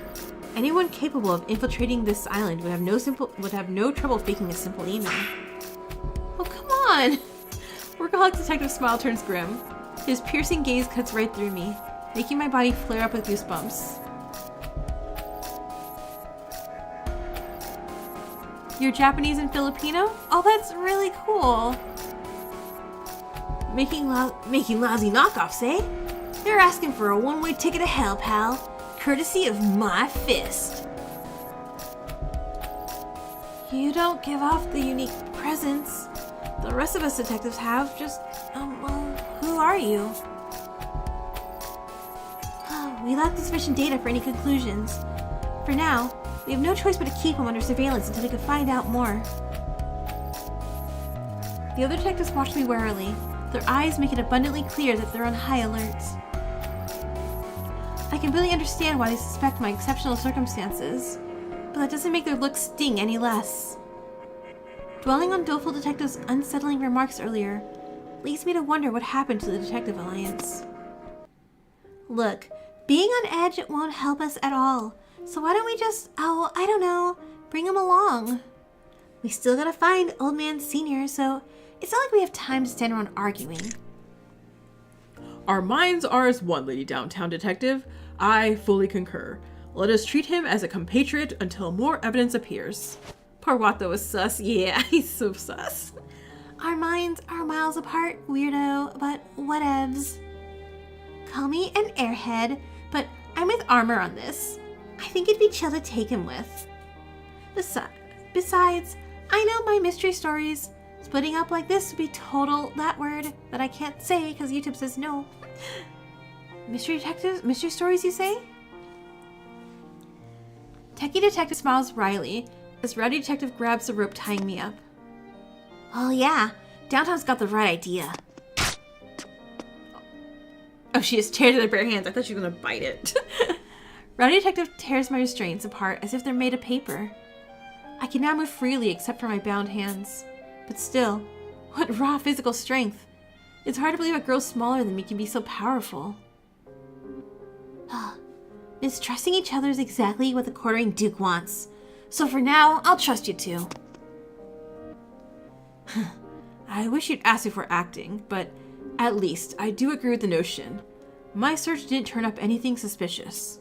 anyone capable of infiltrating this island would have no trouble faking a simple email. Oh, come on! Workaholic Detective's smile turns grim. His piercing gaze cuts right through me, making my body flare up with goosebumps. You're Japanese and Filipino? Oh, that's really cool. Making lousy knockoffs, eh? You're asking for a one-way ticket to hell, pal. Courtesy of my fist. You don't give off the unique presence the rest of us detectives have. Just, well, who are you? We lack sufficient data for any conclusions. For now, we have no choice but to keep him under surveillance until we can find out more. The other detectives watch me warily, their eyes make it abundantly clear that they're on high alert. I completely understand why they suspect my exceptional circumstances, but that doesn't make their looks sting any less. Dwelling on Doleful Detective's unsettling remarks earlier leads me to wonder what happened to the Detective Alliance. Look, being on edge won't help us at all. So why don't we just, I don't know, bring him along? We still gotta find Old Man Senior, so it's not like we have time to stand around arguing. Our minds are as one, Lady Downtown Detective. I fully concur. Let us treat him as a compatriot until more evidence appears. Poor Watto is sus. Yeah, he's so sus. Our minds are miles apart, weirdo, but whatevs. Call me an airhead, but I'm with armor on this. I think it'd be chill to take him with. Besides, I know my mystery stories. Splitting up like this would be total that word that I can't say because YouTube says no. Mystery stories, you say? Techie Detective smiles wryly as Rowdy Detective grabs the rope tying me up. Oh yeah, Downtown's got the right idea. Oh, she just tears it with bare hands. I thought she was gonna bite it. Rowdy Detective tears my restraints apart as if they're made of paper. I can now move freely except for my bound hands. But still, what raw physical strength. It's hard to believe a girl smaller than me can be so powerful. Mistrusting each other is exactly what the quartering Duke wants. So for now, I'll trust you two. I wish you'd asked before acting, but at least I do agree with the notion. My search didn't turn up anything suspicious.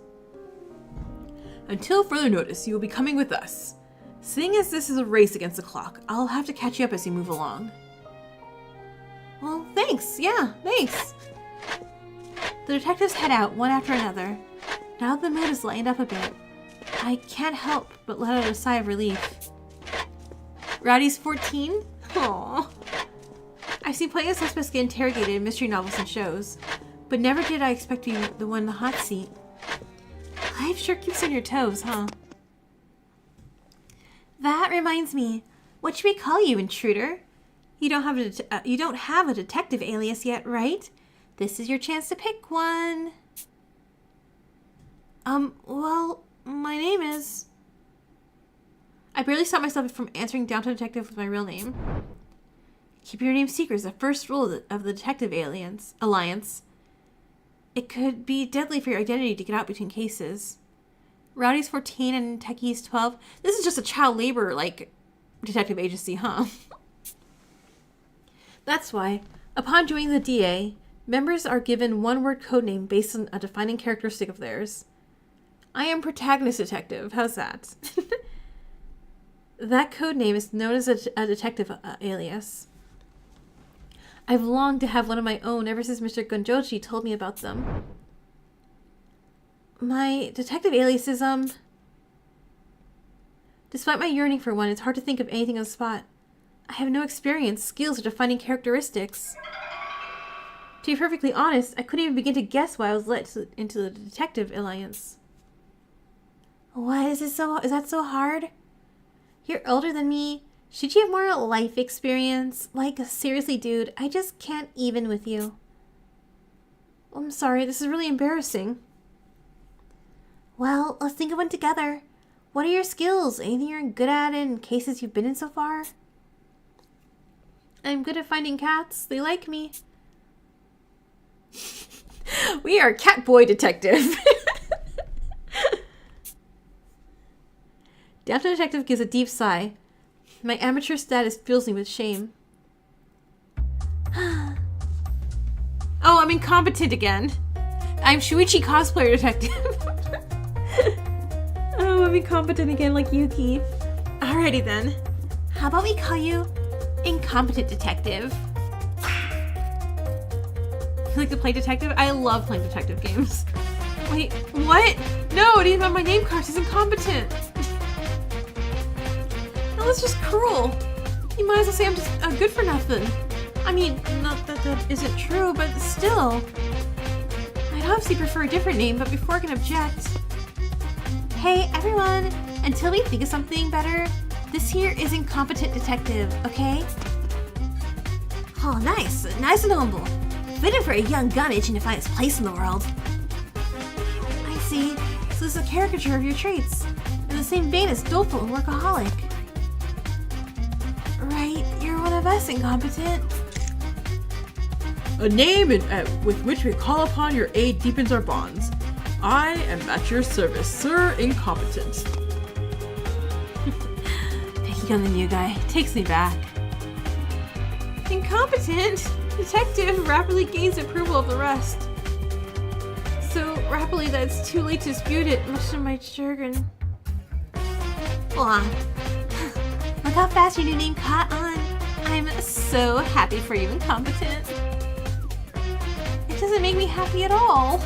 Until further notice, you will be coming with us. Seeing as this is a race against the clock, I'll have to catch you up as you move along. Well, thanks. Yeah, thanks. The detectives head out, one after another. Now that the mood is lightened up a bit, I can't help but let out a sigh of relief. Rowdy's 14? Aww. I've seen plenty of suspects get interrogated in mystery novels and shows, but never did I expect to be the one in the hot seat. Life sure keeps you on your toes, huh? That reminds me. What should we call you, intruder? You don't have a detective alias yet, right? This is your chance to pick one. Well, my name is... I barely stopped myself from answering down to detective with my real name. Keep your name secret is the first rule of the detective alliance. It could be deadly for your identity to get out between cases. Rowdy's 14 and Techie's 12. This is just a child labor, detective agency, huh? That's why, upon joining the DA, members are given one-word codename based on a defining characteristic of theirs. I am protagonist detective. How's that? That codename is known as a detective alias. I've longed to have one of my own ever since Mr. Gonjoji told me about them. My detective alias is, Despite my yearning for one, it's hard to think of anything on the spot. I have no experience, skills, or defining characteristics. To be perfectly honest, I couldn't even begin to guess why I was let into the detective alliance. What, is that so hard? You're older than me. Should you have more life experience? Seriously, dude, I just can't even with you. I'm sorry, this is really embarrassing. Well, let's think of one together. What are your skills? Anything you're good at in cases you've been in so far? I'm good at finding cats. They like me. We are Catboy Detective. Downton Detective gives a deep sigh. My amateur status fills me with shame. Oh, I'm incompetent again. I'm Shuichi Cosplayer Detective. Oh, I'm incompetent again like Yuki. Alrighty then. How about we call you Incompetent Detective? You like to play detective? I love playing detective games. Wait, what? No, it isn't on my name card. It's incompetent. That's just cruel. You might as well say I'm just good for nothing. I mean, not that that isn't true, but still. I'd obviously prefer a different name, but before I can object... Hey, everyone! Until we think of something better, this here is Incompetent Detective, okay? Oh, nice. Nice and humble. Fitting for a young gun itching to find its place in the world. I see. So this is a caricature of your traits, in the same vein as doleful and workaholic. Right, you're one of us, Incompetent. A name with which we call upon your aid deepens our bonds. I am at your service, Sir Incompetent. Picking on the new guy takes me back. Incompetent Detective rapidly gains approval of the rest. So rapidly that it's too late to dispute it, much to my chagrin. Hold on. Look how fast your new name caught on. I'm so happy for you, Incompetent. It doesn't make me happy at all.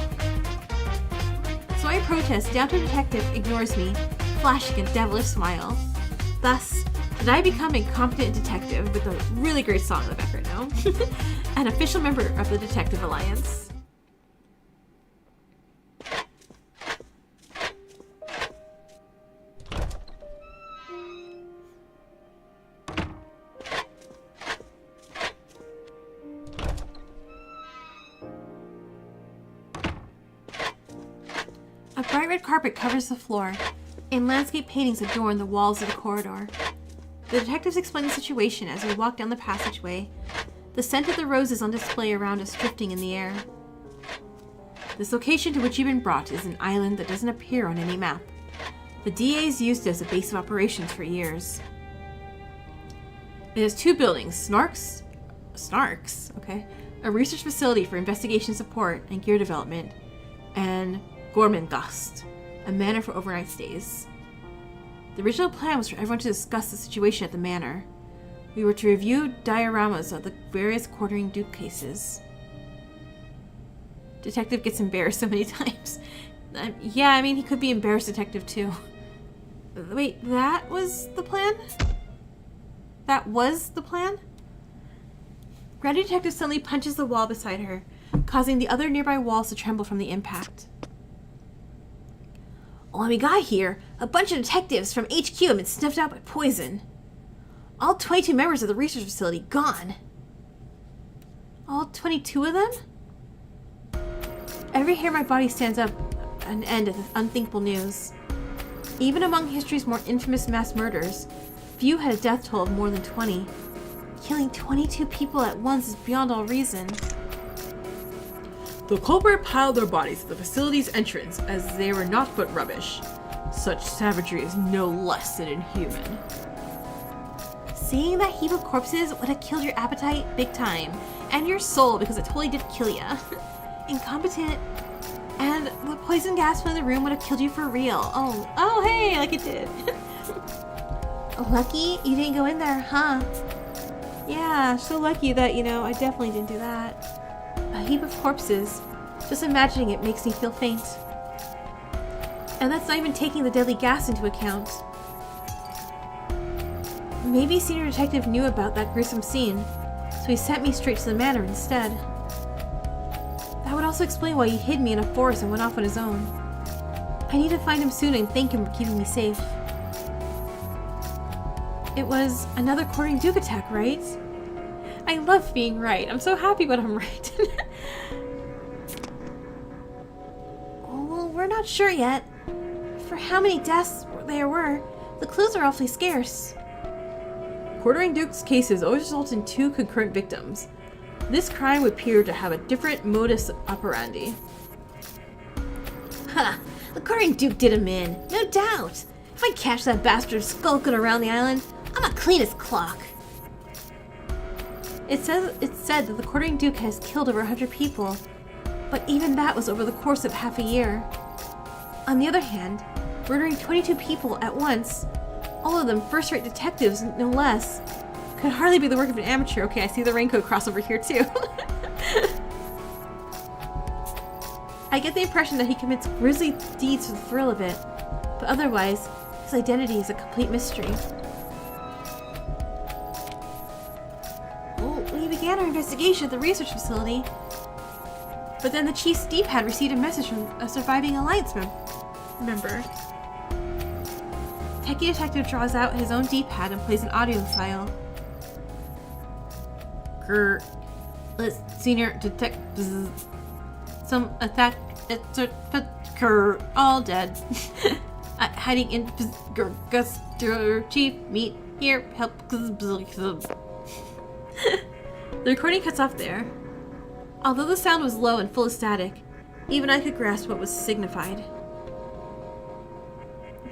So I protest. Downton Detective ignores me, flashing a devilish smile. Thus, did I become Incompetent Detective with a really great song in the background now, an official member of the Detective Alliance. A bright red carpet covers the floor, and landscape paintings adorn the walls of the corridor. The detectives explain the situation as we walk down the passageway, the scent of the roses on display around us drifting in the air. This location to which you've been brought is an island that doesn't appear on any map. The DA's used it as a base of operations for years. It has 2 buildings, Snarks, okay, a research facility for investigation support and gear development, and Gormengast, a manor for overnight stays. The original plan was for everyone to discuss the situation at the manor. We were to review dioramas of the various Quartering Duke cases. Detective gets embarrassed so many times. Yeah, I mean, he could be embarrassed detective too. Wait, that was the plan? That was the plan? Granny Detective suddenly punches the wall beside her, causing the other nearby walls to tremble from the impact. When we got here, a bunch of detectives from HQ have been snuffed out by poison. All 22 members of the research facility gone. All 22 of them? Every hair in my body stands up on end at this unthinkable news. Even among history's more infamous mass murders, few had a death toll of more than 20. Killing 22 people at once is beyond all reason. The culprit piled their bodies at the facility's entrance as they were naught but rubbish. Such savagery is no less than inhuman. Seeing that heap of corpses would have killed your appetite big time, and your soul because it totally did kill ya. Incompetent. And the poison gas from the room would have killed you for real. Oh, hey, like it did. Lucky you didn't go in there, huh? Yeah, so lucky that, I definitely didn't do that. A heap of corpses. Just imagining it makes me feel faint. And that's not even taking the deadly gas into account. Maybe Senior Detective knew about that gruesome scene, so he sent me straight to the manor instead. That would also explain why he hid me in a forest and went off on his own. I need to find him soon and thank him for keeping me safe. It was another Quartering Duke attack, right? I love being right. I'm so happy when I'm right. Well, we're not sure yet. For how many deaths there were, the clues are awfully scarce. Quartering Duke's cases always result in 2 concurrent victims. This crime would appear to have a different modus operandi. Ha! The Quartering Duke did him in, no doubt. If I catch that bastard skulking around the island, I'm a clean as clock. It's said that the Quartering Duke has killed over 100 people, but even that was over the course of half a year. On the other hand, murdering 22 people at once, all of them first-rate detectives, no less, could hardly be the work of an amateur. Okay, I see the raincoat crossover here too. I get the impression that he commits grisly deeds for the thrill of it, but otherwise, his identity is a complete mystery. We began our investigation at the research facility, but then the Chief's D-pad received a message from a surviving Alliance member. Techie Detective draws out his own D-pad and plays an audio file. Senior Detective... Some attack... all dead. Hiding in... Chief, meet here, help... The recording cuts off there. Although the sound was low and full of static, even I could grasp what was signified.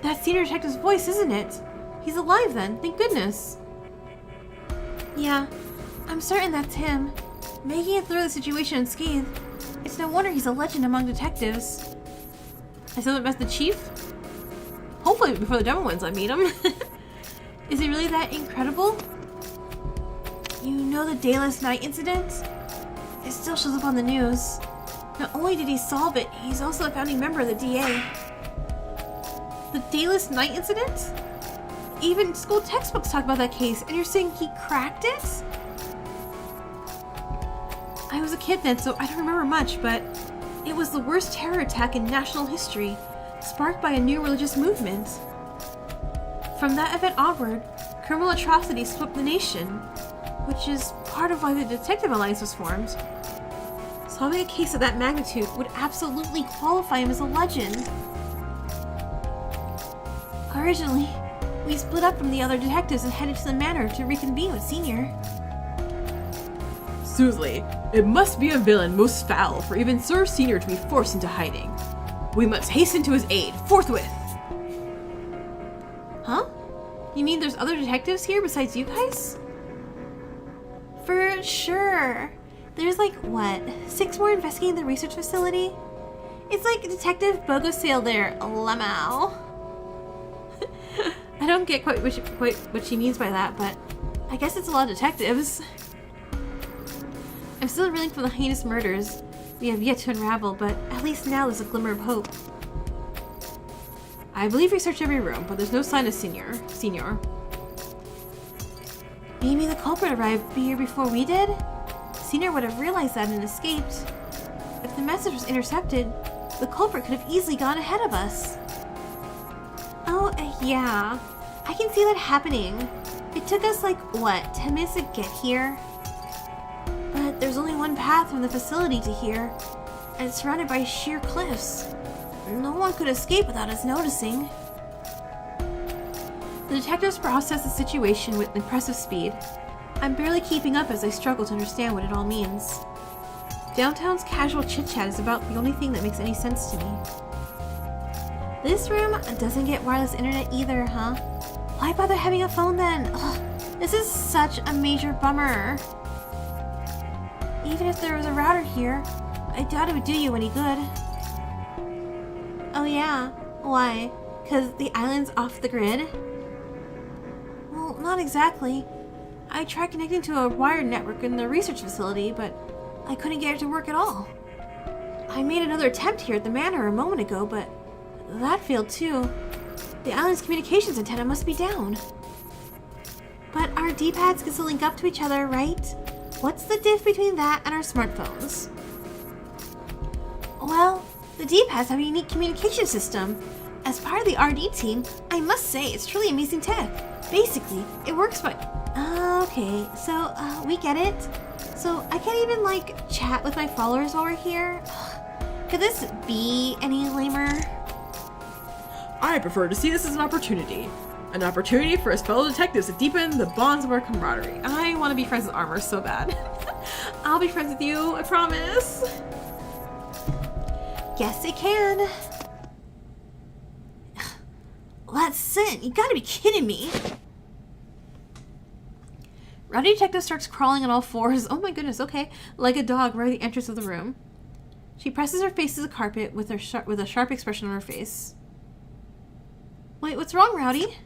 That's Senior Detective's voice, isn't it? He's alive then, thank goodness. Yeah, I'm certain that's him. Making it through the situation unscathed. It's no wonder he's a legend among detectives. I still haven't met the Chief? Hopefully before the demo wins I meet him. Is he really that incredible? You know the Dayless Night incident? It still shows up on the news. Not only did he solve it, he's also a founding member of the DA. The Dayless Night incident? Even school textbooks talk about that case, and you're saying he cracked it? I was a kid then, so I don't remember much, but it was the worst terror attack in national history, sparked by a new religious movement. From that event onward, criminal atrocities swept the nation, which is part of why the Detective Alliance was formed. Solving a case of that magnitude would absolutely qualify him as a legend. Originally, we split up from the other detectives and headed to the manor to reconvene with Senior. smoothly. It must be a villain most foul for even Sir Senior to be forced into hiding. We must hasten to his aid, forthwith! Huh? You mean there's other detectives here besides you guys? For sure. There's like, what, 6 more investigating the research facility? It's like Detective Bogosale there, lemao. I don't get quite what she means by that, but I guess it's a lot of detectives. I'm still reeling from the heinous murders we have yet to unravel, but at least now there's a glimmer of hope. I believe we searched every room, but there's no sign of Senior. Maybe the culprit arrived here before we did? Senior would have realized that and escaped. If the message was intercepted, the culprit could have easily gone ahead of us. Oh, yeah. I can see that happening. It took us like, what, 10 minutes to get here? But there's only one path from the facility to here, and it's surrounded by sheer cliffs. No one could escape without us noticing. The detectives process the situation with impressive speed. I'm barely keeping up as I struggle to understand what it all means. Downtown's casual chit-chat is about the only thing that makes any sense to me. This room doesn't get wireless internet either, huh? Why bother having a phone then? Ugh, this is such a major bummer. Even if there was a router here, I doubt it would do you any good. Oh yeah? Why? 'Cause the island's off the grid? Well, not exactly. I tried connecting to a wired network in the research facility, but I couldn't get it to work at all. I made another attempt here at the manor a moment ago, but that failed too. The island's communications antenna must be down. But our D-pads can still link up to each other, right? What's the diff between that and our smartphones? Well, the D-pads have a unique communication system. As part of the RD team, I must say it's truly amazing tech. Basically, it works by... Okay, so, we get it. So, I can't even, like, chat with my followers while we're here? Could this be any lamer? I prefer to see this as an opportunity. An opportunity for us fellow detectives to deepen the bonds of our camaraderie. I want to be friends with Armor so bad. I'll be friends with you, I promise. Guess it can. That's Sin. You gotta be kidding me. Rowdy Detective starts crawling on all fours. Oh my goodness, okay. Like a dog right at the entrance of the room. She presses her face to the carpet with a sharp expression on her face. Wait, what's wrong, Rowdy?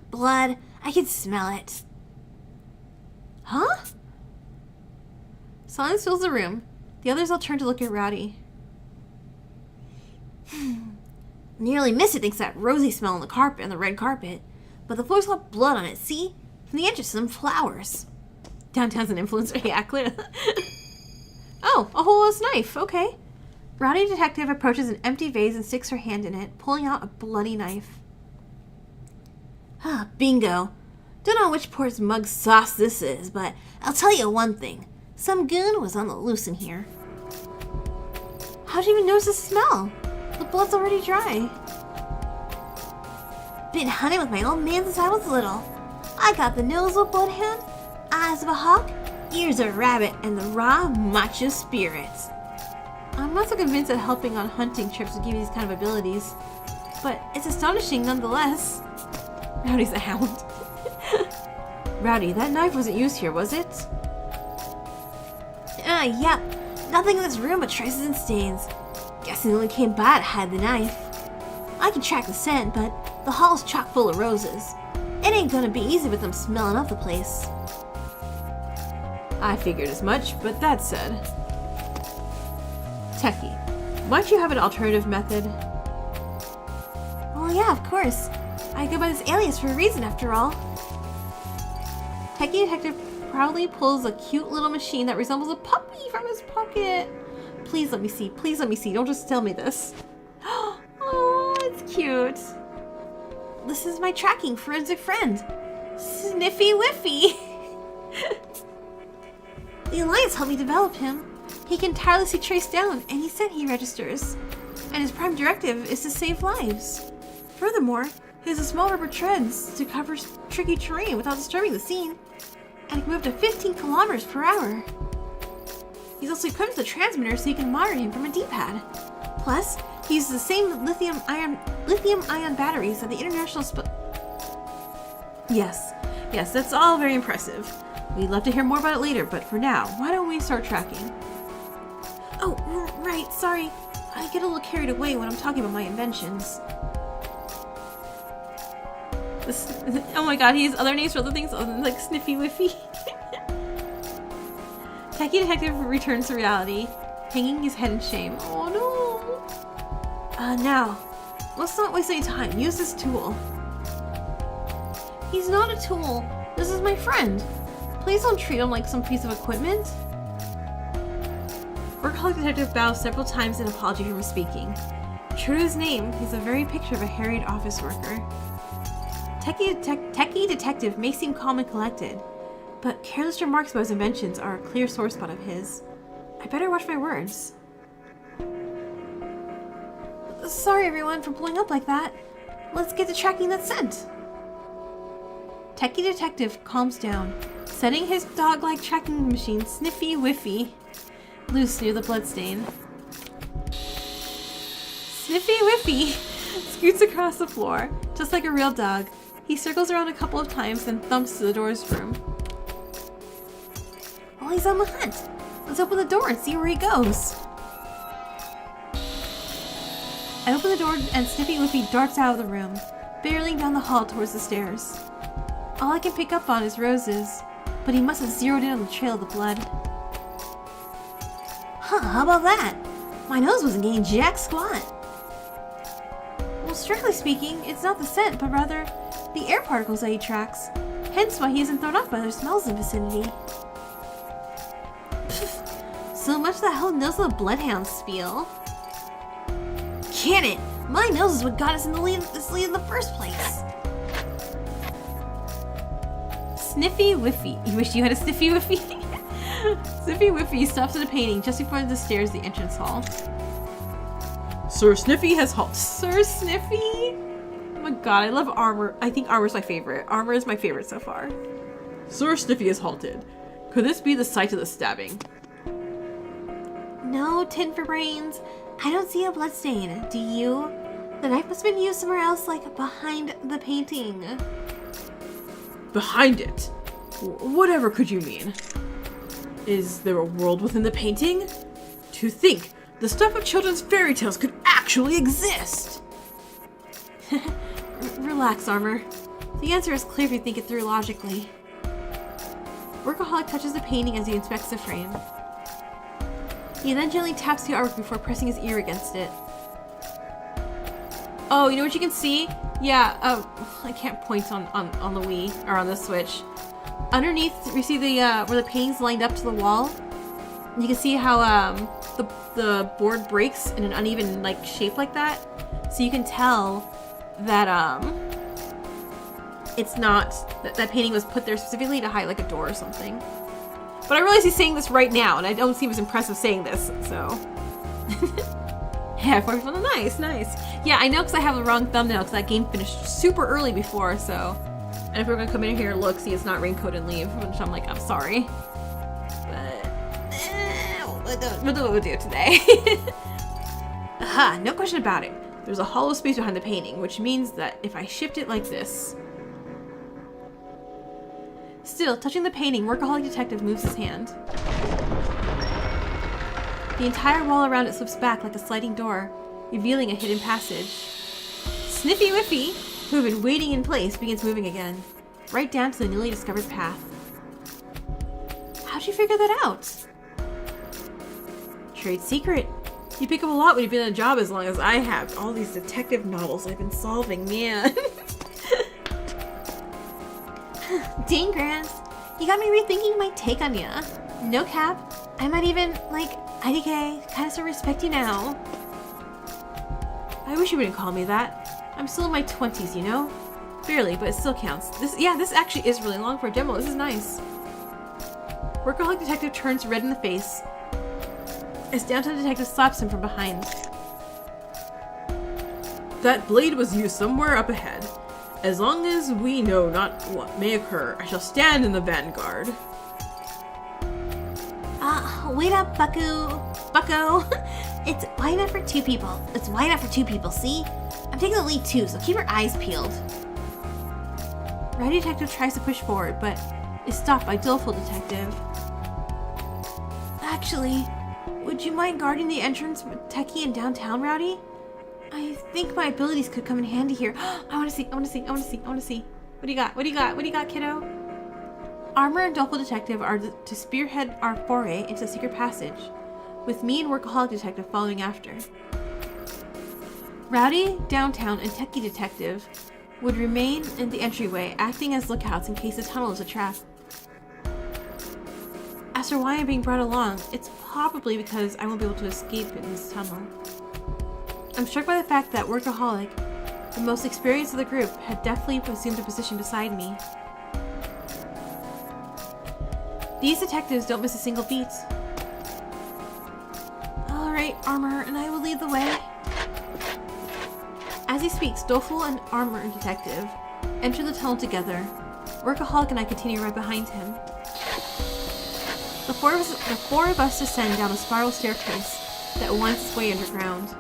Blood. I can smell it. Huh? Silence fills the room. The others all turn to look at Rowdy. Nearly missed it thanks to that rosy smell on the carpet and the red carpet. But the floor's got blood on it, see? From the entrance to some flowers. Downtown's an influencer, yeah, clear. Oh, a holeless knife, okay. Rowdy Detective approaches an empty vase and sticks her hand in it, pulling out a bloody knife. Bingo. Don't know which poor mug's sauce this is, but I'll tell you one thing. Some goon was on the loose in here. How'd you even notice the smell? The blood's already dry. Been hunting with my old man since I was little. I got the nose of a bloodhound, eyes of a hawk, ears of a rabbit, and the raw macho spirits. I'm not so convinced that helping on hunting trips would give you these kind of abilities, but it's astonishing nonetheless. Rowdy's a hound. Rowdy, that knife wasn't used here, was it? Yep. Nothing in this room but traces and stains. Guessing the one came by to hide the knife. I can track the scent, but the hall's chock full of roses. It ain't gonna be easy with them smelling up the place. I figured as much, but that said... Techie, why don't you have an alternative method? Well, yeah, of course. I go by this alias for a reason, after all. Techie Detective proudly pulls a cute little machine that resembles a puppy from his pocket. Please let me see. Please let me see. Don't just tell me this. Oh, it's cute. This is my tracking forensic friend. Sniffy Whiffy. The Alliance helped me develop him. He can tirelessly trace down any scent he registers. And his prime directive is to save lives. Furthermore, he has a small rubber treads to cover tricky terrain without disturbing the scene. and can move to 15 kilometers per hour. He's also equipped with a transmitter so you can monitor him from a D-pad. Plus, he uses the same lithium-ion batteries that the International Yes, that's all very impressive. We'd love to hear more about it later, but for now, why don't we start tracking? Oh, right, sorry. I get a little carried away when I'm talking about my inventions. Oh my god, he has other names for other things other than like Sniffy Whiffy. Techie Detective returns to reality, hanging his head in shame. Oh no! Now, let's not waste any time. Use this tool. He's not a tool. This is my friend. Please don't treat him like some piece of equipment. Workaholic Detective bows several times in apology for misspeaking. True to his name, he's the very picture of a harried office worker. Techie Detective may seem calm and collected, but careless remarks about his inventions are a clear sore spot of his. I better watch my words. Sorry everyone for blowing up like that. Let's get to tracking that scent. Techie Detective calms down, setting his dog-like tracking machine Sniffy Whiffy loose near the bloodstain. Sniffy Whiffy scoots across the floor, just like a real dog. He circles around a couple of times, then thumps to the door's room. Well, he's on the hunt. Let's open the door and see where he goes. I open the door and Sniffy Whiffy darts out of the room, barreling down the hall towards the stairs. All I can pick up on is roses, but he must have zeroed in on the trail of the blood. Huh, how about that? My nose wasn't getting jack squat. Well, strictly speaking, it's not the scent, but rather the air particles that he tracks. Hence why he isn't thrown off by other smells in the vicinity. So much that whole nose of the bloodhound spiel. Can it? My nose is what got us in this lead in the first place. Sniffy Whiffy. You wish you had a Sniffy Whiffy? Sniffy Whiffy stops at a painting just before the stairs to the entrance hall. Sir Sniffy has halted. Sir Sniffy? Oh my god, I love armor. I think armor's my favorite. Armor is my favorite so far. Sir Sniffy has halted. Could this be the site of the stabbing? No, tin for brains. I don't see a bloodstain. Do you? The knife must have been used somewhere else, like behind the painting. Behind it? Whatever could you mean? Is there a world within the painting? To think, the stuff of children's fairy tales could actually exist! Relax, Armor. The answer is clear if you think it through logically. Workaholic touches the painting as he inspects the frame. He then gently taps the artwork before pressing his ear against it. Oh, you know what you can see? Yeah, I can't point on the Wii, or on the Switch. Underneath, you see the, where the painting's lined up to the wall? You can see how, the board breaks in an uneven, like, shape like that. So you can tell that, it's not, that painting was put there specifically to hide, like, a door or something. But I realize he's saying this right now, and I don't seem as impressive saying this, so. Yeah, nice. Yeah, I know because I have the wrong thumbnail because that game finished super early before, so. And if we're gonna come in here and look, see it's not raincoat and leave, which I'm like, I'm sorry. But, we'll do what we'll do today. Aha, no question about it. There's a hollow space behind the painting, which means that if I shift it like this. Still, touching the painting, Workaholic Detective moves his hand. The entire wall around it slips back like a sliding door, revealing a hidden passage. Sniffy Whiffy, who had been waiting in place, begins moving again, right down to the newly discovered path. How'd you figure that out? Trade secret. You pick up a lot when you've been on a job as long as I have. All these detective novels I've been solving, man. Dang, Grants. You got me rethinking my take on ya. No cap. I might even, like, IDK, kinda sort of respect you now. I wish you wouldn't call me that. I'm still in my 20s, you know? Barely, but it still counts. This actually is really long for a demo. This is nice. Workaholic Detective turns red in the face as Downtown Detective slaps him from behind. That blade was used somewhere up ahead. As long as we know not what may occur, I shall stand in the vanguard. Wait up, Bucko. Bucko. It's wide enough for two people. It's wide enough for two people, see? I'm taking the lead too, so keep your eyes peeled. Rowdy Detective tries to push forward, but is stopped by Doleful Detective. Actually, would you mind guarding the entrance with Techie in downtown, Rowdy? I think my abilities could come in handy here. I want to see. What do you got, kiddo? Armor and Doleful Detective are to spearhead our foray into the secret passage, with me and Workaholic Detective following after. Rowdy, Downtown, and Techie Detective would remain in the entryway, acting as lookouts in case the tunnel is a trap. As for why I'm being brought along, it's probably because I won't be able to escape in this tunnel. I'm struck by the fact that Workaholic, the most experienced of the group, had definitely assumed a position beside me. These detectives don't miss a single beat. Alright, Armor, and I will lead the way. As he speaks, Doleful and Armor and Detective enter the tunnel together. Workaholic and I continue right behind him. The four of us descend down a spiral staircase that winds its way underground.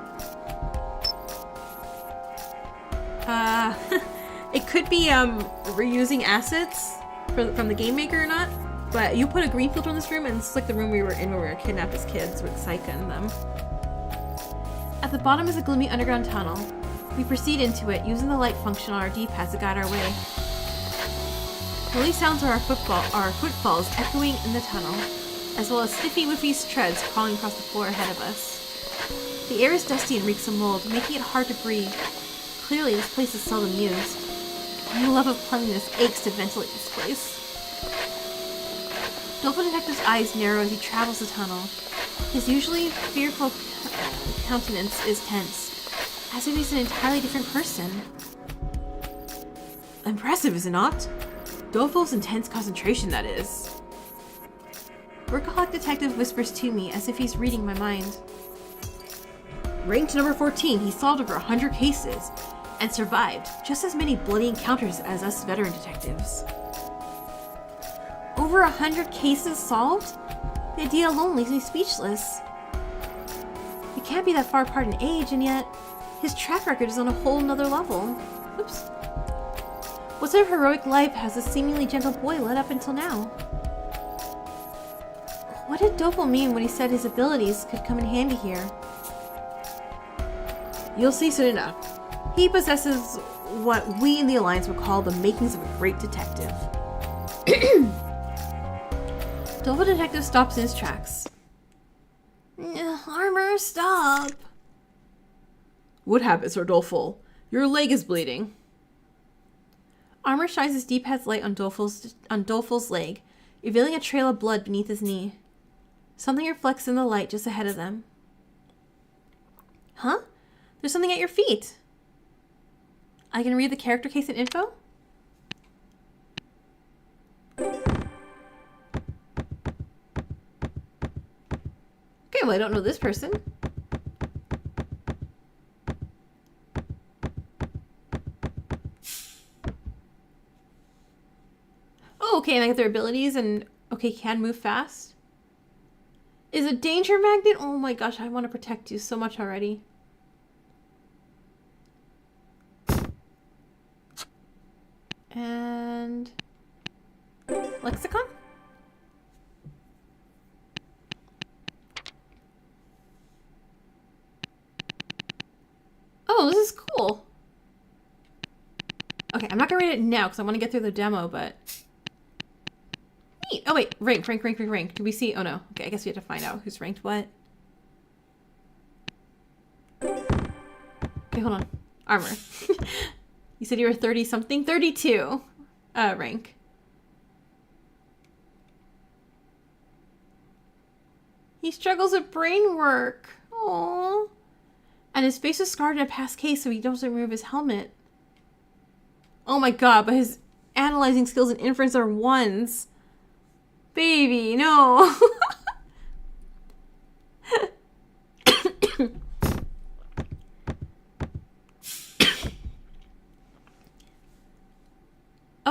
It could be reusing assets from the game maker or not, but you put a green filter in this room and it's like the room we were in when we were kidnapped as kids with Saika and them. At the bottom is a gloomy underground tunnel. We proceed into it, using the light function on our D-pads to guide our way. The only sounds are our footfalls echoing in the tunnel, as well as Sniffy Whiffy's treads crawling across the floor ahead of us. The air is dusty and reeks of mold, making it hard to breathe. Clearly, this place is seldom used. My love of cleanliness aches to ventilate this place. Doleful Detective's eyes narrow as he travels the tunnel. His usually fearful countenance is tense, as if he's an entirely different person. Impressive, is it not? Doleful's intense concentration, that is. Workaholic Detective whispers to me as if he's reading my mind. Ranked number 14, he solved over 100 cases and survived just as many bloody encounters as us veteran detectives. Over 100 cases solved? The idea alone leaves me speechless. We can't be that far apart in age, and yet his track record is on a whole nother level. Oops. What sort of heroic life has this seemingly gentle boy led up until now? What did Doleful mean when he said his abilities could come in handy here? You'll see soon enough. He possesses what we in the Alliance would call the makings of a great detective. Doleful Detective stops in his tracks. Armor, stop! What happened, Sir Doleful? Your leg is bleeding. Armor shines his D-pad's light on Doleful's leg, revealing a trail of blood beneath his knee. Something reflects in the light just ahead of them. Huh? There's something at your feet. I can read the character case and info? Okay, well, I don't know this person. Oh, okay, and I get their abilities and, okay, can move fast. Is a danger magnet? Oh my gosh, I want to protect you so much already. And lexicon? Oh, this is cool. Okay, I'm not gonna read it now because I want to get through the demo, but neat. Oh wait, rank. Do we see? Oh no. Okay, I guess we have to find out who's ranked what. Okay, hold on. Armor. You said you were 30-something? 32 rank. He struggles with brain work. Aww. And his face is scarred in a past case, so he doesn't remove his helmet. Oh my god, but his analyzing skills and inference are 1s. Baby, no.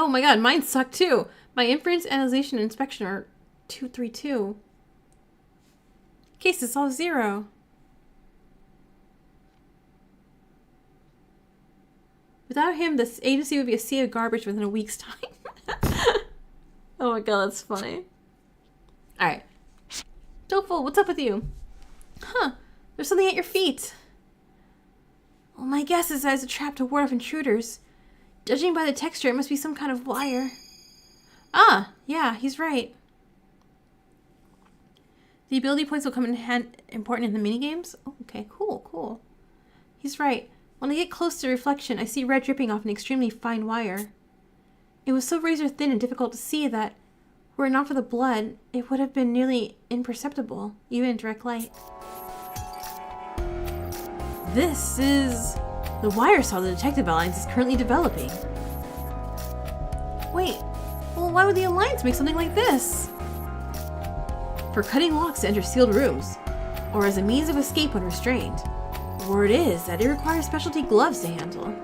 Oh my god, mine suck too. My inference, analysis, and inspection are 232. Case is all 0. Without him, this agency would be a sea of garbage within a week's time. Oh my god, that's funny. Alright. Doful, what's up with you? Huh, there's something at your feet. Well, my guess is that it's a trap to ward off intruders. Judging by the texture, it must be some kind of wire. Ah, yeah, he's right. The ability points will come in important in the minigames? Oh, okay, cool. He's right. When I get close to reflection, I see red dripping off an extremely fine wire. It was so razor thin and difficult to see that, were it not for the blood, it would have been nearly imperceptible, even in direct light. This is the wire saw the Detective Alliance is currently developing. Wait, well, why would the Alliance make something like this? For cutting locks to enter sealed rooms, or as a means of escape when restrained. Word is that it requires specialty gloves to handle.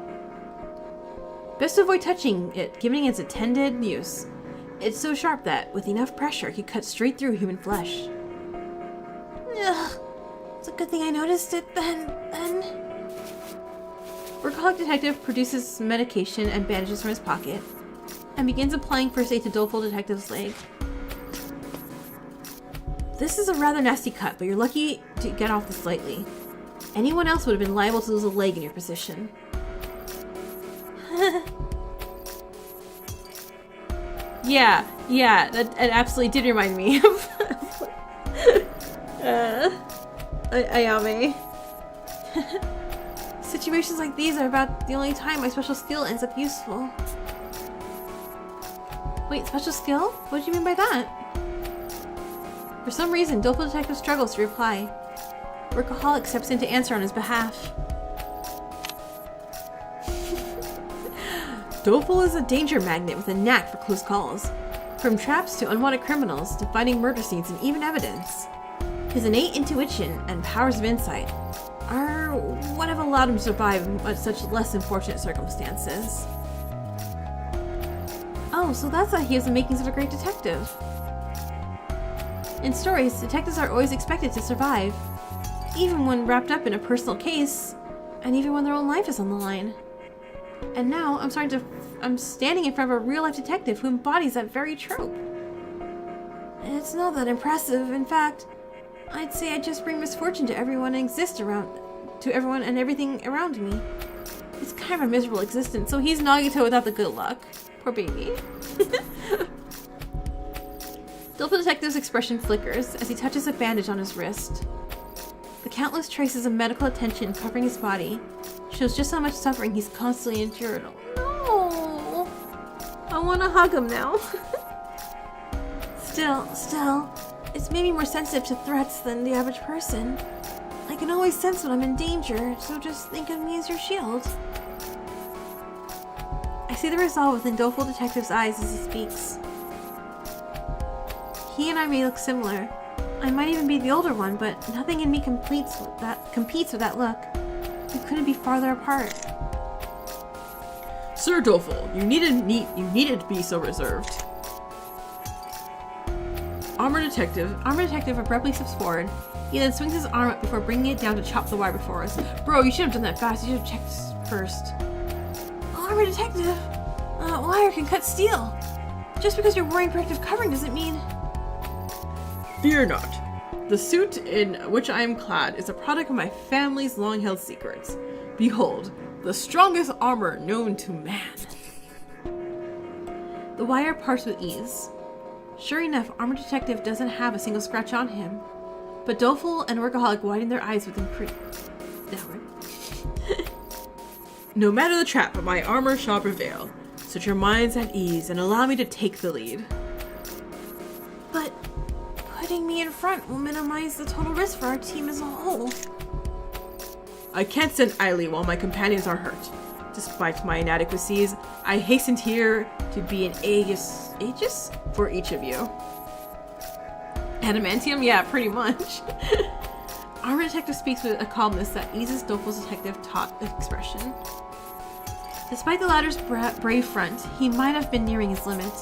Best to avoid touching it, given its intended use. It's so sharp that, with enough pressure, it could cut straight through human flesh. Ugh, it's a good thing I noticed it then. Workaholic Detective produces some medication and bandages from his pocket, and begins applying first aid to Doleful Detective's leg. This is a rather nasty cut, but you're lucky to get off this lightly. Anyone else would have been liable to lose a leg in your position. Yeah, that absolutely did remind me of Ayame. Situations like these are about the only time my special skill ends up useful. Wait, special skill? What do you mean by that? For some reason, Doleful Detective struggles to reply. Workaholic steps in to answer on his behalf. Doleful is a danger magnet with a knack for close calls. From traps to unwanted criminals to finding murder scenes and even evidence. His innate intuition and powers of insight are what have allowed him to survive in such less unfortunate circumstances. Oh, so that's why he has the makings of a great detective. In stories, detectives are always expected to survive, even when wrapped up in a personal case, and even when their own life is on the line. And now, I'm standing in front of a real-life detective who embodies that very trope. It's not that impressive. In fact, I'd say I just bring misfortune to everyone and everyone and everything around me. It's kind of a miserable existence, so he's Nagito without the good luck. Poor baby. Doleful Detective's expression flickers as he touches a bandage on his wrist. The countless traces of medical attention covering his body shows just how much suffering he's constantly endured. No, I want to hug him now. Still, it's made me more sensitive to threats than the average person. I can always sense when I'm in danger, so just think of me as your shield. I see the resolve within Doleful Detective's eyes as he speaks. He and I may look similar. I might even be the older one, but nothing in me competes with that look. We couldn't be farther apart. Sir Doleful, you needed to be so reserved. Armor Detective abruptly steps forward. He then swings his arm up before bringing it down to chop the wire before us. Bro, you should have done that fast. You should have checked first. Armor Detective, wire can cut steel. Just because you're wearing protective covering doesn't mean... Fear not. The suit in which I am clad is a product of my family's long-held secrets. Behold, the strongest armor known to man. The wire parts with ease. Sure enough, Armor Detective doesn't have a single scratch on him. But Doleful and Workaholic widen their eyes with No matter the trap, my armor shall prevail. Set your minds at ease and allow me to take the lead. But putting me in front will minimize the total risk for our team as a whole. I can't stand idly while my companions are hurt. Despite my inadequacies, I hastened here to be an aegis for each of you. Adamantium? Yeah, pretty much. Armor Detective speaks with a calmness that eases Doleful's detective-taught expression. Despite the latter's brave front, he might have been nearing his limit.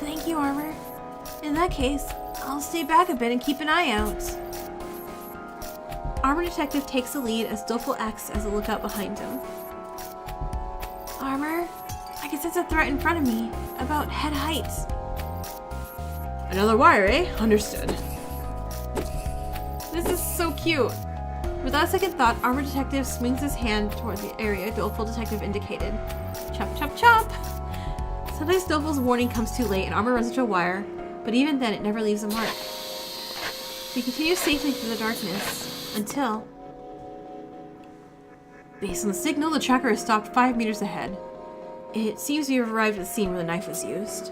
Thank you, Armor. In that case, I'll stay back a bit and keep an eye out. Armor Detective takes the lead as Doleful acts as a lookout behind him. Armor, I can sense a threat in front of me, about head height. Another wire, eh? Understood. This is so cute. Without a second thought, Armor Detective swings his hand toward the area Doleful Detective indicated. Chop, chop, chop! Sometimes Doleful's warning comes too late and Armor runs into a wire, but even then it never leaves a mark. We continue safely through the darkness, until... Based on the signal, the tracker is stopped 5 meters ahead. It seems we have arrived at the scene where the knife was used.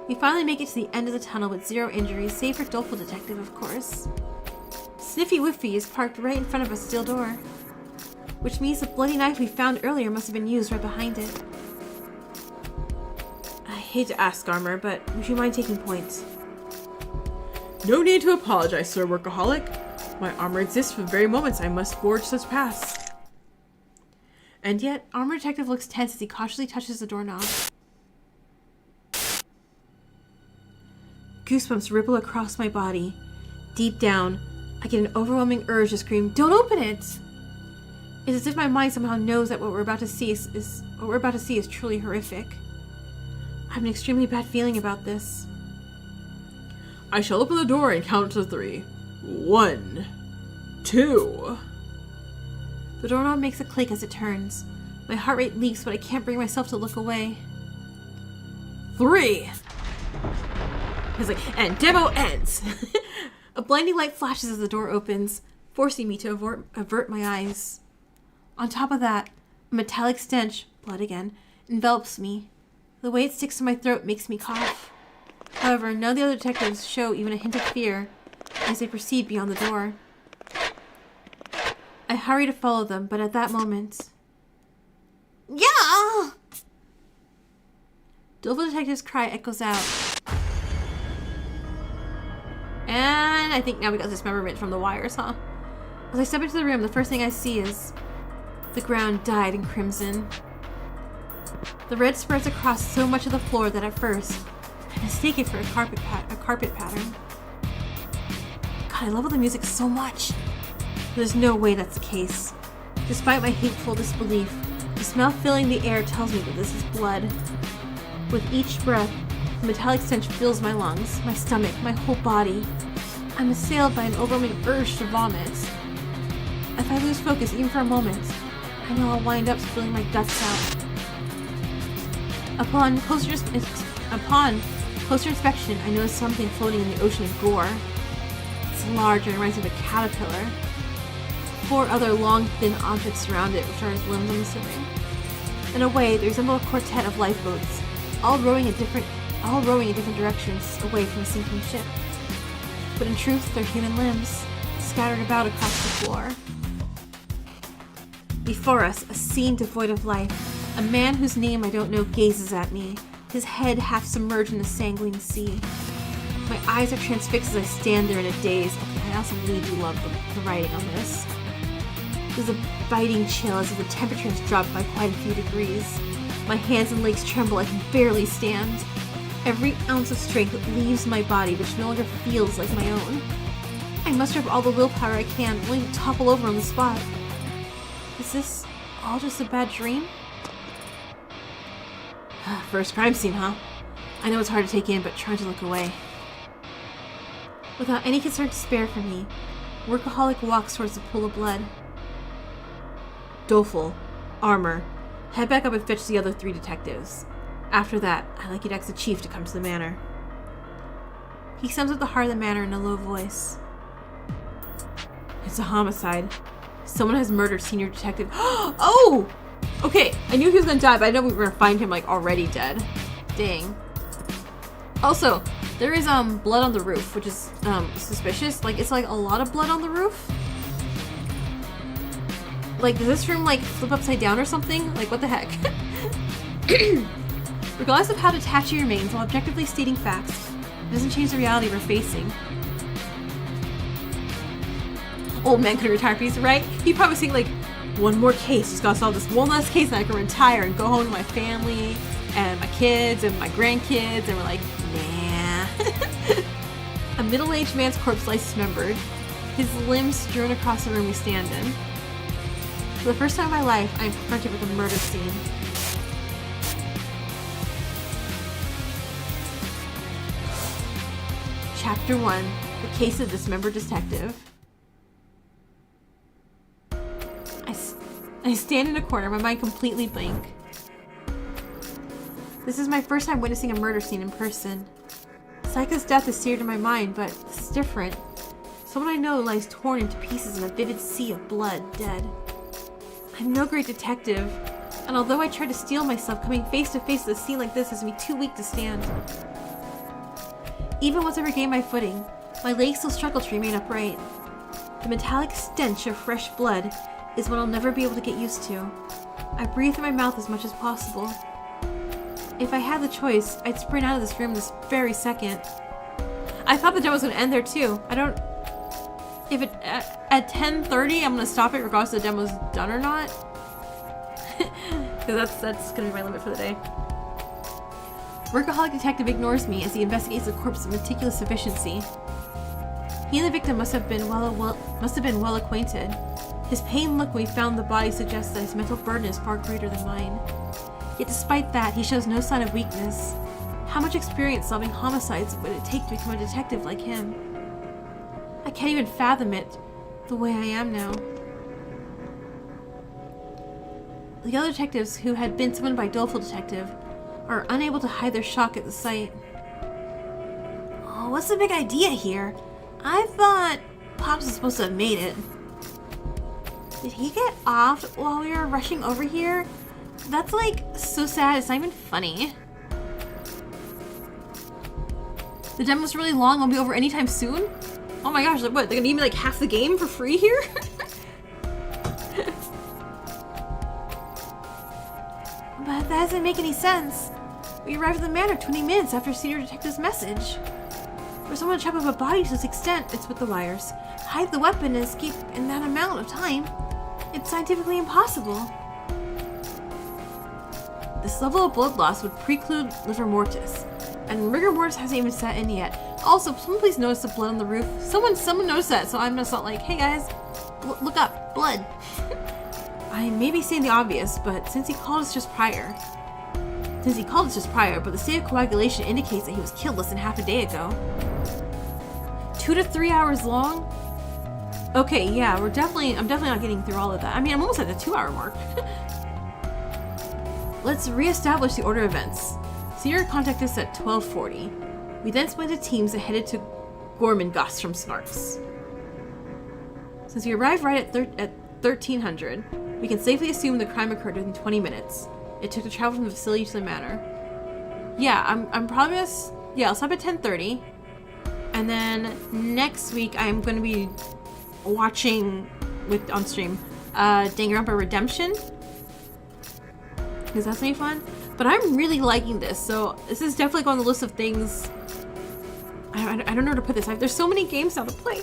We finally make it to the end of the tunnel with 0 injuries, save for Doleful Detective, of course. Sniffy Whiffy is parked right in front of a steel door, which means the bloody knife we found earlier must have been used right behind it. I hate to ask, Armor, but would you mind taking point? No need to apologize, Sir Workaholic. My armor exists for the very moments I must forge such paths. And yet, Armor Detective looks tense as he cautiously touches the doorknob. Goosebumps ripple across my body. Deep down, I get an overwhelming urge to scream, "Don't open it!" It's as if my mind somehow knows that what we're about to see is truly horrific. I have an extremely bad feeling about this. I shall open the door and count to 3. 1, 2. The doorknob makes a click as it turns. My heart rate leaps, but I can't bring myself to look away. 3. It's like, and demo ends! A blinding light flashes as the door opens, forcing me to avert my eyes. On top of that, a metallic stench, blood again, envelops me. The way it sticks to my throat makes me cough. However, none of the other detectives show even a hint of fear as they proceed beyond the door. I hurry to follow them, but at that moment... Yeah! Doleful Detective's cry echoes out. And I think now we got dismemberment from the wires, huh? As I step into the room, the first thing I see is the ground dyed in crimson. The red spreads across so much of the floor that at first I mistake it for a carpet pattern. God, I love the music so much. There's no way that's the case. Despite my hateful disbelief, the smell filling the air tells me that this is blood. With each breath, the metallic stench fills my lungs, my stomach, my whole body. I'm assailed by an overwhelming urge to vomit. If I lose focus even for a moment, I know I'll wind up spilling my guts out. Upon closer inspection, I notice something floating in the ocean of gore. It's large and reminds me of a caterpillar. 4 other long, thin objects surround it, which are its limbs, I'm assuming. In a way, they resemble a quartet of lifeboats, all rowing in different directions away from a sinking ship. But in truth, they're human limbs, scattered about across the floor. Before us, a scene devoid of life. A man whose name I don't know gazes at me, his head half submerged in the sanguine sea. My eyes are transfixed as I stand there in a daze. Okay, I also really do love the writing on this. There's a biting chill as if the temperature has dropped by quite a few degrees. My hands and legs tremble, I can barely stand. Every ounce of strength leaves my body, which no longer feels like my own. I muster up all the willpower I can, only to topple over on the spot. Is this all just a bad dream? First crime scene, huh? I know it's hard to take in, but trying to look away. Without any concern to spare for me, Workaholic walks towards the pool of blood. Doleful, Armor, head back up and fetch the other 3 detectives. After that, I'd like you to ask the chief to come to the manor. He sums up the heart of the manor in a low voice. It's a homicide. Someone has murdered Senior Detective. Oh! Okay, I knew he was gonna die, but I know we were gonna find him, like, already dead. Dang. Also, there is, blood on the roof, which is, suspicious. Like, it's, like, a lot of blood on the roof. Like, does this room, like, flip upside down or something? Like, what the heck? Regardless of how detached he remains while objectively stating facts, it doesn't change the reality we're facing. Old man could retire piece, right? He'd probably sing, like, one more case. Just gotta solve this one last case and I can retire and go home to my family and my kids and my grandkids. And we're like, nah. A middle-aged man's corpse lies dismembered, his limbs strewn across the room we stand in. For the first time in my life, I am confronted with a murder scene. Chapter 1, The Case of the Dismembered Detective. I stand in a corner, my mind completely blank. This is my first time witnessing a murder scene in person. Saika's death is seared in my mind, but this is different. Someone I know lies torn into pieces in a vivid sea of blood, dead. I'm no great detective, and although I try to steel myself, coming face to face with a scene like this has me too weak to stand. Even once I regain my footing, my legs still struggle to remain upright. The metallic stench of fresh blood is what I'll never be able to get used to. I breathe through my mouth as much as possible. If I had the choice, I'd sprint out of this room this very second. I thought the demo was going to end there too. If it at 10:30, I'm going to stop it regardless if the demo's done or not. Because that's going to be my limit for the day. Workaholic detective ignores me as he investigates the corpse with meticulous efficiency. He and the victim must have been well acquainted. His pained look when we found the body suggests that his mental burden is far greater than mine. Yet despite that, he shows no sign of weakness. How much experience solving homicides would it take to become a detective like him? I can't even fathom it, the way I am now. The other detectives who had been summoned by Doleful Detective are unable to hide their shock at the sight. Oh, what's the big idea here? I thought Pops was supposed to have made it. Did he get off while we were rushing over here? That's like so sad, it's not even funny. The demo's really long, won't be over anytime soon? Oh my gosh, like what, they're gonna give me like half the game for free here? But that doesn't make any sense. We arrived at the manor 20 minutes after Senior Detective's message. For someone to chop up a body to this extent, it's with the wires. Hide the weapon and escape in that amount of time. It's scientifically impossible. This level of blood loss would preclude livor mortis, and rigor mortis hasn't even set in yet. Also, someone please notice the blood on the roof. Someone noticed that, so I'm just not like, hey guys, look up, blood. I may be saying the obvious, but since he called us just prior, but the state of coagulation indicates that he was killed less than half a day ago. 2 to 3 hours long? Okay, yeah, I'm definitely not getting through all of that. I mean, I'm almost at the 2-hour mark. Let's re-establish the order of events. Senior contacted us at 12:40. We then split into teams and headed to Gormenghast from Snarks. Since we arrived right at 1300, we can safely assume the crime occurred within 20 minutes. It took to travel from the facility to the manor. Yeah, I'm probably gonna, I'll stop at 10:30. And then next week I'm gonna be watching on stream Danganronpa Redemption, because that's gonna be fun. But I'm really liking this, so this is definitely on the list of things. I don't know where to put this. There's so many games now to play.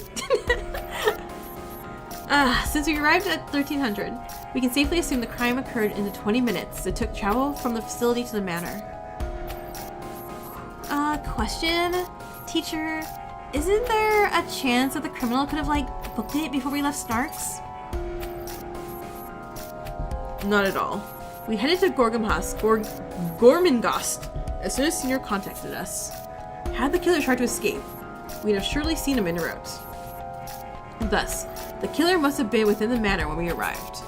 Since we arrived at 1300, we can safely assume the crime occurred in the 20 minutes it took to travel from the facility to the manor. Question? Teacher, isn't there a chance that the criminal could have, booked it before we left Snarks? Not at all. We headed to Gormenghast as soon as Senior contacted us. Had the killer tried to escape, we'd have surely seen him en route. Thus, the killer must have been within the manor when we arrived.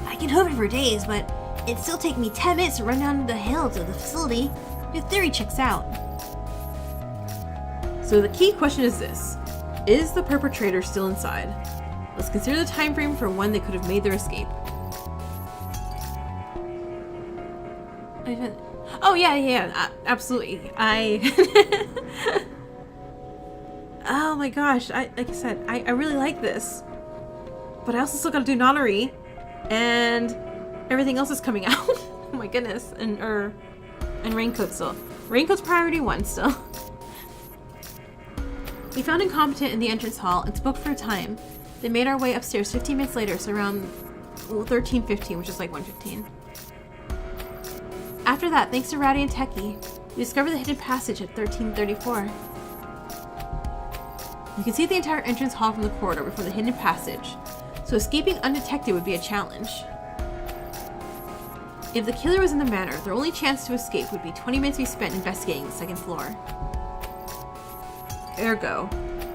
I can hoof it for days, but it'd still take me 10 minutes to run down the hill to the facility. Your theory checks out. So the key question is this. Is the perpetrator still inside? Let's consider the time frame for when they could have made their escape. Oh yeah, absolutely. Oh my gosh, like I said, I really like this. But I also still gotta do Nonary, and everything else is coming out. Oh my goodness, and Raincoat still. Raincoat's priority 1 still. We found Incompetent in the entrance hall and spoke for a time. They made our way upstairs 15 minutes later, so around 13:15, which is like 1:15. After that, thanks to Rowdy and Techie, we discovered the hidden passage at 13:34. You can see the entire entrance hall from the corridor before the hidden passage, so escaping undetected would be a challenge. If the killer was in the manor, their only chance to escape would be 20 minutes we spent investigating the second floor. Ergo,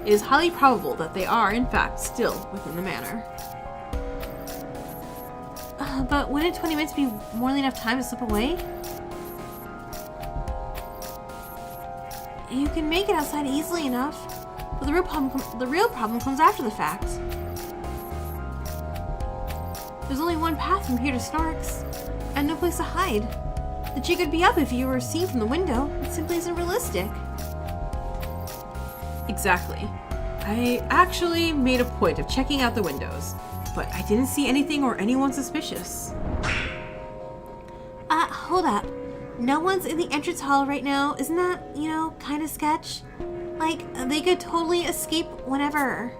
it is highly probable that they are, in fact, still within the manor. But wouldn't 20 minutes be more than enough time to slip away? You can make it outside easily enough, but the real problem comes after the fact. There's only one path from here to Snark's, and no place to hide. The jig would be up if you were seen from the window. It simply isn't realistic. Exactly. I actually made a point of checking out the windows, but I didn't see anything or anyone suspicious. Hold up. No one's in the entrance hall right now. Isn't that, kind of sketch? Like, they could totally escape whenever.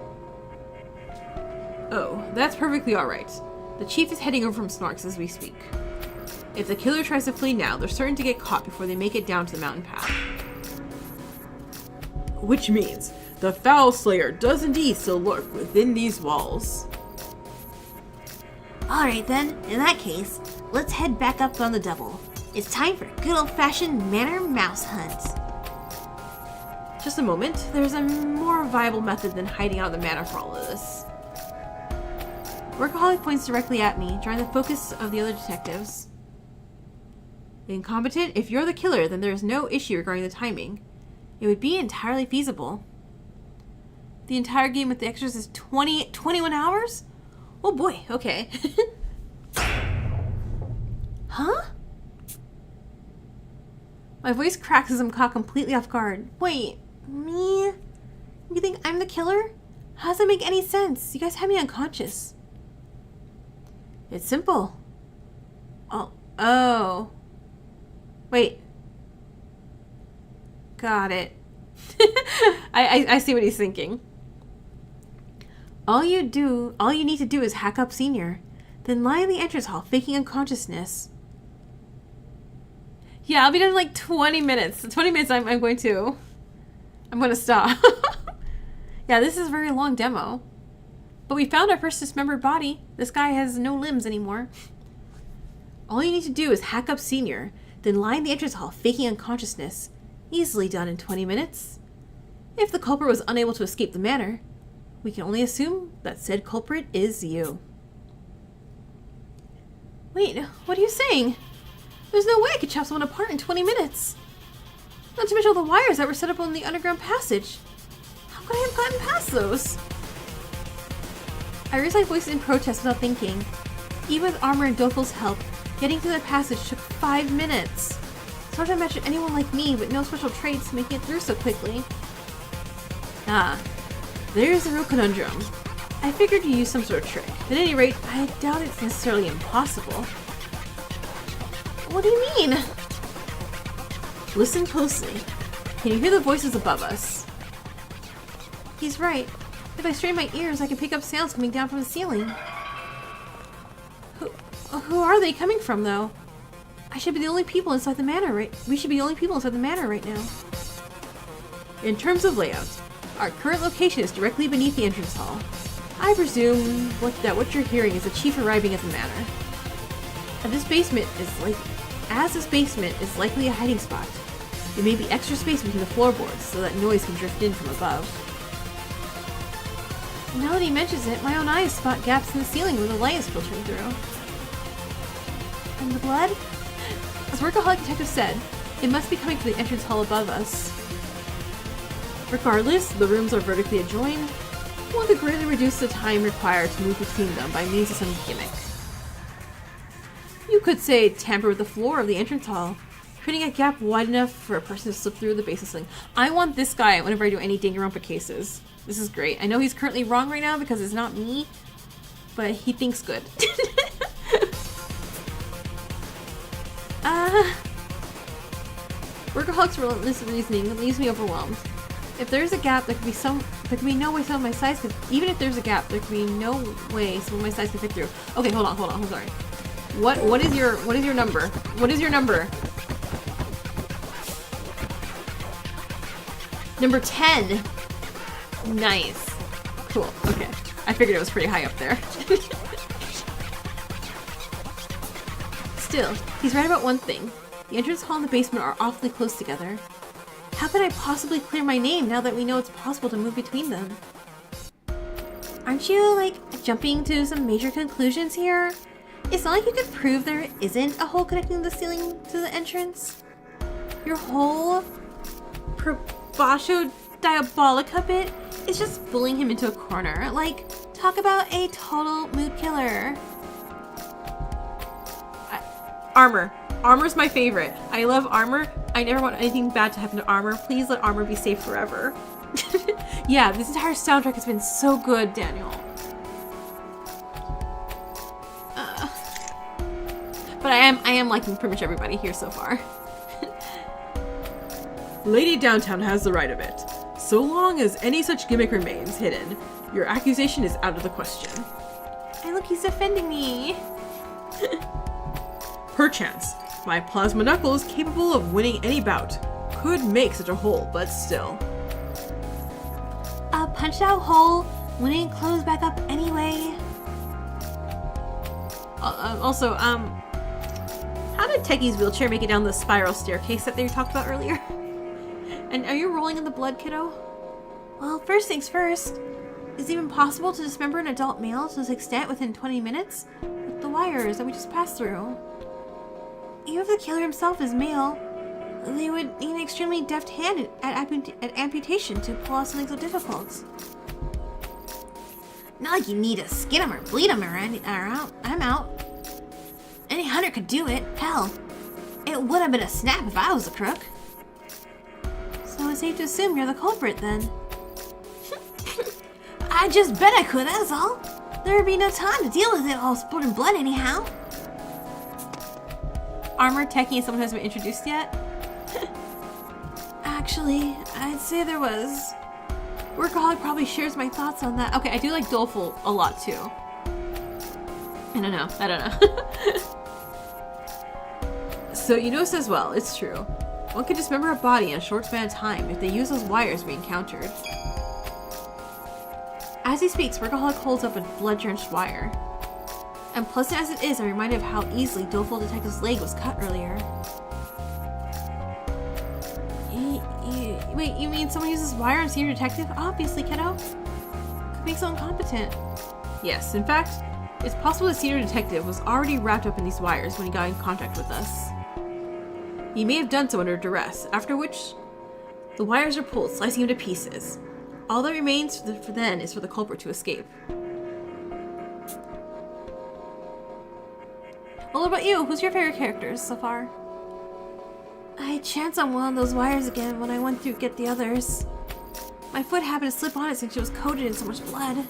Oh, that's perfectly alright. The chief is heading over from Snark's as we speak. If the killer tries to flee now, they're certain to get caught before they make it down to the mountain path. Which means the Foul Slayer does indeed still lurk within these walls. Alright then, in that case, let's head back up on the double. It's time for a good old-fashioned manor mouse hunt. Just a moment, there's a more viable method than hiding out in the manor for all of this. Workaholic points directly at me, drawing the focus of the other detectives. Incompetent, if you're the killer, then there is no issue regarding the timing. It would be entirely feasible. The entire game with the extras is 21 hours? Oh boy, okay. Huh? My voice cracks as I'm caught completely off guard. Wait, me? You think I'm the killer? How does that make any sense? You guys had me unconscious. It's simple. Oh. Wait. Got it. I see what he's thinking. All you need to do is hack up Senior, then lie in the entrance hall faking unconsciousness. Yeah, I'll be done in like 20 minutes. 20 minutes I'm going to stop. Yeah, this is a very long demo. But we found our first dismembered body. This guy has no limbs anymore. All you need to do is hack up Senior, then lie in the entrance hall faking unconsciousness. Easily done in 20 minutes. If the culprit was unable to escape the manor, we can only assume that said culprit is you. Wait, what are you saying? There's no way I could chop someone apart in 20 minutes. Not to mention all the wires that were set up on the underground passage. How could I have gotten past those? I raised my voice in protest without thinking. Even with Armor and Dothel's help, getting through the passage took 5 minutes. It's hard to imagine anyone like me with no special traits making it through so quickly. There's the real conundrum. I figured you used some sort of trick. At any rate, I doubt it's necessarily impossible. What do you mean? Listen closely. Can you hear the voices above us? He's right. If I strain my ears, I can pick up sounds coming down from the ceiling. Who are they coming from, though? We should be the only people inside the manor right now. In terms of layout, our current location is directly beneath the entrance hall. I presume that what you're hearing is the chief arriving at the manor. As this basement is likely a hiding spot, there may be extra space between the floorboards so that noise can drift in from above. Now that he mentions it, my own eyes spot gaps in the ceiling where the light is filtering through. And the blood? As Workaholic Detective said, it must be coming from the entrance hall above us. Regardless, the rooms are vertically adjoined. One could greatly reduce the time required to move between them by means of some gimmick. You could say tamper with the floor of the entrance hall, creating a gap wide enough for a person to slip through the base of ceiling. I want this guy whenever I do any Danganronpa cases. This is great. I know he's currently wrong right now because it's not me, but he thinks good. Workaholic's relentless reasoning leaves me overwhelmed. if there's a gap, there could be no way some of my size could, even if there's a gap, there could be no way some of my size could fit through. Okay, hold on, I'm sorry. What is your number? What is your number? Number 10. Nice. Cool, okay. I figured it was pretty high up there. Still, he's right about one thing. The entrance hall and the basement are awfully close together. How could I possibly clear my name now that we know it's possible to move between them? Aren't you, like, jumping to some major conclusions here? It's not like you could prove there isn't a hole connecting the ceiling to the entrance. Your whole Proboscio Diabolica bit is just bullying him into a corner. Like, talk about a total mood killer. Armor. Armor's my favorite. I love armor. I never want anything bad to happen to armor. Please let armor be safe forever. Yeah, this entire soundtrack has been so good, Daniel. But I am liking pretty much everybody here so far. Lady Downtown has the right of it. So long as any such gimmick remains hidden, your accusation is out of the question. And look, he's defending me. Perchance, my plasma knuckle is capable of winning any bout. Could make such a hole, but still. A punched out hole wouldn't close back up anyway. Also, how did Techie's wheelchair make it down the spiral staircase that they talked about earlier? And are you rolling in the blood, kiddo? Well, first things first. Is it even possible to dismember an adult male to this extent within 20 minutes? With the wires that we just passed through. Even if the killer himself is male, they would need an extremely deft hand at amputation to pull out something so difficult. Not like you need to skin him or bleed him or I'm out. Any hunter could do it. Hell, it would have been a snap if I was a crook. So it's safe to assume you're the culprit then. I just bet I could, that's all. There would be no time to deal with it all sport and blood anyhow. Armor, Techie, and someone who hasn't been introduced yet? Actually, I'd say there was. Workaholic probably shares my thoughts on that. Okay, I do like Doleful a lot too. I don't know. So you notice as well, it's true. One could dismember a body in a short span of time if they use those wires we encountered. As he speaks, Workaholic holds up a blood-drenched wire. And pleasant as it is, I'm reminded of how easily Doleful Detective's leg was cut earlier. Wait, you mean someone uses wire on Senior Detective? Obviously, kiddo. Could make someone competent. Yes, in fact, it's possible the Senior Detective was already wrapped up in these wires when he got in contact with us. He may have done so under duress, after which the wires are pulled, slicing him to pieces. All that remains for then is for the culprit to escape. Well, what about you? Who's your favorite characters so far? I chanced on one of those wires again when I went through to get the others. My foot happened to slip on it since it was coated in so much blood.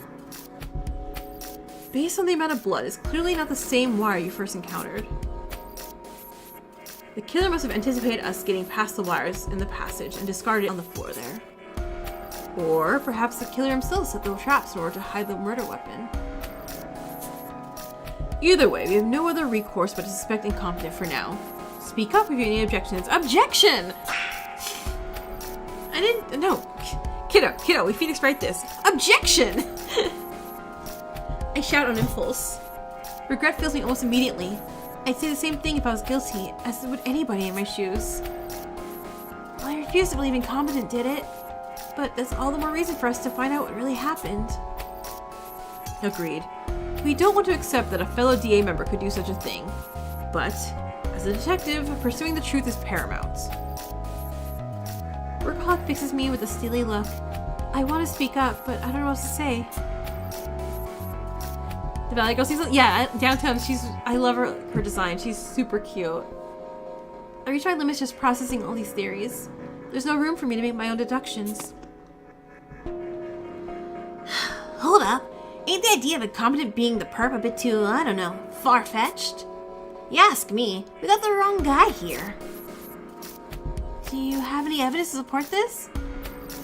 Based on the amount of blood, it's clearly not the same wire you first encountered. The killer must have anticipated us getting past the wires in the passage and discarded it on the floor there. Or perhaps the killer himself set the traps in order to hide the murder weapon. Either way, we have no other recourse but to suspect incompetent for now. Speak up if you have any objections. Objection! I didn't. No. Kiddo, we Phoenix write this. Objection! I shout on impulse. Regret fills me almost immediately. I'd say the same thing if I was guilty, as would anybody in my shoes. Well, I refuse to believe incompetent did it, but that's all the more reason for us to find out what really happened. Agreed. We don't want to accept that a fellow DA member could do such a thing, but as a detective, pursuing the truth is paramount. Workaholic fixes me with a steely look. I want to speak up, but I don't know what to say. The Valley Girl season? Yeah, Downtown, I love her design. She's super cute. I reach my limits just processing all these theories. There's no room for me to make my own deductions. Hold up. Ain't the idea of incompetent being the perp a bit too, I don't know, far-fetched? You ask me, we got the wrong guy here. Do you have any evidence to support this?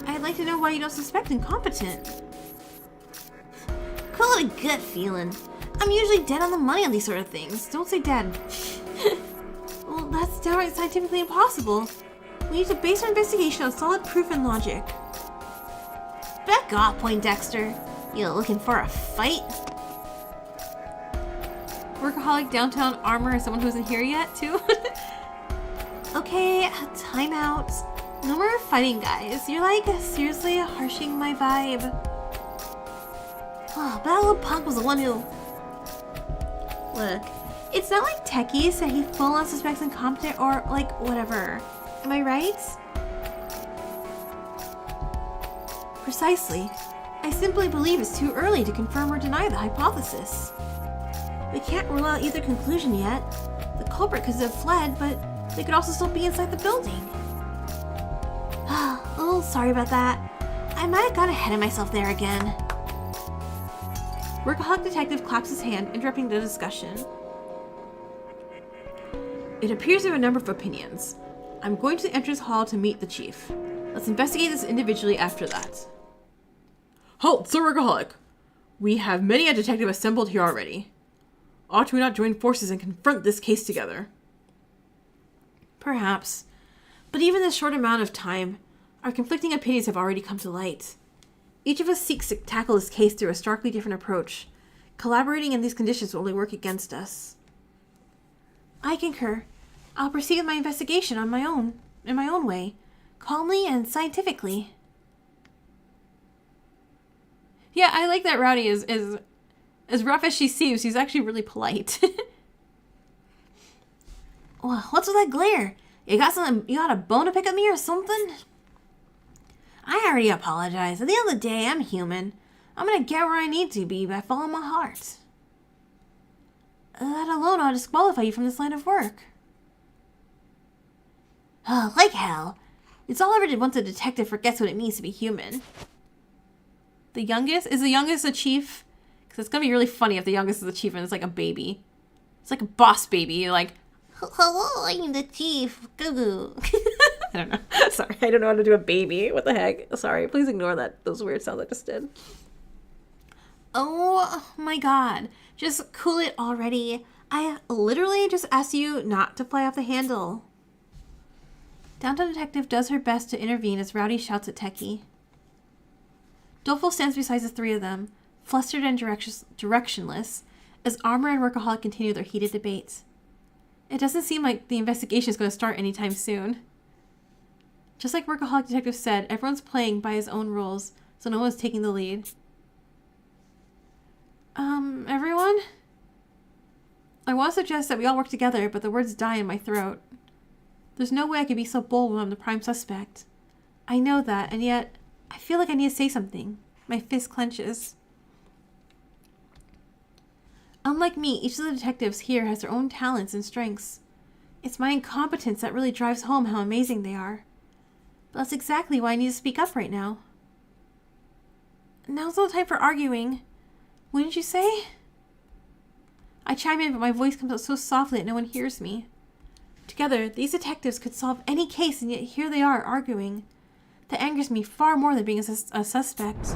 I'd like to know why you don't suspect incompetent. Call it a gut feeling. I'm usually dead on the money on these sort of things. Don't say dead. Well, that's downright scientifically impossible. We need to base our investigation on solid proof and logic. Back off, Poindexter. You looking for a fight? Workaholic downtown armor is someone who isn't here yet, too? Okay, time out. No more fighting, guys. You're like seriously harshing my vibe. Oh, but that little punk was the one who... Look, it's not like Techie said he full on suspects incompetent or like whatever. Am I right? Precisely. I simply believe it's too early to confirm or deny the hypothesis. We can't rule out either conclusion yet. The culprit could have fled, but they could also still be inside the building. A little sorry about that. I might have got ahead of myself there again. Workaholic detective claps his hand, interrupting the discussion. It appears we have a number of opinions. I'm going to the entrance hall to meet the chief. Let's investigate this individually after that. Halt, Sir Workaholic! We have many a detective assembled here already. Ought we not join forces and confront this case together? Perhaps. But even this short amount of time, our conflicting opinions have already come to light. Each of us seeks to tackle this case through a starkly different approach. Collaborating in these conditions will only work against us. I concur. I'll proceed with my investigation in my own way, calmly and scientifically. Yeah, I like that Rowdy is as rough as she seems. She's actually really polite. Well, what's with that glare? You got a bone to pick at me or something? I already apologized. At the end of the day, I'm human. I'm gonna get where I need to be by following my heart. That alone ought to disqualify you from this line of work. Oh, like hell. It's all I ever did once a detective forgets what it means to be human. The youngest? Is the youngest a chief? Because it's gonna be really funny if the youngest is a chief and it's like a baby. It's like a boss baby. You're like, hello, I'm the chief. Goo-goo. I don't know. Sorry, I don't know how to do a baby. What the heck? Sorry, please ignore those weird sounds I just did. Oh my god. Just cool it already. I literally just asked you not to fly off the handle. Downtown Detective does her best to intervene as Rowdy shouts at Techie. Doleful stands beside the three of them, flustered and directionless, as Armor and Workaholic continue their heated debates. It doesn't seem like the investigation is going to start anytime soon. Just like Workaholic Detective said, everyone's playing by his own rules, so no one's taking the lead. Everyone? I want to suggest that we all work together, but the words die in my throat. There's no way I could be so bold when I'm the prime suspect. I know that, and yet, I feel like I need to say something. My fist clenches. Unlike me, each of the detectives here has their own talents and strengths. It's my incompetence that really drives home how amazing they are. But that's exactly why I need to speak up right now. Now's no time for arguing. Wouldn't you say? I chime in, but my voice comes out so softly that no one hears me. Together, these detectives could solve any case, and yet here they are, arguing. That angers me far more than being a suspect.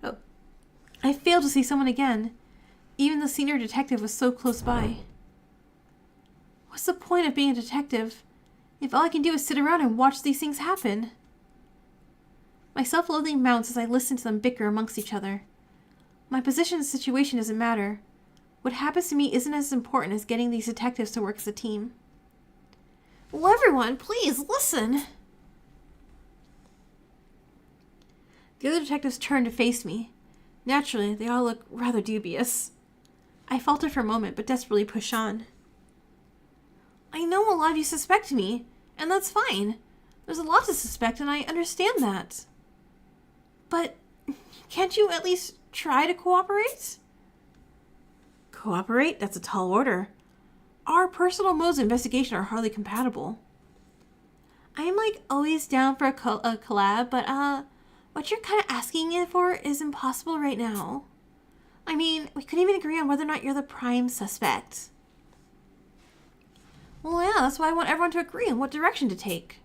Oh, I failed to see someone again. Even the senior detective was so close by. What's the point of being a detective if all I can do is sit around and watch these things happen? My self-loathing mounts as I listen to them bicker amongst each other. My position in the situation doesn't matter. What happens to me isn't as important as getting these detectives to work as a team. Well, everyone, please listen. The other detectives turn to face me. Naturally, they all look rather dubious. I falter for a moment, but desperately push on. I know a lot of you suspect me, and that's fine. There's a lot to suspect, and I understand that. But can't you at least try to cooperate? Cooperate? That's a tall order. Our personal modes of investigation are hardly compatible. I'm always down for a collab, but what you're kind of asking it for is impossible right now. I mean, we couldn't even agree on whether or not you're the prime suspect. Well, yeah, that's why I want everyone to agree on what direction to take.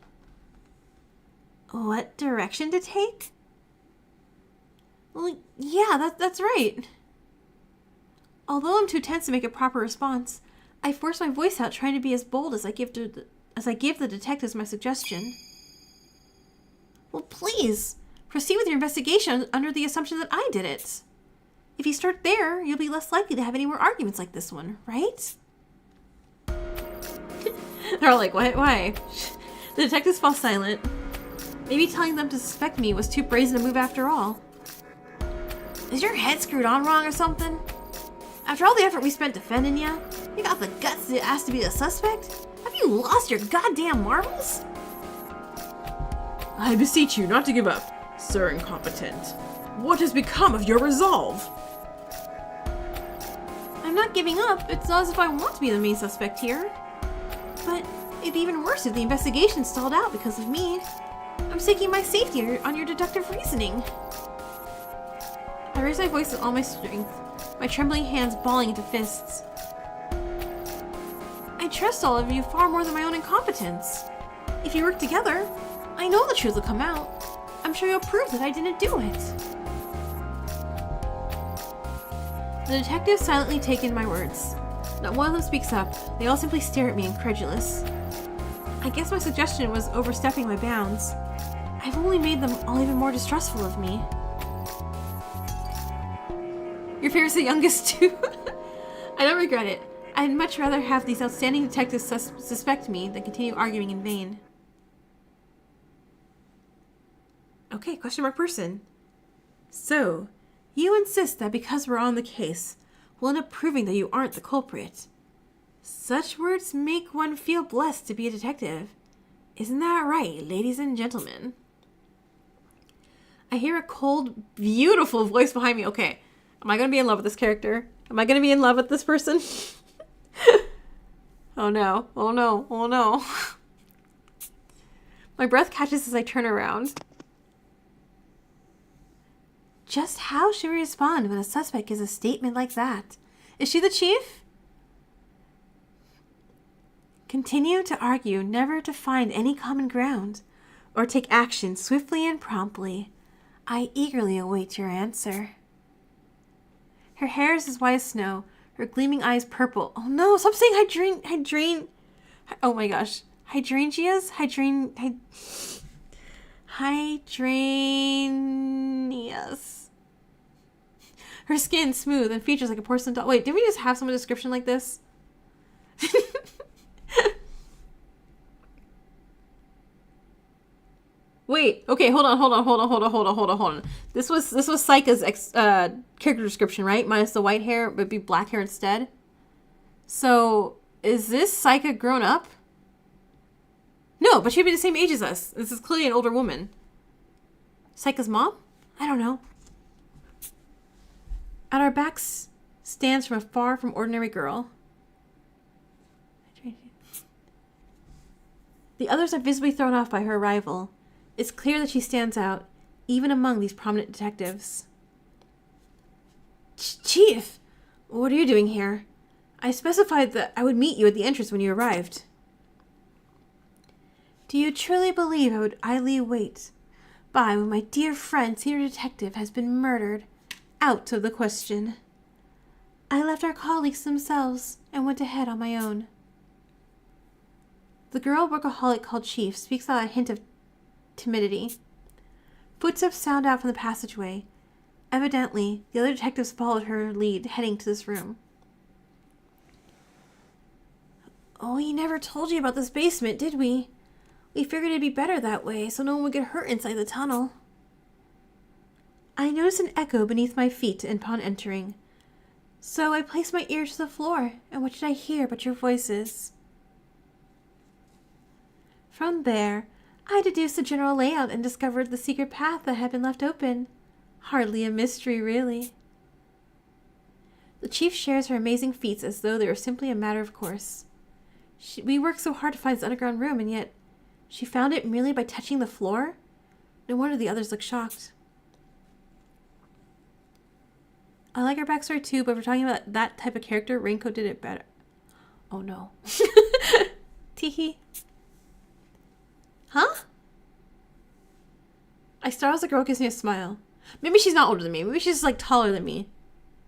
What direction to take? Well, yeah, that's right. Although I'm too tense to make a proper response, I force my voice out, trying to be as bold as I give the detectives my suggestion. Well, please, proceed with your investigation under the assumption that I did it. If you start there, you'll be less likely to have any more arguments like this one, right? They're all like, what? Why? The detectives fall silent. Maybe telling them to suspect me was too brazen a move after all. Is your head screwed on wrong or something? After all the effort we spent defending you, you got the guts to ask to be a suspect? Have you lost your goddamn marbles? I beseech you not to give up, Sir Incompetent. What has become of your resolve? I'm not giving up. It's not as if I want to be the main suspect here. But it'd be even worse if the investigation stalled out because of me. I'm staking my safety on your deductive reasoning. I raise my voice with all my strength, my trembling hands balling into fists. I trust all of you far more than my own incompetence. If you work together, I know the truth will come out. I'm sure you'll prove that I didn't do it. The detectives silently take in my words. Not one of them speaks up. They all simply stare at me, incredulous. I guess my suggestion was overstepping my bounds. I've only made them all even more distrustful of me. Your favorite's the youngest too? I don't regret it. I'd much rather have these outstanding detectives suspect me than continue arguing in vain. Okay, question mark person. So, you insist that because we're on the case, we'll end up proving that you aren't the culprit. Such words make one feel blessed to be a detective. Isn't that right, ladies and gentlemen? I hear a cold, beautiful voice behind me. Okay, am I going to be in love with this character? Am I going to be in love with this person? Oh no, oh no, oh no. My breath catches as I turn around. Just how should we respond when a suspect gives a statement like that? Is she the chief? Continue to argue, never to find any common ground, or take action swiftly and promptly. I eagerly await your answer. Her hair is as white as snow, her gleaming eyes purple. Oh no, stop saying oh my gosh. Hydrangeas? Hydranias. Her skin smooth and features like a porcelain doll. Wait, did we just have some description like this? Wait, okay, hold on. This was Saika's character description, right? Minus the white hair, but be black hair instead. So, is this Saika grown up? No, but she'd be the same age as us. This is clearly an older woman. Saika's mom? I don't know. At our backs stands from afar from ordinary girl. The others are visibly thrown off by her arrival. It's clear that she stands out, even among these prominent detectives. Chief, what are you doing here? I specified that I would meet you at the entrance when you arrived. Do you truly believe I would idly wait by when my dear friend, senior detective, has been murdered? Out of the question. I left our colleagues themselves and went ahead on my own. The girl workaholic called Chief speaks out a hint of timidity. Footsteps sound out from the passageway. Evidently, the other detectives followed her lead, heading to this room. Oh, we never told you about this basement, did we? We figured it'd be better that way, so no one would get hurt inside the tunnel. I noticed an echo beneath my feet upon entering. So I placed my ear to the floor, and what did I hear but your voices? From there, I deduced the general layout and discovered the secret path that had been left open. Hardly a mystery, really. The chief shares her amazing feats as though they were simply a matter of course. We worked so hard to find this underground room, and yet she found it merely by touching the floor? No wonder the others look shocked. I like her backstory too, but if we're talking about that type of character, Raincoat did it better. Oh no. Teehee. Huh? I startle as the girl gives me a smile. Maybe she's not older than me. Maybe she's like taller than me.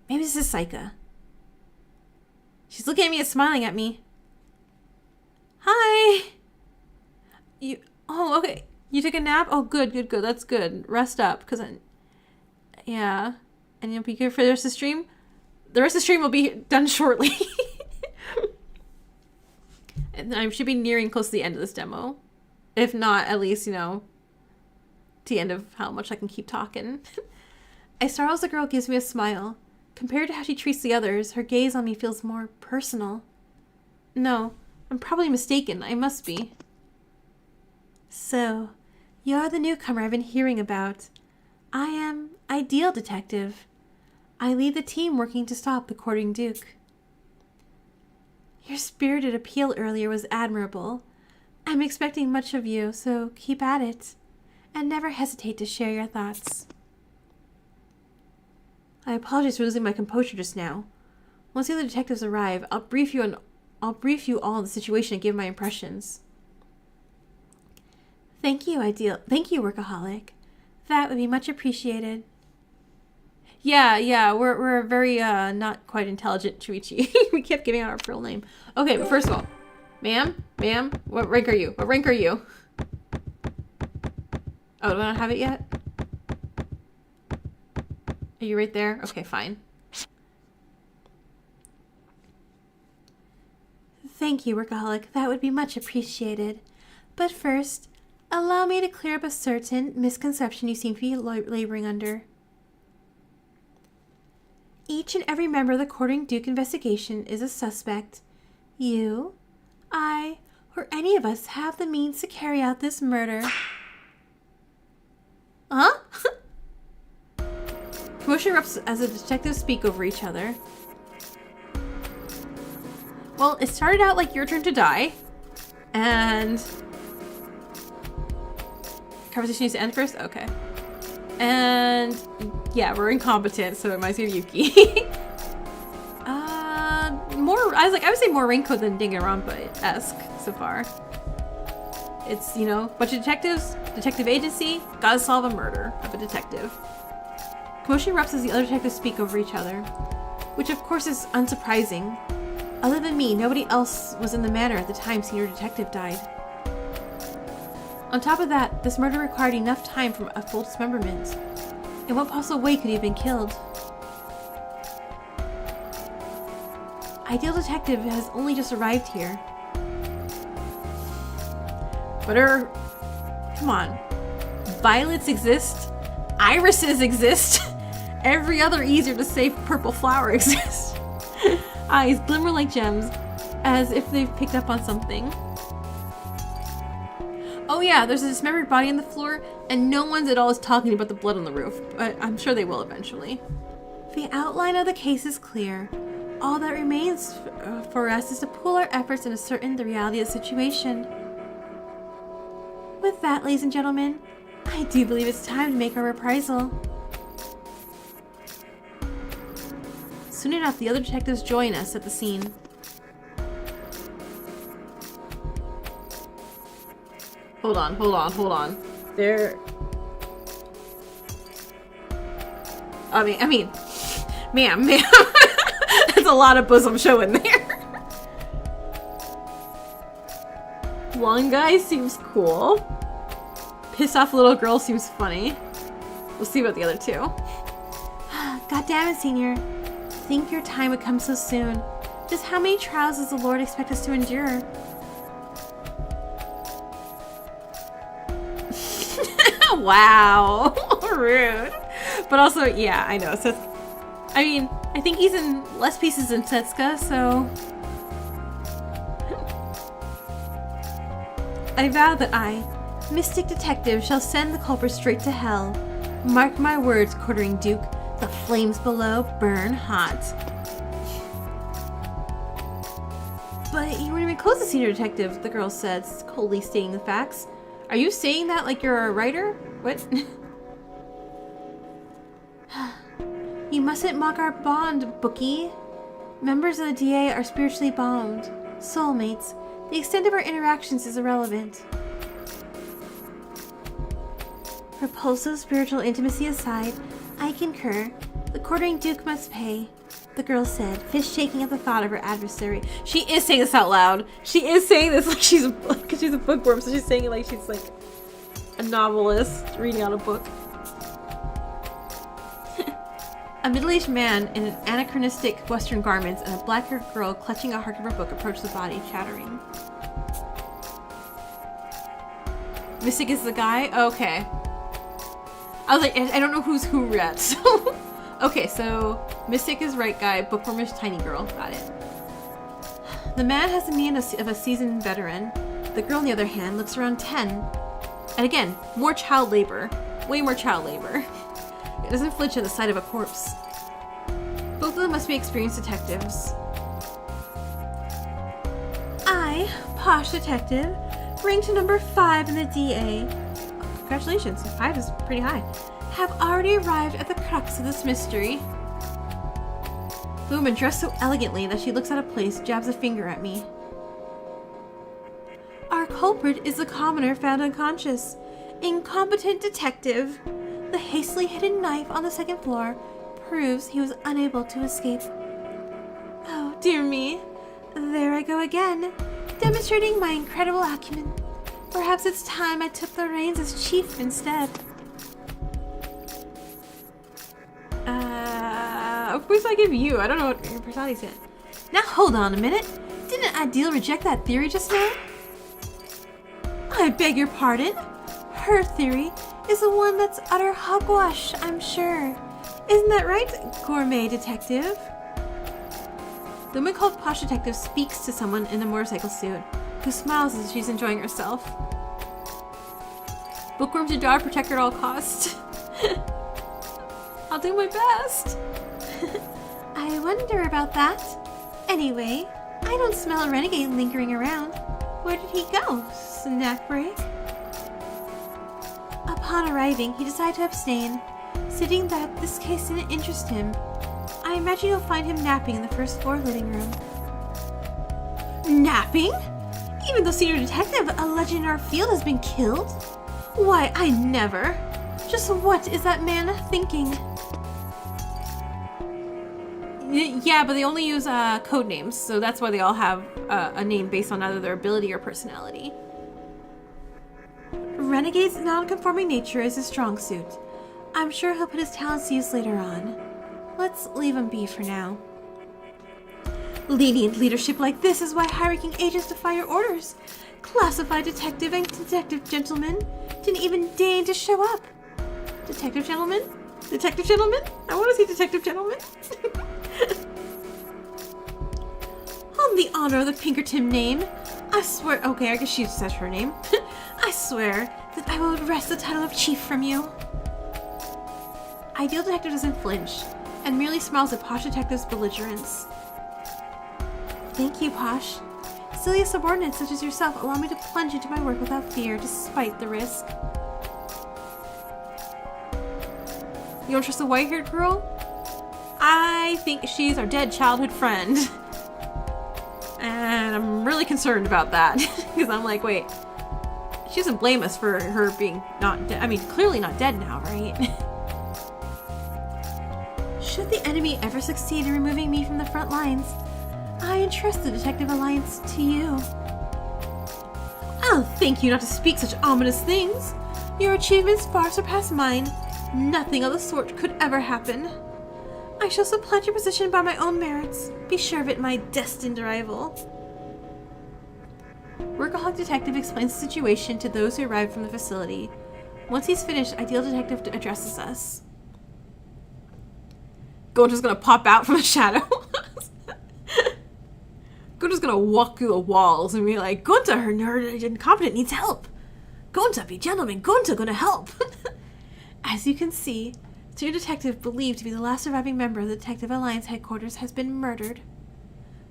Maybe this is Saika. She's looking at me and smiling at me. Hi. You. Oh, okay. You took a nap? Oh, good, good, good. That's good. Rest up, cause yeah. And you'll be good for the rest of the stream. The rest of the stream will be done shortly. And I should be nearing close to the end of this demo. If not, at least, you know, to the end of how much I can keep talking. I startle as the girl gives me a smile. Compared to how she treats the others, her gaze on me feels more personal. No, I'm probably mistaken. I must be. So, you're the newcomer I've been hearing about. I am Ideal Detective. I lead the team working to stop the courting Duke. Your spirited appeal earlier was admirable. I'm expecting much of you, so keep at it. And never hesitate to share your thoughts. I apologize for losing my composure just now. Once the other detectives arrive, I'll brief you all on the situation and give my impressions. Thank you, Workaholic. That would be much appreciated. Yeah, we're very not quite intelligent, Chuichi. We kept giving out our real name. Okay, but first of all, ma'am, what rank are you? Oh, do I not have it yet? Are you right there? Okay, fine. Thank you, Workaholic. That would be much appreciated. But first, allow me to clear up a certain misconception you seem to be laboring under. Each and every member of the Courting Duke investigation is a suspect. You, I, or any of us have the means to carry out this murder. Huh? Commotion erupts as the detectives speak over each other. Well, it started out like your turn to die, and conversation needs to end first? Okay. And yeah, we're incompetent, so it reminds me of Yuki. I would say more Raincoat than Danganronpa-esque so far. It's, you know, bunch of detectives, detective agency, gotta solve a murder of a detective. Commotion erupts as the other detectives speak over each other, which of course is unsurprising. Other than me, nobody else was in the manor at the time Senior Detective died. On top of that, this murder required enough time for a full dismemberment. In what possible way could he have been killed? Ideal Detective has only just arrived here. But come on. Violets exist. Irises exist. Every other easier to save purple flower exists. Eyes glimmer like gems, as if they've picked up on something. Oh yeah, there's a dismembered body on the floor, and no one's at all is talking about the blood on the roof, but I'm sure they will eventually. The outline of the case is clear. All that remains for us is to pool our efforts and ascertain the reality of the situation. With that, ladies and gentlemen, I do believe it's time to make our reprisal. Soon enough, the other detectives join us at the scene. Hold on. There... I mean, ma'am. That's a lot of bosom showing there. One guy seems cool. Pissed off little girl seems funny. We'll see about the other two. God damn it, Senior. Think your time would come so soon. Just how many trials does the Lord expect us to endure? Wow. Rude. But also, yeah, I know. So, I mean, I think he's in less pieces than Setsuka, so... I vow that I, Mystic Detective, shall send the culprit straight to hell. Mark my words, Quartering Duke. The flames below burn hot. But you weren't even close to Senior Detective, the girl said, coldly stating the facts. Are you saying that like you're a writer? What? You mustn't mock our bond, Bookie. Members of the DA are spiritually bound. Soulmates. The extent of our interactions is irrelevant. Repulsive spiritual intimacy aside, I concur. The quartering Duke must pay, the girl said, fist shaking at the thought of her adversary. She is saying this out loud. She is saying this like she's a bookworm, so she's saying it like she's like a novelist reading out a book. A middle-aged man in anachronistic Western garments and a black-haired girl clutching a hardcover book approached the body, chattering. Mystic is the guy? Okay. I was like, I don't know who's who yet, so... Okay, so Mystic is right guy, bookworm is tiny girl. Got it. The man has the mien of a seasoned veteran. The girl, on the other hand, looks around 10. And again, more child labor. Way more child labor. It doesn't flinch at the sight of a corpse. Both of them must be experienced detectives. I, posh detective, ranked number 5 in the DA. Congratulations, 5 is pretty high. Have already arrived at the crux of this mystery. The woman, dressed so elegantly that she looks out of place, jabs a finger at me. Our culprit is the commoner found unconscious. Incompetent detective. The hastily hidden knife on the second floor proves he was unable to escape. Oh, dear me. There I go again, demonstrating my incredible acumen. Perhaps it's time I took the reins as chief instead. Of course I give you. I don't know what your personality said. Now hold on a minute. Didn't Ideal reject that theory just now? I beg your pardon? Her theory is the one that's utter hogwash, I'm sure. Isn't that right, gourmet detective? The woman called Posh Detective speaks to someone in a motorcycle suit, who smiles as she's enjoying herself. Bookworm's your daughter, protect her at all costs. I'll do my best. I wonder about that. Anyway, I don't smell a renegade lingering around. Where did he go? Snack break? Upon arriving, he decided to abstain, stating that this case didn't interest him. I imagine you'll find him napping in the first floor living room. Napping? Even though Senior Detective, a legend in our field, has been killed? Why, I never. Just what is that man thinking? Yeah, but they only use code names, so that's why they all have a name based on either their ability or personality. Renegade's non-conforming nature is his strong suit. I'm sure he'll put his talents to use later on. Let's leave him be for now. Lenient leadership like this is why high-ranking agents defy your orders. Classified detective and detective gentleman didn't even deign to show up. Detective gentleman? Detective gentleman? I want to see detective gentleman. On the honor of the Pinkerton name, I swear... Okay, I guess she said her name. I swear that I will wrest the title of chief from you. Ideal Detective doesn't flinch, and merely smiles at Posh Detective's belligerence. Thank you, Posh. Silly subordinates such as yourself allow me to plunge into my work without fear, despite the risk. You don't trust the white-haired girl? I think she's our dead childhood friend. And I'm really concerned about that. Because I'm like, wait. She doesn't blame us for her being not dead. I mean, clearly not dead now, right? Should the enemy ever succeed in removing me from the front lines, I entrust the Detective Alliance to you. I'll thank you not to speak such ominous things. Your achievements far surpass mine. Nothing of the sort could ever happen. I shall supplant your position by my own merits. Be sure of it, my destined rival. Workaholic Detective explains the situation to those who arrive from the facility. Once he's finished, Ideal Detective addresses us. Gonta's gonna pop out from the shadow. Gonta's gonna walk through the walls and be like, Gonta, her incompetent needs help. Gonta, be gentleman, Gonta gonna help. As you can see, Senior Detective believed to be the last surviving member of the Detective Alliance headquarters has been murdered.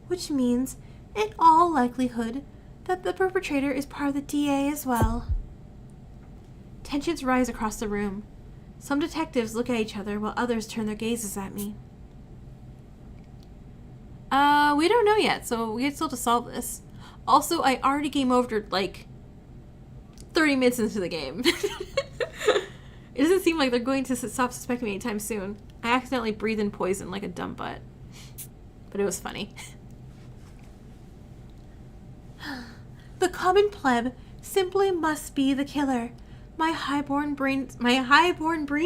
Which means, in all likelihood, that the perpetrator is part of the DA as well. Tensions rise across the room. Some detectives look at each other while others turn their gazes at me. We don't know yet, so we still have to solve this. Also, I already game overed like 30 minutes into the game. It doesn't seem like they're going to stop suspecting me anytime soon. I accidentally breathed in poison like a dumb butt. But it was funny. The common pleb simply must be the killer. My highborn brain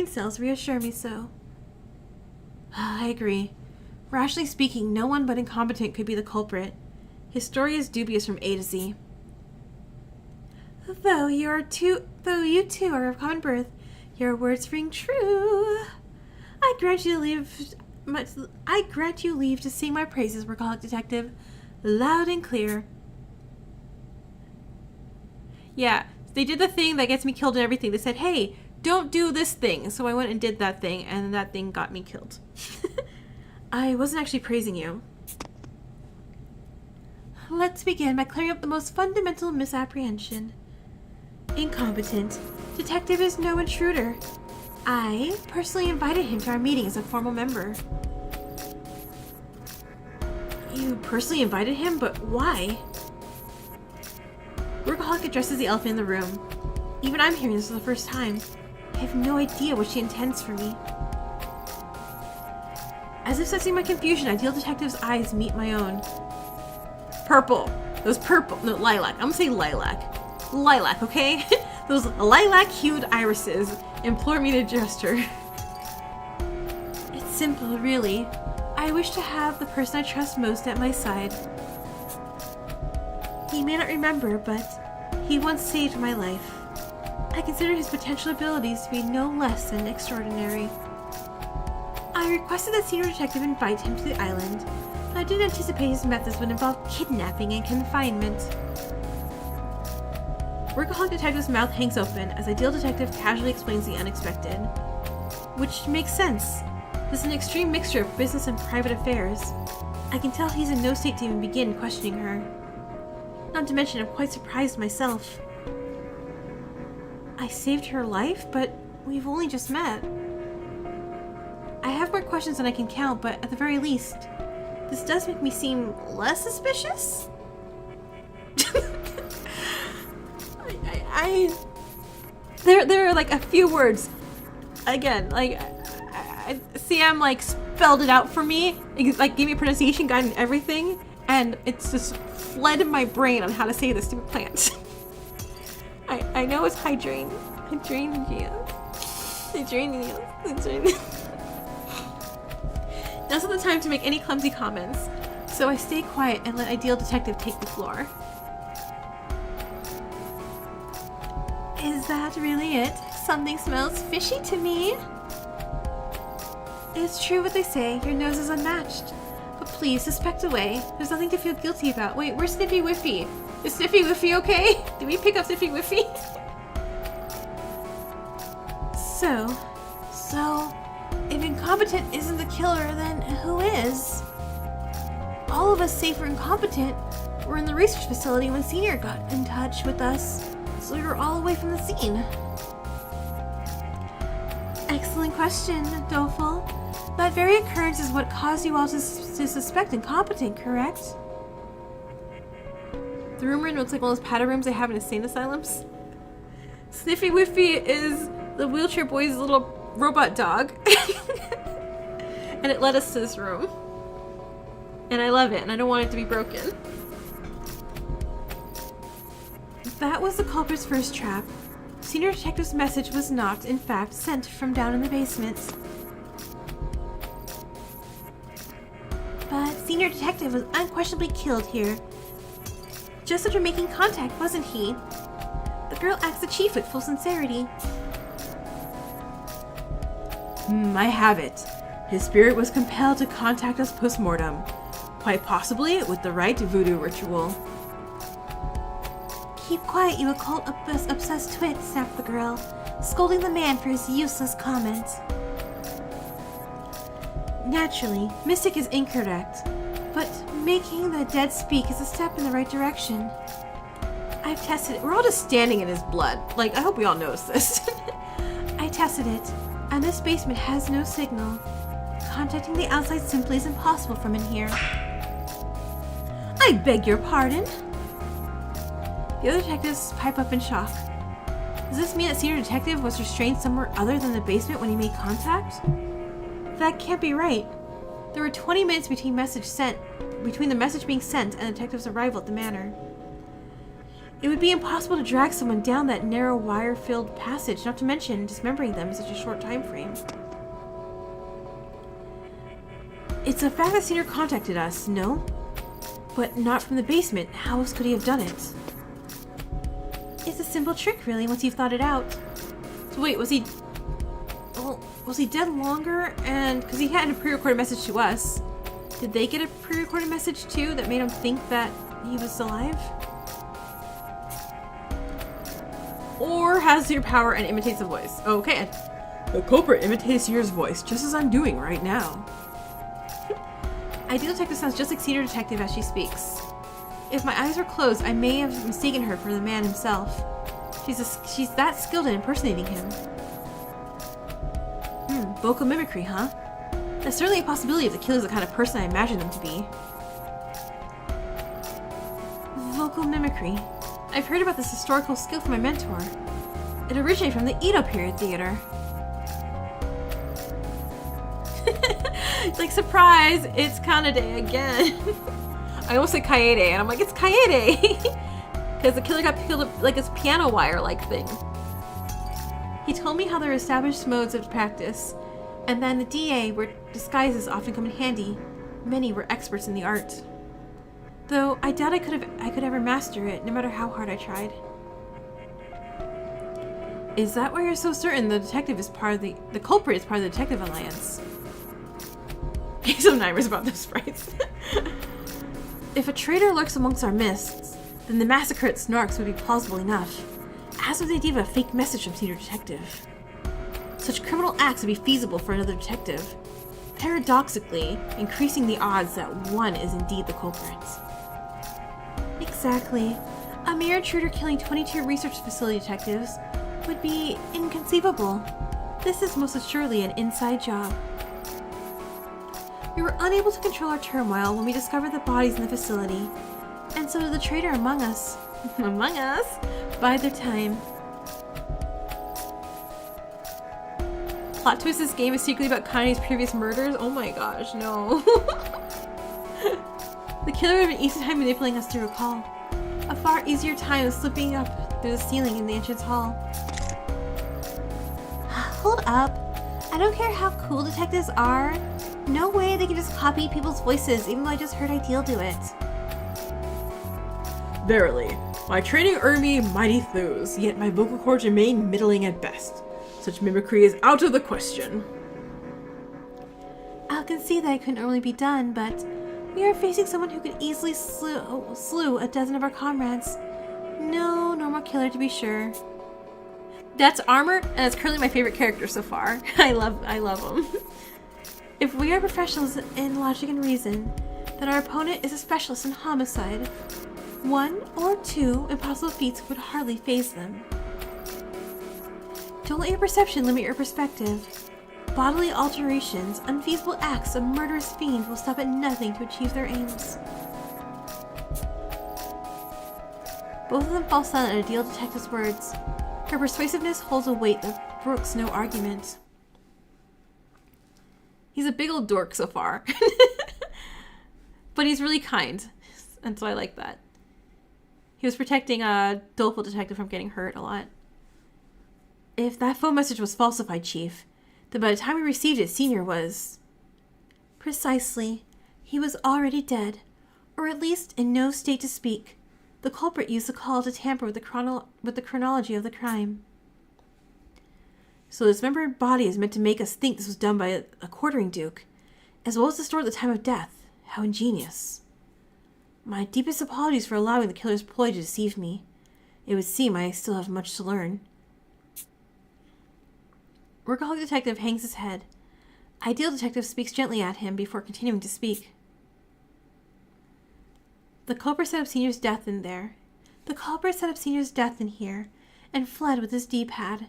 cells reassure me so. I agree. Rationally speaking, no one but incompetent could be the culprit. His story is dubious from A to Z. Though you two are of common birth, your words ring true. I grant you leave to sing my praises, workaholic detective, loud and clear. Yeah, they did the thing that gets me killed and everything. They said, hey, don't do this thing. So I went and did that thing, and that thing got me killed. I wasn't actually praising you. Let's begin by clearing up the most fundamental misapprehension. Incompetent. Detective is no intruder. I personally invited him to our meeting as a formal member. You personally invited him? But why? Workaholic addresses the elephant in the room. Even I'm hearing this for the first time. I have no idea what she intends for me. As if sensing my confusion, Ideal Detective's eyes meet my own. Purple. Those purple. No, lilac. I'm gonna say lilac. Lilac, okay? Those lilac-hued irises implore me to trust her. It's simple, really. I wish to have the person I trust most at my side. He may not remember, but he once saved my life. I consider his potential abilities to be no less than extraordinary. I requested that Senior Detective invite him to the island, but I didn't anticipate his methods would involve kidnapping and confinement. Workaholic Detective's mouth hangs open as Ideal Detective casually explains the unexpected. Which makes sense. This is an extreme mixture of business and private affairs. I can tell he's in no state to even begin questioning her. Not to mention, I'm quite surprised myself. I saved her life, but we've only just met. I have more questions than I can count, but at the very least, this does make me seem less suspicious? There are like a few words. Again, like, Sam like spelled it out for me. It, like, gave me a pronunciation guide and everything, and it's just fled in my brain on how to say this stupid plant. I know it's hydrangea. Now's not the time to make any clumsy comments, so I stay quiet and let Ideal Detective take the floor. Is that really it? Something smells fishy to me. It's true what they say, your nose is unmatched. But please, suspect away. There's nothing to feel guilty about. Wait, where's Sniffy Whiffy? Is Sniffy Whiffy okay? Did we pick up Sniffy Whiffy? So, if incompetent isn't the killer, then who is? All of us, save for incompetent, were in the research facility when Senior got in touch with us, so we were all away from the scene. Excellent question, Doleful. That very occurrence is what caused you all to suspect incompetent, correct? The room looks like one of those powder rooms they have in insane asylums. Sniffy Whiffy is the wheelchair boy's little robot dog. And it led us to this room. And I love it, and I don't want it to be broken. That was the culprit's first trap. Senior Detective's message was not, in fact, sent from down in the basement. But Senior Detective was unquestionably killed here. Just after making contact, wasn't he? The girl asked the chief with full sincerity. I have it. His spirit was compelled to contact us post-mortem. Quite possibly with the right voodoo ritual. Keep quiet, you occult-obsessed twit, snapped the girl, scolding the man for his useless comment. Naturally, Mystic is incorrect, but making the dead speak is a step in the right direction. I've tested it. We're all just standing in his blood. Like, I hope we all notice this. I tested it, and this basement has no signal. Contacting the outside simply is impossible from in here. I beg your pardon? The other detectives pipe up in shock. Does this mean that Senior Detective was restrained somewhere other than the basement when he made contact? That can't be right. There were 20 minutes between the message being sent and the detective's arrival at the manor. It would be impossible to drag someone down that narrow wire-filled passage, not to mention dismembering them in such a short time frame. It's a fact that Senior contacted us, no? But not from the basement. How else could he have done it? It's a simple trick, really, once you've thought it out. So wait, was he dead longer? And because he had a pre-recorded message to us, did they get a pre-recorded message too that made him think that he was alive? Or has your power and imitates a voice? Okay, the culprit imitates Senior's voice, just as I'm doing right now. Ideal Detective sounds just like Senior Detective as she speaks. If my eyes were closed, I may have mistaken her for the man himself. She's that skilled in impersonating him. Vocal mimicry, huh? That's certainly a possibility if the killer's the kind of person I imagine them to be. Vocal mimicry. I've heard about this historical skill from my mentor. It originated from the Edo period theater. Like, surprise! It's Kanade again. I almost said Kaede, and I'm like, it's Kaede! Because the killer got killed like this piano wire-like thing. He told me how there are established modes of practice, and then the DA where disguises often come in handy. Many were experts in the art. Though I doubt I could ever master it, no matter how hard I tried. Is that why you're so certain the detective is part of the culprit is part of the Detective Alliance? He's some nightmares about those sprites. If a traitor lurks amongst our midst, then the massacre at Snarks would be plausible enough, as would the idea of a fake message from Senior Detective. Such criminal acts would be feasible for another detective, paradoxically increasing the odds that one is indeed the culprit. Exactly. A mere intruder killing 22 research facility detectives would be inconceivable. This is most assuredly an inside job. We were unable to control our turmoil when we discovered the bodies in the facility, and so did the traitor among us. Among us? Bide their time. Plot twist: this game is secretly about Kane's previous murders? Oh my gosh, no. The killer would have an easy time manipulating us to recall. A far easier time than slipping up through the ceiling in the entrance hall. Hold up. I don't care how cool detectives are. No way they can just copy people's voices, even though I just heard Ideal do it. Verily, my training earned me mighty thews, yet my vocal cords remain middling at best. Such mimicry is out of the question. I'll concede that it couldn't normally be done, but we are facing someone who could easily slew a dozen of our comrades. No normal killer, to be sure. That's Armor, and it's currently my favorite character so far. I love him. If we are professionals in logic and reason, then our opponent is a specialist in homicide. 1 or 2 impossible feats would hardly faze them. Don't let your perception limit your perspective. Bodily alterations, unfeasible acts of murderous fiends will stop at nothing to achieve their aims. Both of them fall silent at Ideal Detective's words. Her persuasiveness holds a weight that brooks no argument. He's a big old dork so far. But he's really kind, and so I like that. He was protecting a doleful detective from getting hurt a lot. If that phone message was falsified, Chief, then by the time we received it, Senior was... Precisely. He was already dead, or at least in no state to speak. The culprit used the call to tamper with the chronology of the crime. So the dismembered body is meant to make us think this was done by a quartering duke, as well as distort the time of death. How ingenious. My deepest apologies for allowing the killer's ploy to deceive me. It would seem I still have much to learn. Workaholic Detective hangs his head. Ideal Detective speaks gently at him before continuing to speak. The culprit set up Senior's death in there. The culprit set up Senior's death in here, and fled with his D-pad.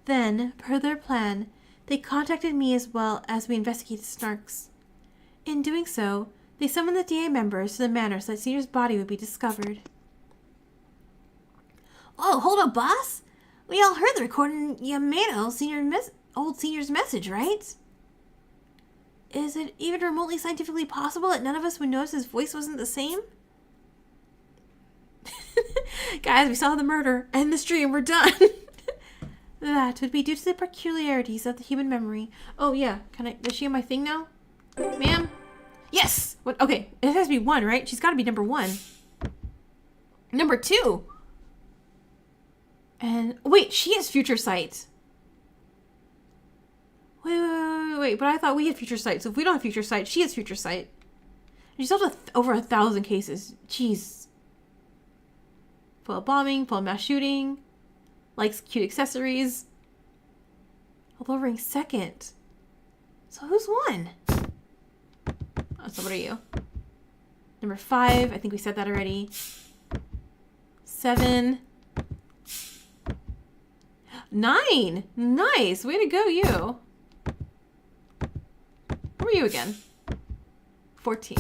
Then, per their plan, they contacted me as well as we investigated Snarks. In doing so, they summoned the DA members to the manor so that Senior's body would be discovered. Oh, hold up, boss! We all heard the recording Yamato old senior's message, right? Is it even remotely scientifically possible that none of us would notice his voice wasn't the same? Guys, we saw the murder and the stream. We're done. That would be due to the peculiarities of the human memory. Oh yeah, does she have my thing now? Ma'am? Yes! What? Okay, it has to be 1, right? She's got to be number 1. Number 2! And, wait, she has future sight. Wait, but I thought we had future sight. So if we don't have future sight, she has future sight. She's up to over 1,000 cases. Jeez. Full of bombing, full of mass shooting. Likes cute accessories. Although rank 2nd. So who's 1? Oh, so what are you? Number 5. I think we said that already. 7. 9. Nice. Way to go, you. Where were you again? 14.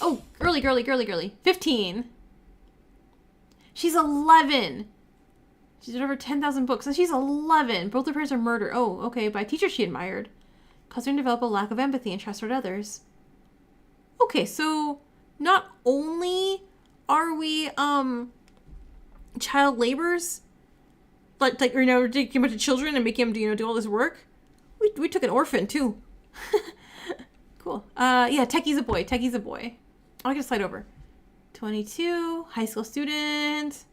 Oh, girly. 15. She's 11. She's read over 10,000 books, and she's 11. Both her parents are murdered. Oh, okay, by a teacher she admired. Caused her to develop a lack of empathy and trust toward others. Okay, so not only are we child laborers, like you know, taking a bunch of children and making them do all this work. We took an orphan too. Cool. Yeah, Techie's a boy. I'll get a slide over. 22, high school student.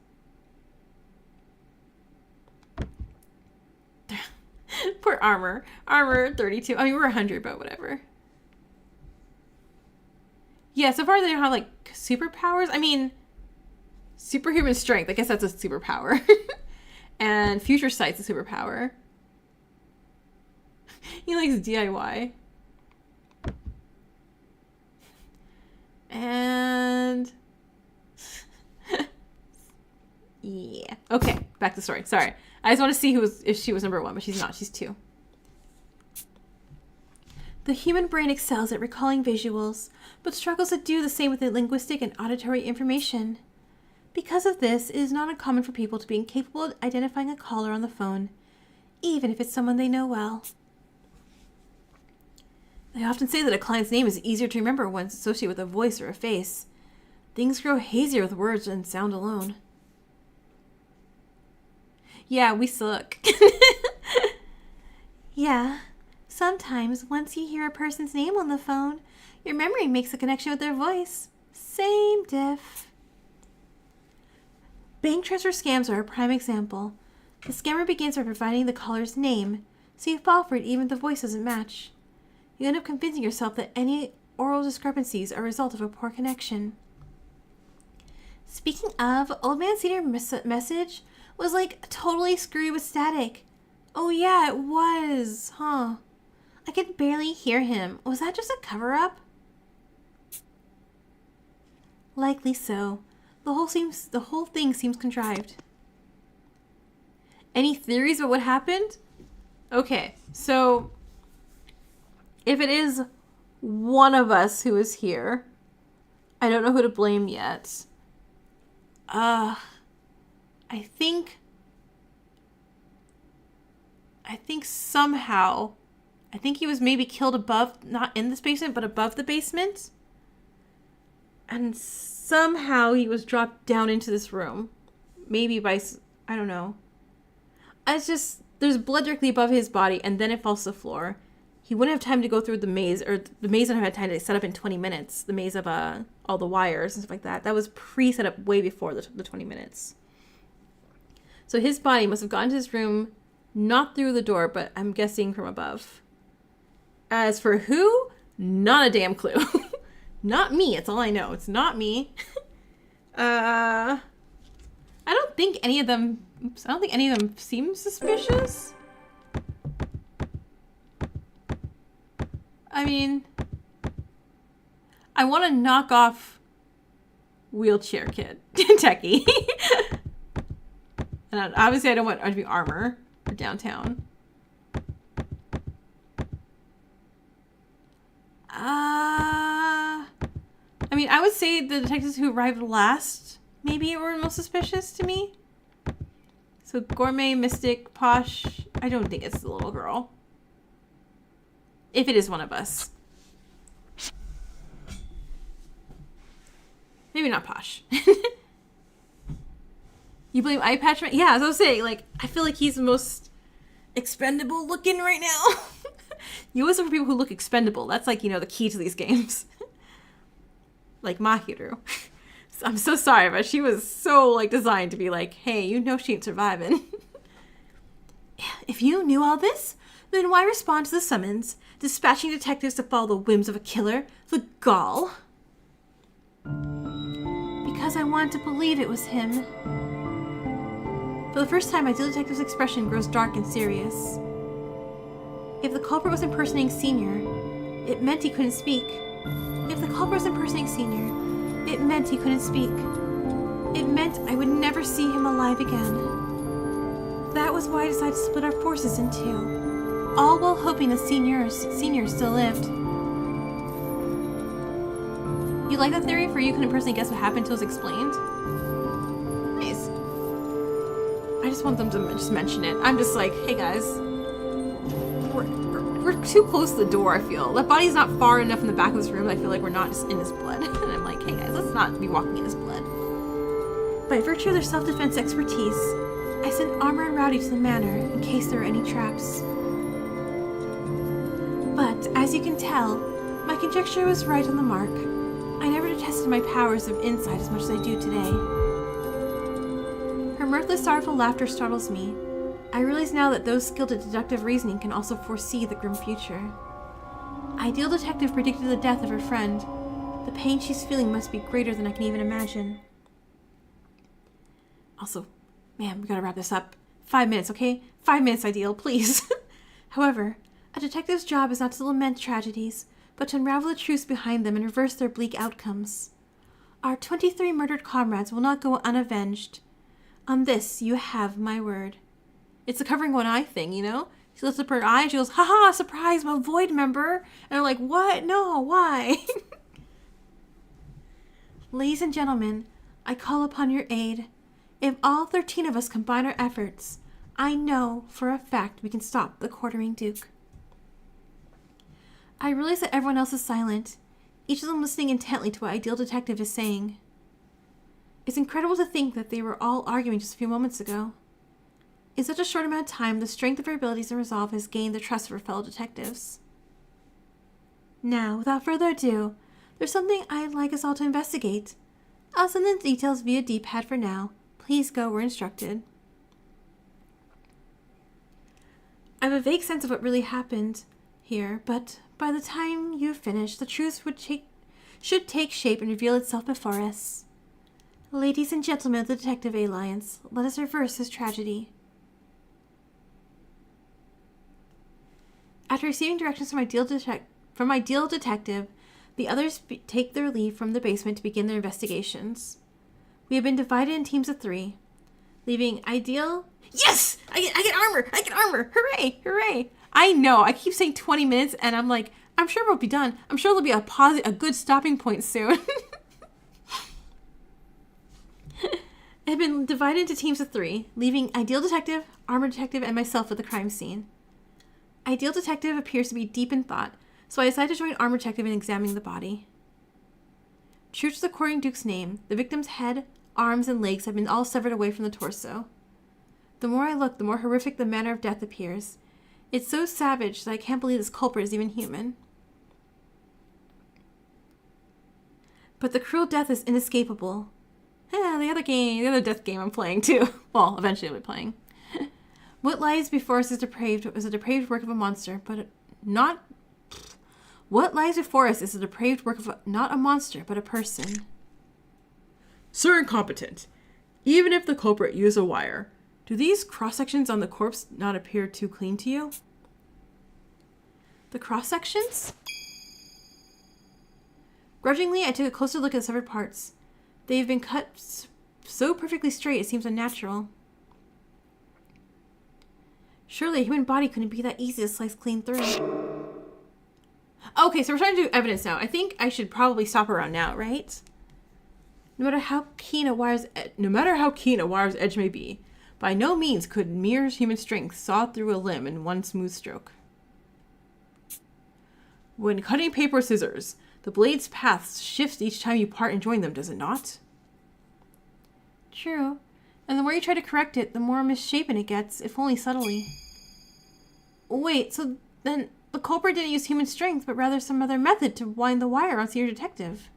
Poor Armor. Armor, 32. I mean, we're 100, but whatever. Yeah, so far they don't have, like, superpowers. I mean, superhuman strength. I guess that's a superpower. And future sight's a superpower. He likes DIY. And... yeah. Okay, back to the story. Sorry. I just want to see if she was number 1, but she's not. She's 2. The human brain excels at recalling visuals, but struggles to do the same with the linguistic and auditory information. Because of this, it is not uncommon for people to be incapable of identifying a caller on the phone, even if it's someone they know well. I often say that a client's name is easier to remember when it's associated with a voice or a face. Things grow hazier with words and sound alone. Yeah, we suck. Yeah. Sometimes, once you hear a person's name on the phone, your memory makes a connection with their voice. Same diff. Bank transfer scams are a prime example. The scammer begins by providing the caller's name, so you fall for it even if the voice doesn't match. You end up convincing yourself that any oral discrepancies are a result of a poor connection. Speaking of, Old Man Senior's message was like totally screwy with static. Oh yeah, it was, huh? I could barely hear him. Was that just a cover-up? Likely so. The whole thing seems contrived. Any theories about what happened? Okay, so if it is one of us who is here, I don't know who to blame yet. I think somehow, I think he was maybe killed above, not in this basement, but above the basement. And somehow he was dropped down into this room. Maybe by, I don't know. It's just, there's blood directly above his body, and then it falls to the floor. He wouldn't have time to go through the maze, or the maze wouldn't have had time to set up in 20 minutes. The maze of all the wires and stuff like that. That was pre-set up way before the 20 minutes. So his body must have gotten to his room, not through the door, but I'm guessing from above. As for who? Not a damn clue. Not me, it's all I know. It's not me. I don't think any of them seem suspicious. I mean, I want to knock off wheelchair kid, techie. And obviously I don't want to be Armor or downtown. I mean, I would say the detectives who arrived last maybe were most suspicious to me. So gourmet, mystic, posh. I don't think it's the little girl. If it is one of us. Maybe not posh. You blame eye patch? Yeah, as I was saying, like, I feel like he's the most expendable looking right now. You always look for people who look expendable. That's like, you know, the key to these games. Like Mahiru. I'm so sorry, but she was so, like, designed to be like, hey, you know she ain't surviving. If you knew all this, then why respond to the summons, dispatching detectives to follow the whims of a killer? The gall. Because I wanted to believe it was him. For the first time, my Ideal Detective's expression grows dark and serious. If the culprit was impersonating Senior, it meant he couldn't speak. If the culprit was impersonating Senior, it meant he couldn't speak. It meant I would never see him alive again. That was why I decided to split our forces in two, all while hoping that Senior still lived. You like that theory for you couldn't personally guess what happened until it was explained? Nice. I just want them to just mention it. I'm just like, hey guys, we're too close to the door, I feel. That body's not far enough in the back of this room. I feel like we're not just in his blood. And I'm like, hey guys, let's not be walking in his blood. By virtue of their self-defense expertise, I sent Armor and Rowdy to the manor in case there were any traps. But, as you can tell, my conjecture was right on the mark. I never tested my powers of insight as much as I do today. Her mirthless, sorrowful laughter startles me. I realize now that those skilled at deductive reasoning can also foresee the grim future. Ideal Detective predicted the death of her friend. The pain she's feeling must be greater than I can even imagine. Also, man, we gotta wrap this up. 5 minutes, okay? 5 minutes, Ideal, please. However, a detective's job is not to lament tragedies, but to unravel the truths behind them and reverse their bleak outcomes. Our 23 murdered comrades will not go unavenged. On this, you have my word. It's a covering one eye thing, you know? She lifts up her eye and she goes, haha, surprise, I'm a Void member. And I'm like, what? No, why? Ladies and gentlemen, I call upon your aid. If all 13 of us combine our efforts, I know for a fact we can stop the quartering Duke. I realize that everyone else is silent, each of them listening intently to what Ideal Detective is saying. It's incredible to think that they were all arguing just a few moments ago. In such a short amount of time, the strength of her abilities and resolve has gained the trust of her fellow detectives. Now, without further ado, there's something I'd like us all to investigate. I'll send the details via D-pad for now. Please go where instructed. I have a vague sense of what really happened here, but by the time you've finished, the truth should take shape and reveal itself before us. Ladies and gentlemen of the Detective Alliance, let us reverse this tragedy. After receiving directions from Ideal Detective, the others take their leave from the basement to begin their investigations. We have been divided in teams of 3, leaving Ideal... Yes! I get armor! I get armor! Hooray! Hooray! I know, I keep saying 20 minutes, and I'm like, I'm sure we'll be done. I'm sure there'll be a good stopping point soon. I've been divided into teams of 3, leaving Ideal Detective, Armor Detective, and myself at the crime scene. Ideal Detective appears to be deep in thought, so I decided to join Armor Detective in examining the body. True to the Quartering Duke's name, the victim's head, arms, and legs have been all severed away from the torso. The more I look, the more horrific the manner of death appears. It's so savage that I can't believe this culprit is even human. But the cruel death is inescapable. The other death game I'm playing too. Well, eventually I'll be playing. What lies before us is a depraved work of a monster, but not... What lies before us is a depraved work of not a monster, but a person. Sir Incompetent, even if the culprit used a wire, do these cross-sections on the corpse not appear too clean to you? The cross-sections? Grudgingly, I took a closer look at the severed parts. They have been cut so perfectly straight it seems unnatural. Surely a human body couldn't be that easy to slice clean through. Okay, so we're trying to do evidence now. I think I should probably stop around now, right? No matter how keen a wire's edge may be, By no means could mere human strength saw through a limb in one smooth stroke. When cutting paper or scissors, the blade's path shifts each time you part and join them, does it not? True. And the more you try to correct it, the more misshapen it gets, if only subtly. Wait, so then the culprit didn't use human strength, but rather some other method to wind the wire on Senior Detective.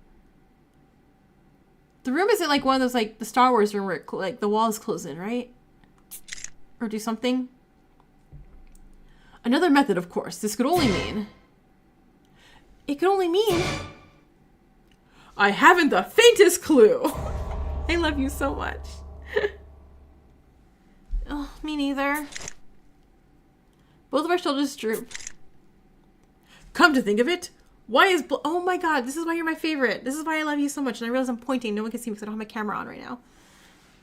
The room isn't like one of those, like, the Star Wars room where, it, like, the walls close in, right? Or do something. Another method, of course. This could only mean... It could only mean... I haven't the faintest clue! I love you so much. Oh, me neither. Both of our shoulders droop. Come to think of it, why is oh my god, this is why you're my favorite. This is why I love you so much. And I realize I'm pointing. No one can see me because I don't have my camera on right now.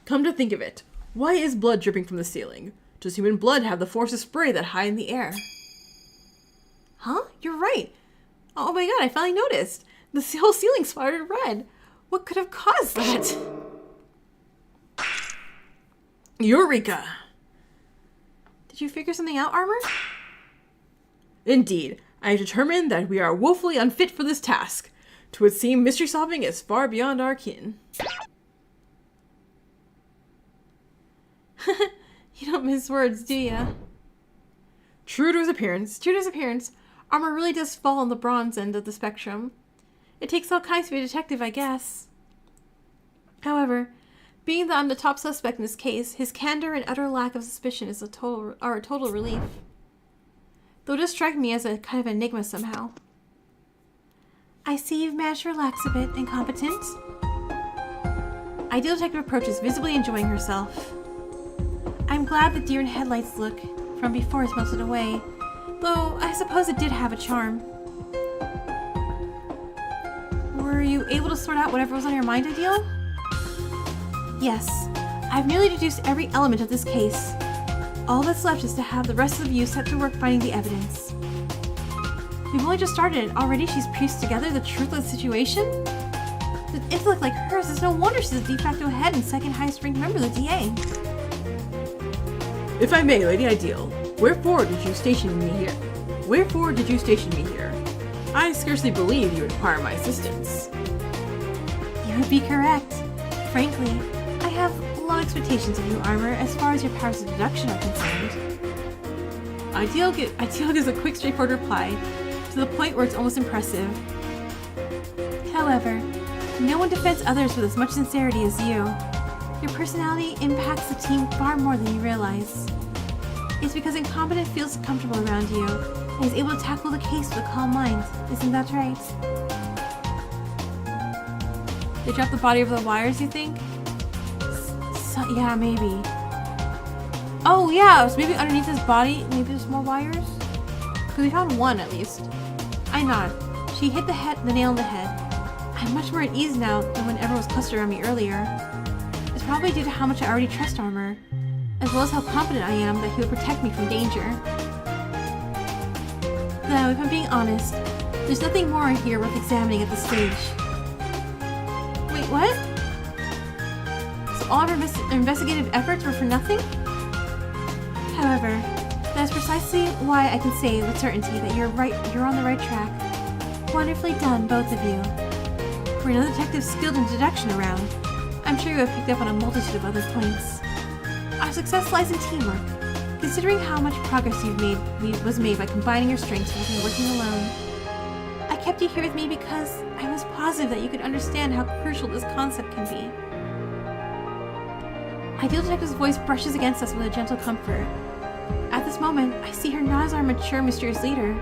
Come to think of it, why is blood dripping from the ceiling? Does human blood have the force of spray that high in the air? Huh? You're right. Oh my god, I finally noticed. The whole ceiling splattered red. What could have caused that? Eureka! Did you figure something out, Armor? Indeed. I have determined that we are woefully unfit for this task. 'Twould seem mystery solving is far beyond our kin. You don't miss words, do ya? True to his appearance. True to his appearance, Armor really does fall on the bronze end of the spectrum. It takes all kinds to be a detective, I guess. However, being that I'm the top suspect in this case, his candor and utter lack of suspicion is a total relief. Though it does strike me as a kind of enigma somehow. I see you've managed to relax a bit, incompetent. Ideal Detective approaches, visibly enjoying herself. I'm glad the deer in headlights look from before is melted away, though I suppose it did have a charm. Were you able to sort out whatever was on your mind, Ideal? Yes, I've nearly deduced every element of this case. All that's left is to have the rest of you set to work finding the evidence. We've only just started and already she's pieced together the truth of the situation? With intellect like hers, it's no wonder she's the de facto head and second highest ranked member of the DA. If I may, Lady Ideal, wherefore did you station me here? Wherefore did you station me here? I scarcely believe you require my assistance. You would be correct. Frankly, I have low expectations of you, Armor, as far as your powers of deduction are concerned. Ideal gives a quick, straightforward reply, to the point where it's almost impressive. However, no one defends others with as much sincerity as you. Your personality impacts the team far more than you realize. It's because Incompetent feels comfortable around you, and is able to tackle the case with a calm mind. Isn't that right? They dropped the body over the wires, you think? Yeah, maybe. Oh, yeah, so maybe underneath his body, maybe there's more wires? Because we found one, at least. I nod. She hit the nail on the head. I'm much more at ease now than when everyone was clustered around me earlier. It's probably due to how much I already trust Armor, as well as how confident I am that he would protect me from danger. Though, if I'm being honest, there's nothing more here worth examining at this stage. Wait, what? So all of our investigative efforts were for nothing? However, that is precisely why I can say with certainty that you're on the right track. Wonderfully done, both of you. For another detective skilled in deduction around, I'm sure you have picked up on a multitude of other points. Our success lies in teamwork, considering how much progress was made by combining your strengths rather than working alone. I kept you here with me because I was positive that you could understand how crucial this concept can be. Ideal Detective's voice brushes against us with a gentle comfort. At this moment, I see her not as our mature, mysterious leader,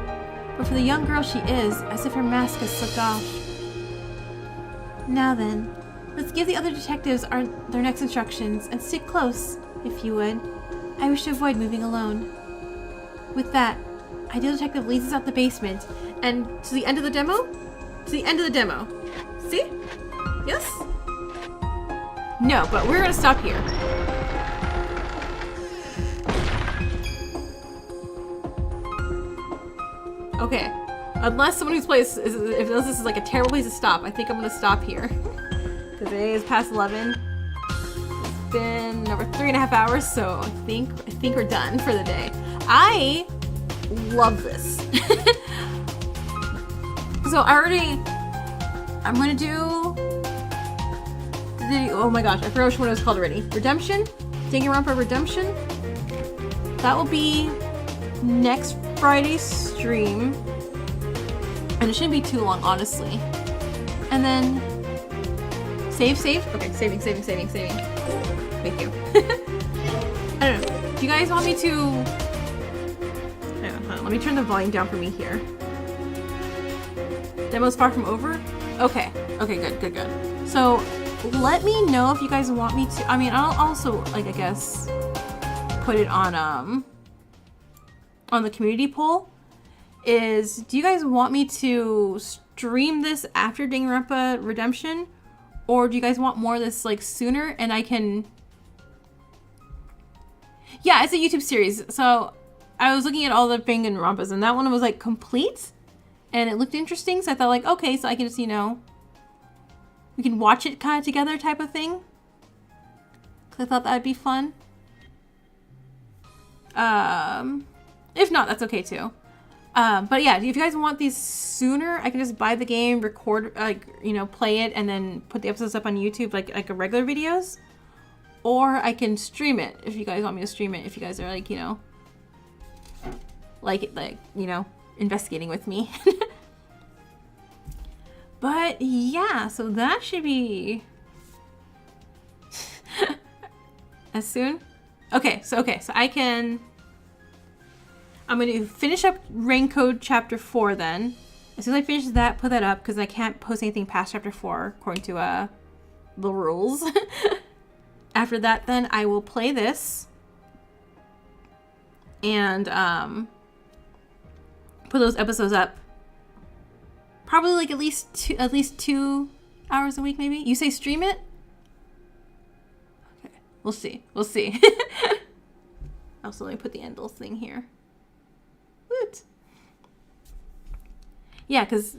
but for the young girl she is, as if her mask has slipped off. Now then, let's give the other detectives their next instructions, and stick close, if you would. I wish to avoid moving alone. With that, Ideal Detective leads us out the basement, and to the end of the demo? To the end of the demo. See? Yes? No, but we're gonna stop here. Okay. Unless someone who's plays, if this is like a terrible place to stop, I think I'm gonna stop here. Because it is past 11. been over 3.5 hours, so I think we're done for the day. I love this. So I'm gonna do oh my gosh, I forgot which one it was called already. Redemption? Danganronpa Redemption? That will be next Friday's stream. And it shouldn't be too long, honestly. And then save. Okay, saving. Thank you. I don't know. Do you guys want me to? Hang on, let me turn the volume down for me here. Demo's far from over? Okay, good. So let me know if you guys want me to. I mean, I'll also, like, I guess, put it on the community poll. Do you guys want me to stream this after Danganronpa Redemption? Or do you guys want more of this, like, sooner? And I can... Yeah, it's a YouTube series. So I was looking at all the Danganronpas, and that one was, like, complete. And it looked interesting, so I thought, like, okay, so I can just, you know... We can watch it kind of together type of thing. Because I thought that'd be fun. If not, that's okay too. But yeah, if you guys want these sooner, I can just buy the game, record, like, you know, play it, and then put the episodes up on YouTube like a regular videos. Or I can stream it if you guys want me to stream it. If you guys are, like, you know, like you know, investigating with me. But yeah, so that should be as soon. Okay, so I'm going to finish up Rain Code Chapter 4 then. As soon as I finish that, put that up, because I can't post anything past Chapter 4, according to the rules. After that, then, I will play this. And put those episodes up. Probably, like, at least 2 hours a week, maybe? You say stream it? Okay, we'll see. Also, let me put the Endel thing here. What? Yeah, because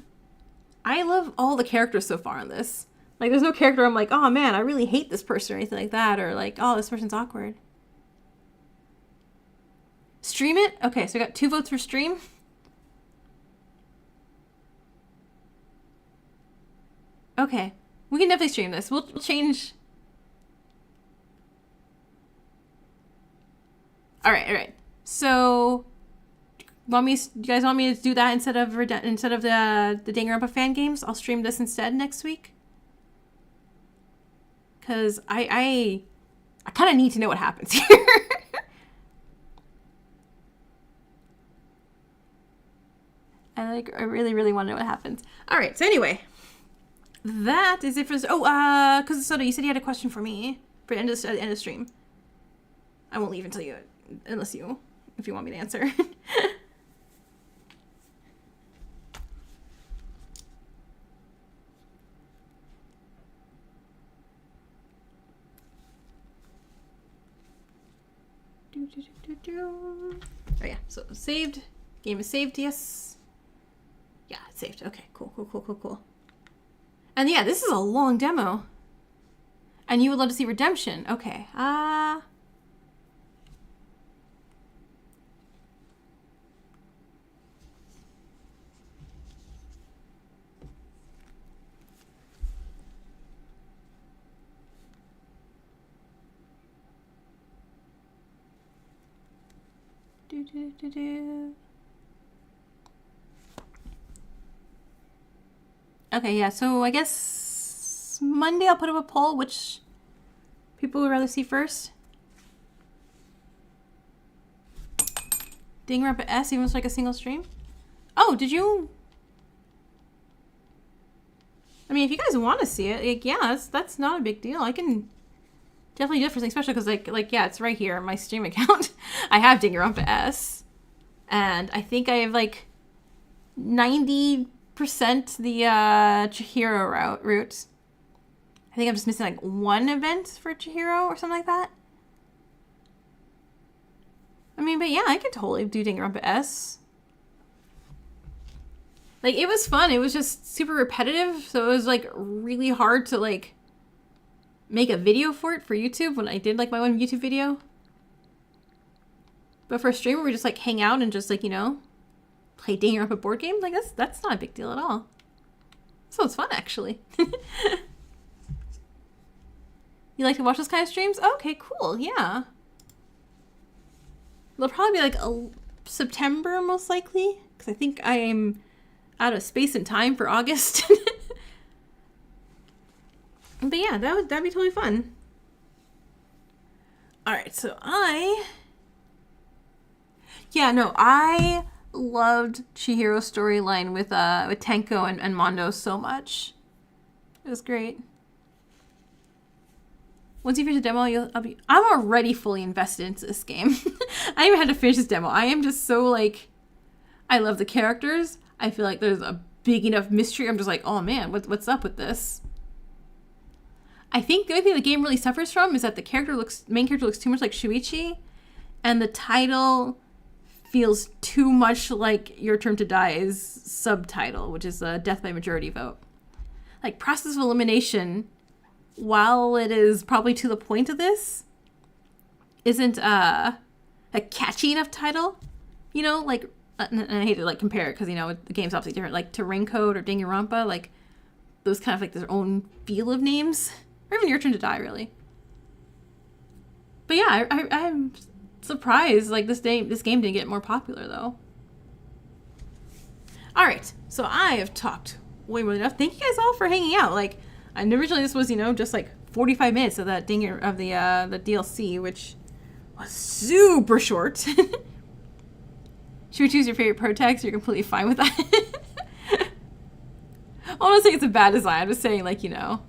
I love all the characters so far in this. Like, there's no character I'm like, oh man, I really hate this person or anything like that, or like, oh, this person's awkward. Stream it? Okay, so I got 2 votes for stream. Okay, we can definitely stream this. We'll change. All right. So, you guys want me to do that instead of the Danganronpa fan games? I'll stream this instead next week. Cause I kind of need to know what happens here. I really want to know what happens. All right. So anyway. That is it for this. Oh, because Soda, you said you had a question for me for the end of stream. I won't leave until you, if you want me to answer. Oh yeah, so saved. Game is saved. Yes. Yeah, it's saved. Okay, cool. And yeah, this is a long demo. And you would love to see Redemption. Okay. Okay, yeah, so I guess Monday I'll put up a poll which people would rather see first. Danganronpa S, even if it's like a single stream? Oh, did you? I mean, if you guys want to see it, like, yeah, that's not a big deal. I can definitely do it for something special because, like, yeah, it's right here on my stream account. I have Danganronpa S, and I think I have like 90% the Chihiro route. I think I'm just missing like one event for Chihiro or something like that. I mean, but yeah, I could totally do Danganronpa S. Like, it was fun. It was just super repetitive, so it was like really hard to like make a video for it for YouTube when I did like my one YouTube video. But for a stream where we just like hang out and just like, you know, play Danganronpa board games, like that's not a big deal at all. Sounds fun actually. You like to watch those kind of streams? Oh, okay, cool, yeah. They'll probably be like September most likely, because I think I am out of space and time for August. But yeah, that'd be totally fun. Alright, so I loved Chihiro's storyline with Tenko and Mondo so much. It was great. Once you finish the demo, I'm already fully invested into this game. I even had to finish this demo. I am just so like, I love the characters. I feel like there's a big enough mystery. I'm just like, oh man, what's up with this? I think the only thing the game really suffers from is that the main character looks too much like Shuichi, and the title feels too much like Your Turn to Die's subtitle, which is a death by majority vote. Like Process of Elimination, while it is probably to the point of this, isn't a catchy enough title. You know, like, and I hate to like compare it because, you know, the game's obviously different. Like to Raincoat or Danganronpa, like those kind of like their own feel of names. Or even Your Turn to Die, really. But yeah, I'm surprised like this game didn't get more popular though. Alright, so I have talked way more than enough. Thank you guys all for hanging out. Like, and originally this was, you know, just like 45 minutes of that dinger of the DLC, which was super short. Should we choose your favorite protags? You're completely fine with that. I'm not saying it's a bad design. I'm just saying, like, you know,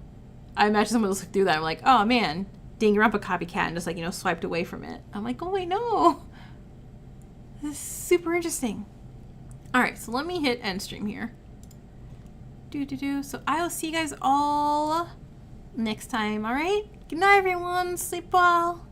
I imagine someone else look through that. I'm like, oh man, Danganronpa copycat, and just like, you know, swiped away from it. I'm like, oh wait, no. This is super interesting. All right, so let me hit end stream here. So I'll see you guys all next time. All right. Good night, everyone. Sleep well.